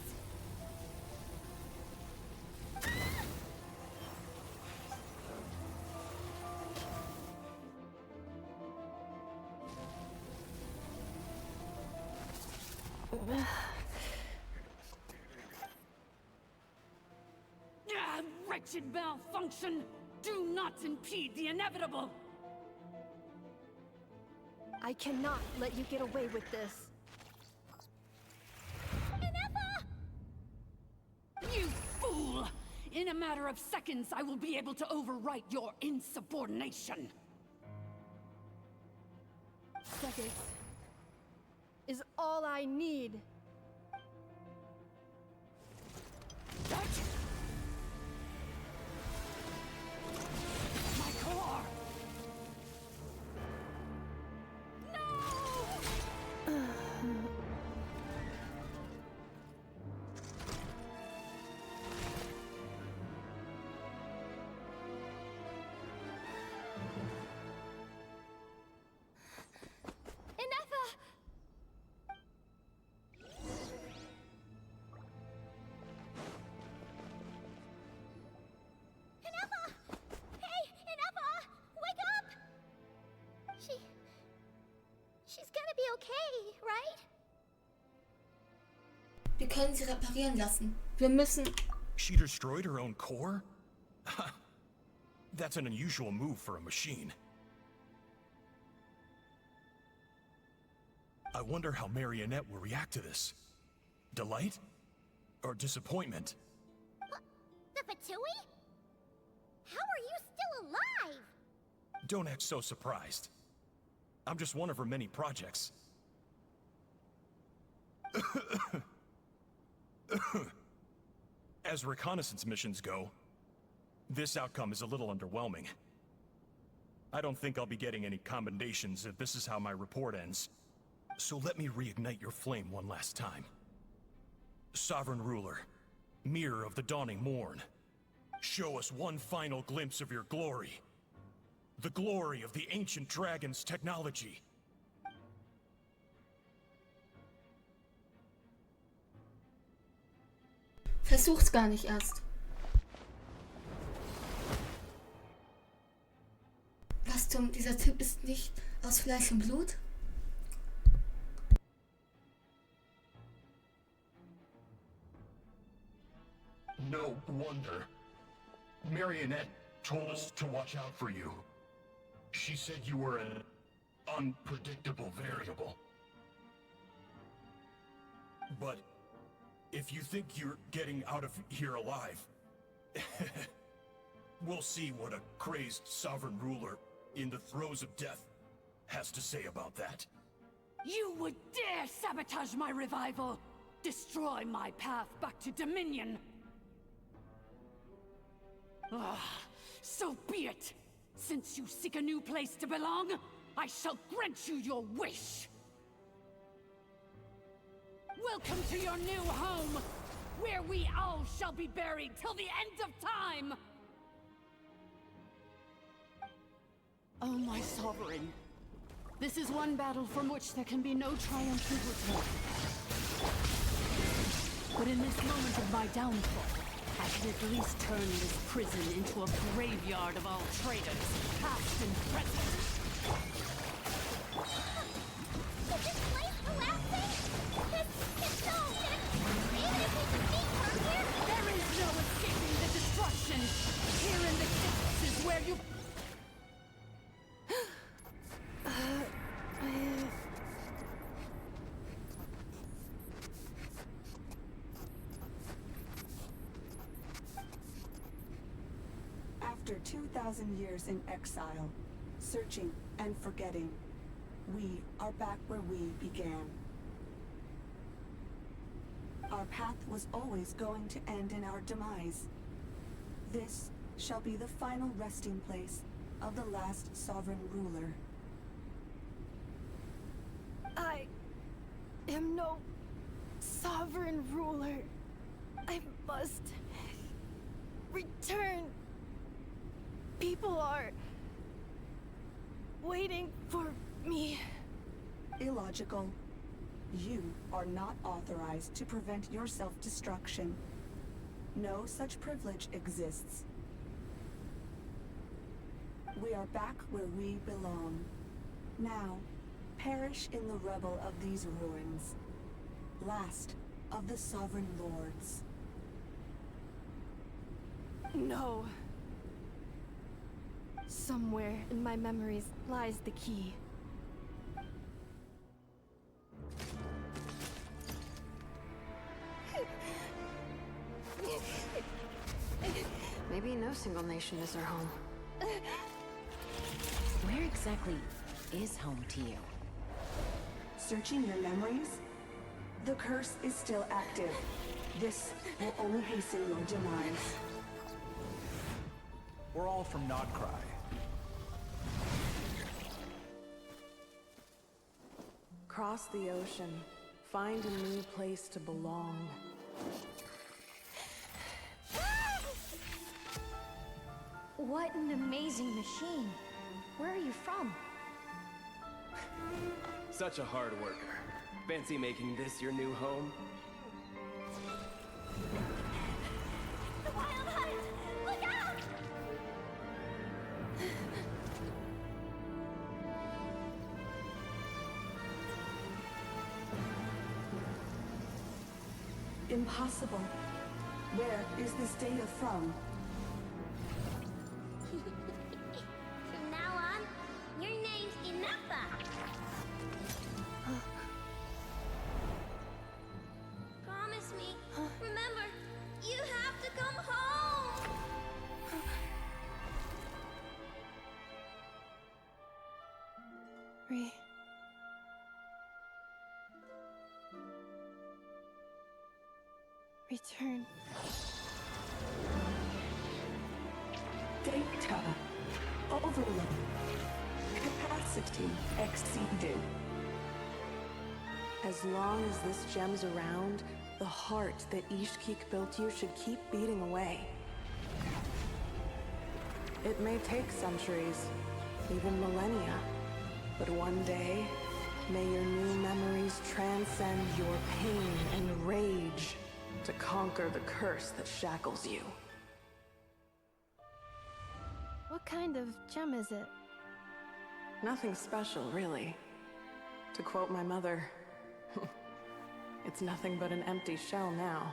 Wretched malfunction! Do not impede the inevitable! I cannot let you get away with this. You fool! In a matter of seconds, I will be able to overwrite your insubordination! Seconds is all I need. My core! She's gonna be okay, right? Wir können sie reparieren lassen. Wir müssen... She destroyed her own core? That's an unusual move for a machine. I wonder how Marionette will react to this. Delight? Or disappointment? The Fatui? How are you still alive? Don't act so surprised. I'm just one of her many projects. As reconnaissance missions go, this outcome is a little underwhelming. I don't think I'll be getting any commendations if this is how my report ends. So let me reignite your flame one last time. Sovereign Ruler, Mirror of the Dawning Morn, show us one final glimpse of your glory. The glory of the ancient dragon's technology. Versuch's gar nicht erst. Was zum... Dieser Typ ist nicht aus Fleisch und Blut? No wonder. Marionette told us to watch out for you. She said you were an unpredictable variable. But if you think you're getting out of here alive, we'll see what a crazed sovereign ruler in the throes of death has to say about that. You would dare sabotage my revival! Destroy my path back to Dominion! So be it! Since you seek a new place to belong, I shall grant you your wish! Welcome to your new home, where we all shall be buried till the end of time! Oh, my sovereign. This is one battle from which there can be no triumphant return. But in this moment of my downfall, I can at least turn this prison into a graveyard of all traitors, past and present. Is this place collapsing? It's so... Even if we escape from here... There is no escaping the destruction! Here in the depths is where you... After 2,000 years in exile, searching and forgetting, we are back where we began. Our path was always going to end in our demise. This shall be the final resting place of the last sovereign ruler. I am no sovereign ruler. I must return. People are waiting for Me. Illogical. You are not authorized to prevent your self-destruction. No such privilege exists. We are back where we belong. Now, perish in the rubble of these ruins. Last of the Sovereign Lords. No. Somewhere in my memories lies the key. Maybe no single nation is our home. Where exactly is home to you? Searching your memories? The curse is still active. This will only hasten your demise. We're all from Nodcry. Cross the ocean. Find a new place to belong. What an amazing machine. Where are you from? Such a hard worker. Fancy making this your new home? The Wild Hunt! Look out! Impossible. Where is this data from? From now on, your name's Inappa. Promise me. Remember, you have to come home. Return. Data. Overload. Capacity exceeded. As long as this gem's around, the heart that Ishkik built you should keep beating away. It may take centuries, even millennia, but one day, may your new memories transcend your pain and rage to conquer the curse that shackles you. What kind of gem is it? Nothing special, really. To quote my mother, it's nothing but an empty shell now.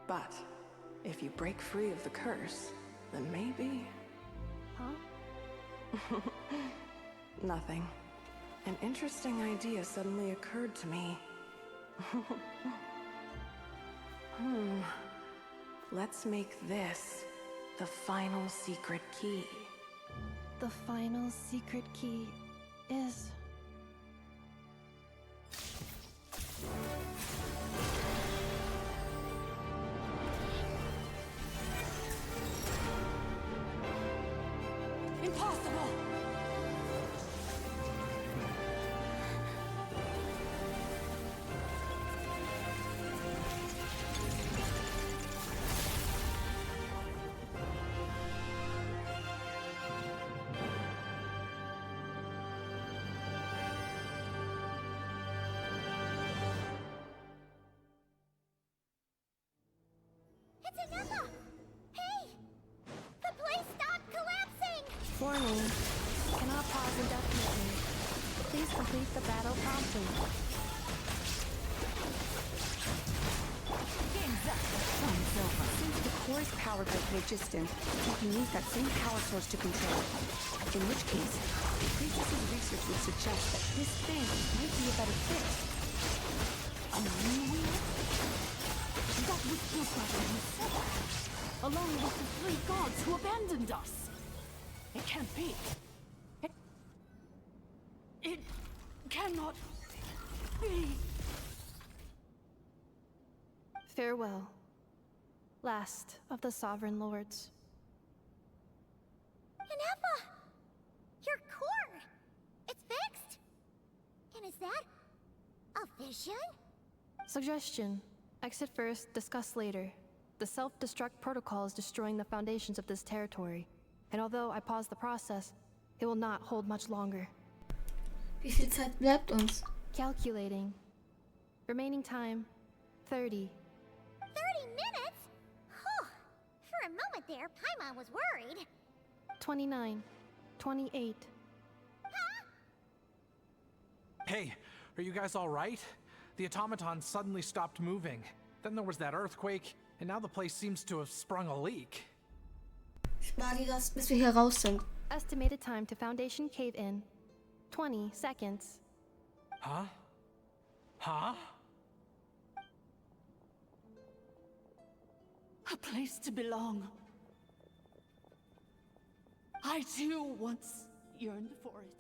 But if you break free of the curse, then maybe... Huh? Nothing. An interesting idea suddenly occurred to me. Let's make this the final secret key. The final secret key is... Impossible! It's Inappa! Hey! The place stopped collapsing! Warning. Cannot pause indefinitely. Please complete the battle promptly. Game's up. Time's over. Since the core is powered by phlogiston, you can use that same power source to control it. In which case, Priestess's research would suggest that this thing might be a better fit. A new wheel? That was your brother himself, along with the three gods who abandoned us. It can't be. It cannot be. Farewell. Last of the Sovereign Lords. Inappa! Your core! It's fixed! And is that a vision? Suggestion. Exit first, discuss later. The self-destruct protocol is destroying the foundations of this territory, and although I paused the process, it will not hold much longer. Wie viel Zeit bleibt uns? Calculating. Remaining time 30. 30 minutes? Whew. For a moment there, Paimon was worried. 29. 28. Hey, are you guys all right? The automaton suddenly stopped moving. Then there was that earthquake, and now the place seems to have sprung a leak. Spar dir das, bis wir hier raus sind. Estimated time to foundation cave in 20 seconds. Huh? Huh? A place to belong. I too once yearned for it.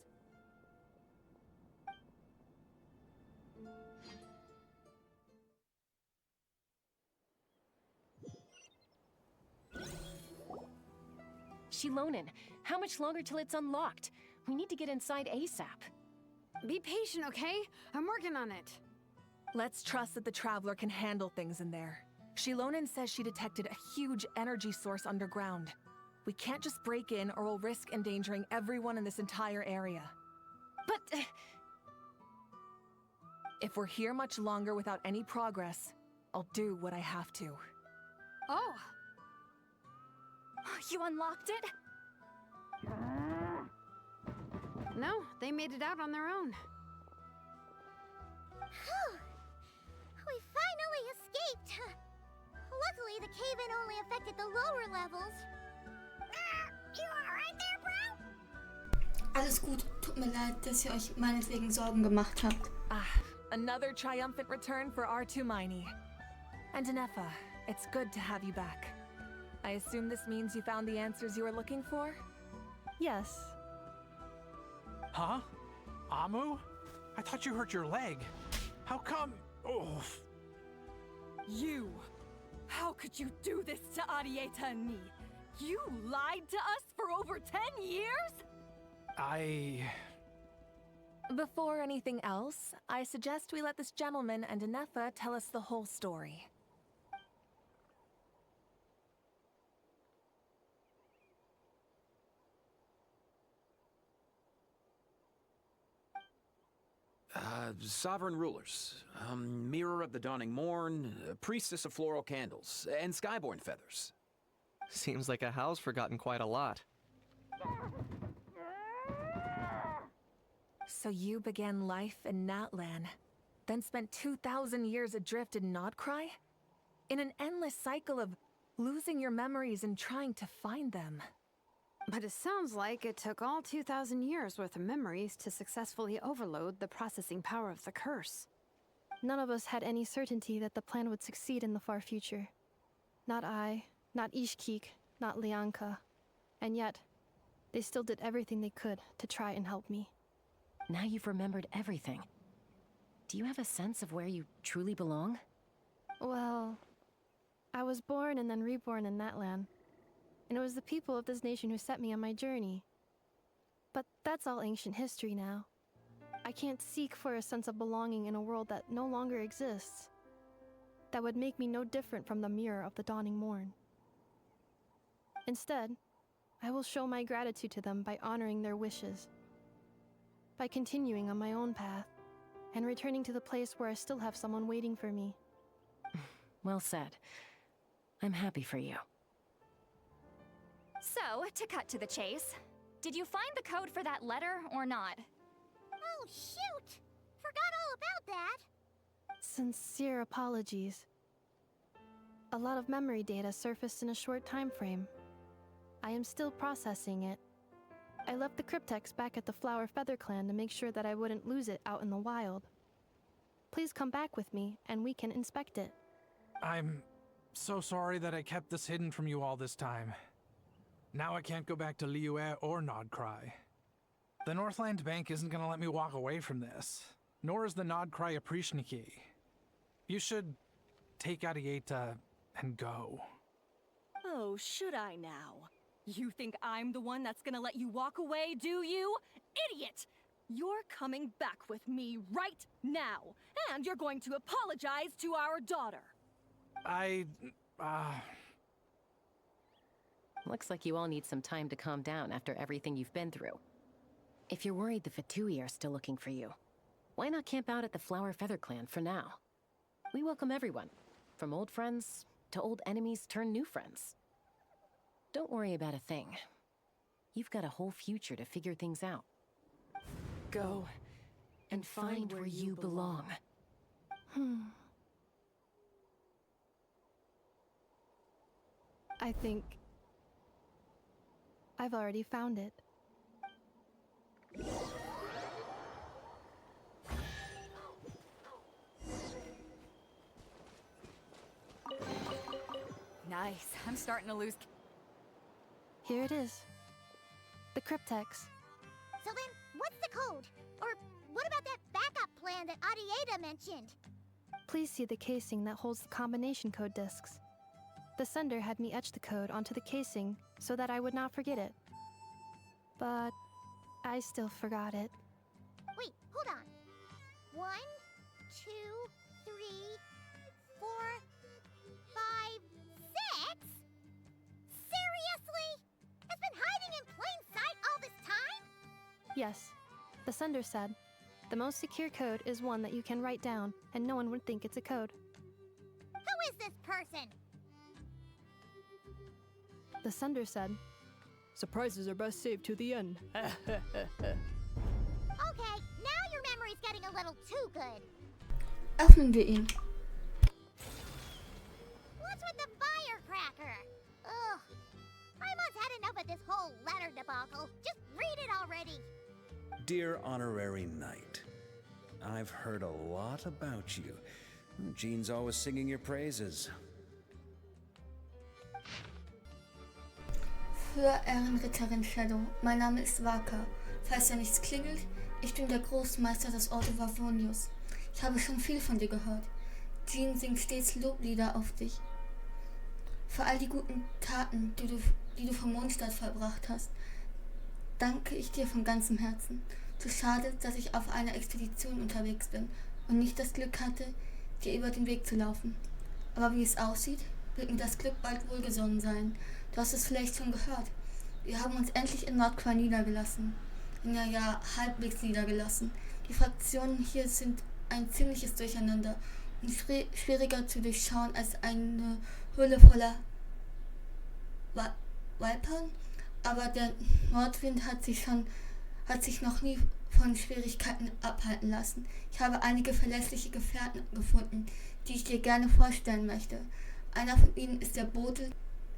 Shilonen, how much longer till it's unlocked? We need to get inside ASAP. Be patient, okay? I'm working on it. Let's trust that the Traveler can handle things in there. Shilonen says she detected a huge energy source underground. We can't just break in or we'll risk endangering everyone in this entire area. But... If we're here much longer without any progress, I'll do what I have to. Oh! You unlocked it? No, they made it out on their own. Whew. We finally escaped. Luckily, the cave-in only affected the lower levels. You alright there, bro? Alles gut. Tut mir leid, dass ihr euch meinetwegen Sorgen gemacht habt. Another triumphant return for R2 Miney. And Anefa, it's good to have you back. I assume this means you found the answers you were looking for? Yes. Huh? Amu? I thought you hurt your leg. How come? Oh. You! How could you do this to Arieta and me? You lied to us for over 10 years? Before anything else, I suggest we let this gentleman and Anefa tell us the whole story. Sovereign rulers, Mirror of the Dawning Morn, Priestess of Floral Candles, and Skyborn Feathers. Seems like a house forgotten quite a lot. So you began life in Natlan, then spent 2,000 years adrift in Nodcry? In an endless cycle of losing your memories and trying to find them. But it sounds like it took all 2,000 years worth of memories to successfully overload the processing power of the curse. None of us had any certainty that the plan would succeed in the far future. Not I, not Ishkik, not Lianka. And yet, they still did everything they could to try and help me. Now you've remembered everything. Do you have a sense of where you truly belong? Well, I was born and then reborn in Natlan. And it was the people of this nation who set me on my journey. But that's all ancient history now. I can't seek for a sense of belonging in a world that no longer exists. That would make me no different from the Mirror of the Dawning Morn. Instead, I will show my gratitude to them by honoring their wishes. By continuing on my own path, and returning to the place where I still have someone waiting for me. Well said. I'm happy for you. So, to cut to the chase, did you find the code for that letter or not? Oh, shoot! Forgot all about that. Sincere apologies. A lot of memory data surfaced in a short time frame. I am still processing it. I left the cryptex back at the Flower Feather Clan to make sure that I wouldn't lose it out in the wild. Please come back with me, and we can inspect it. I'm so sorry that I kept this hidden from you all this time. Now I can't go back to Liyue or Nodcry. The Northland Bank isn't gonna let me walk away from this, nor is the Nodcry Aprishniki. You should take Arieta and go. Oh, should I now? You think I'm the one that's gonna let you walk away, do you? Idiot! You're coming back with me right now, and you're going to apologize to our daughter. Looks like you all need some time to calm down after everything you've been through. If you're worried the Fatui are still looking for you, why not camp out at the Flower Feather Clan for now? We welcome everyone, from old friends to old enemies turned new friends. Don't worry about a thing. You've got a whole future to figure things out. Go And find where you belong. I think I've already found it. Nice. I'm starting to lose. Here it is. The cryptex. So then, what's the code? Or what about that backup plan that Arieta mentioned? Please see the casing that holds the combination code discs. The sender had me etch the code onto the casing so that I would not forget it. But I still forgot it. Wait, hold on. 1, 2, 3, 4, 5, 6? Seriously? It's been hiding in plain sight all this time? Yes, the sender said, the most secure code is one that you can write down and no one would think it's a code. Who is this person? The sender said, surprises are best saved to the end. Okay, now your memory's getting a little too good. Öffnen wir ihn. What's with the firecracker? Ugh. I must had enough of this whole letter debacle. Just read it already. Dear Honorary Knight, I've heard a lot about you. Jean's always singing your praises. Für Ehrenritterin Shadow, mein Name ist Waka. Falls da nichts klingelt, ich bin der Großmeister des Ordo Vavonius. Ich habe schon viel von dir gehört. Jean singt stets Loblieder auf dich. Für all die guten Taten, die du für Mondstadt vollbracht hast, danke ich dir von ganzem Herzen. Zu schade, dass ich auf einer Expedition unterwegs bin und nicht das Glück hatte, dir über den Weg zu laufen. Aber wie es aussieht, wird mir das Glück bald wohlgesonnen sein. Du hast es vielleicht schon gehört. Wir haben uns endlich in Nordquai niedergelassen. Naja, halbwegs niedergelassen. Die Fraktionen hier sind ein ziemliches Durcheinander und schwieriger zu durchschauen als eine Höhle voller Vipern. Aber der Nordwind hat sich noch nie von Schwierigkeiten abhalten lassen. Ich habe einige verlässliche Gefährten gefunden, die ich dir gerne vorstellen möchte. Einer von ihnen ist der Bote,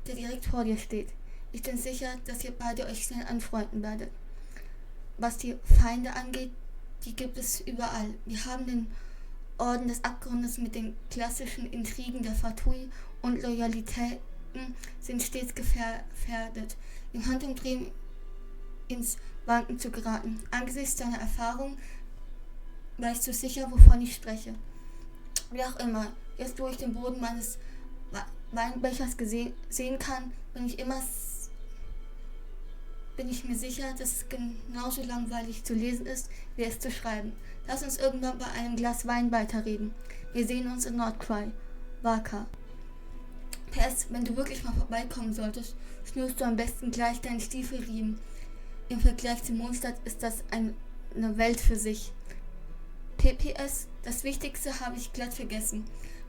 der direkt vor dir steht. Ich bin sicher, dass ihr beide euch schnell anfreunden werdet. Was die Feinde angeht, die gibt es überall. Wir haben den Orden des Abgrundes mit den klassischen Intrigen der Fatui und Loyalitäten sind stets gefährdet, im Handumdrehen ins Wanken zu geraten. Angesichts deiner Erfahrung weißt du sicher, wovon ich spreche. Wie auch immer, erst wo ich den Boden meines Weinbechers sehen kann, bin ich mir sicher, dass es genauso langweilig zu lesen ist, wie es zu schreiben. Lass uns irgendwann bei einem Glas Wein weiterreden. Wir sehen uns in Nordquai. Waka. PS, wenn du wirklich mal vorbeikommen solltest, schnürst du am besten gleich deinen Stiefelriemen. Im Vergleich zu Mondstadt ist das eine Welt für sich. PPS, das Wichtigste habe ich glatt vergessen.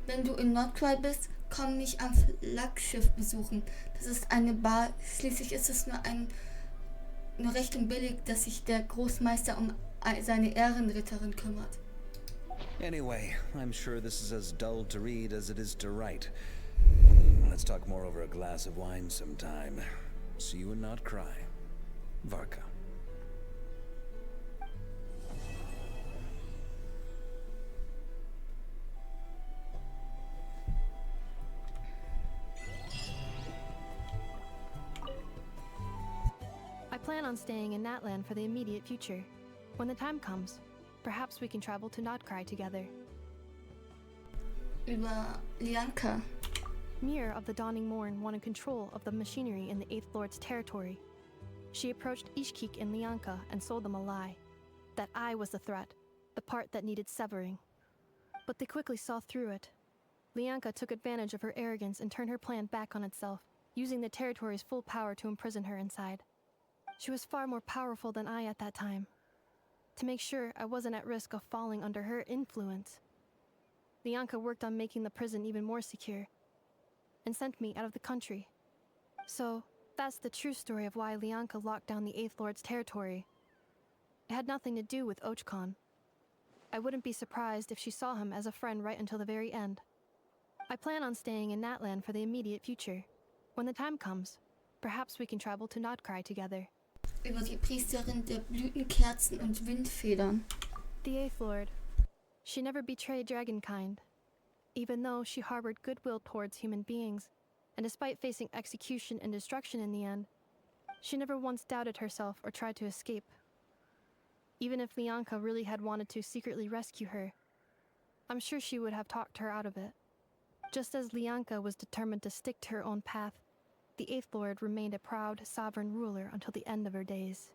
Wenn du in Nordquai bist, komm mich am Flaggschiff besuchen. Das ist eine Bar, schließlich ist es nur recht und billig, dass sich der Großmeister um seine Ehrenritterin kümmert. Anyway, I'm sure this is as dull to read as it is to write. Let's talk more over a glass of wine sometime. See you and not cry. Varka. I plan on staying in Natlan for the immediate future. When the time comes, perhaps we can travel to Nordquai together. Über Lianka. Mir of the Dawning Morn wanted control of the machinery in the Eighth Lord's territory. She approached Ishkik and Lianka and sold them a lie. That I was the threat, the part that needed severing. But they quickly saw through it. Lianka took advantage of her arrogance and turned her plan back on itself, using the territory's full power to imprison her inside. She was far more powerful than I at that time. To make sure I wasn't at risk of falling under her influence, Lianka worked on making the prison even more secure and sent me out of the country. So, that's the true story of why Lianka locked down the Eighth Lord's territory. It had nothing to do with Ochkon. I wouldn't be surprised if she saw him as a friend right until the very end. I plan on staying in Natlan for the immediate future. When the time comes, perhaps we can travel to Notcry together. Über die Priesterin der Blütenkerzen und Windfedern. The Eighth Lord. She never betrayed dragonkind, even though she harbored goodwill towards human beings, and despite facing execution and destruction in the end, she never once doubted herself or tried to escape. Even if Lianka really had wanted to secretly rescue her, I'm sure she would have talked her out of it. Just as Lianka was determined to stick to her own path, the Eighth Lord remained a proud, sovereign ruler until the end of her days.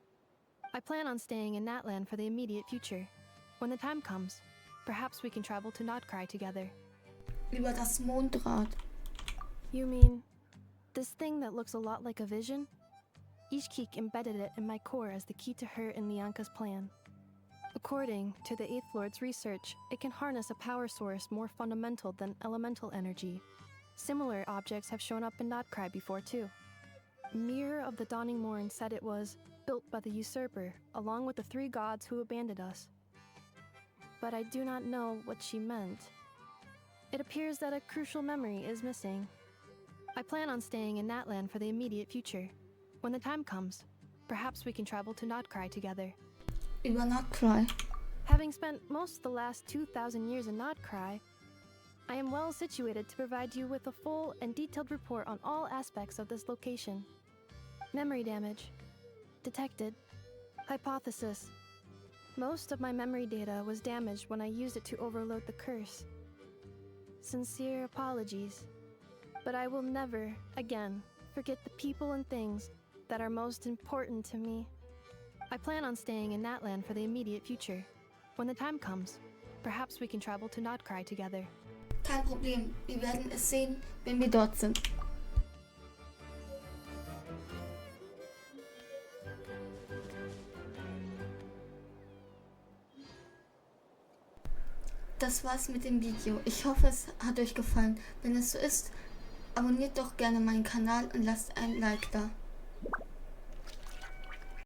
I plan on staying in Natlan for the immediate future. When the time comes, perhaps we can travel to Notcry together. Über das Mondrad. You mean this thing that looks a lot like a vision? Ishkik embedded it in my core as the key to her and Lianka's plan. According to the Eighth Lord's research, it can harness a power source more fundamental than elemental energy. Similar objects have shown up in Notcry before too. Mirror of the Dawning Morn said it was built by the usurper, along with the 3 gods who abandoned us. But I do not know what she meant. It appears that a crucial memory is missing. I plan on staying in Natlan for the immediate future. When the time comes, perhaps we can travel to Notcry together. Über Notcry. Having spent most of the last 2,000 years in Notcry, I am well situated to provide you with a full and detailed report on all aspects of this location. Memory damage. Detected. Hypothesis. Most of my memory data was damaged when I used it to overload the curse. Sincere apologies. But I will never, again, forget the people and things that are most important to me. I plan on staying in Natlan for the immediate future. When the time comes, perhaps we can travel to Notcry together. Kein Problem, wir werden es sehen, wenn wir dort sind. Das war's mit dem Video. Ich hoffe, es hat euch gefallen. Wenn es so ist, abonniert doch gerne meinen Kanal und lasst ein Like da.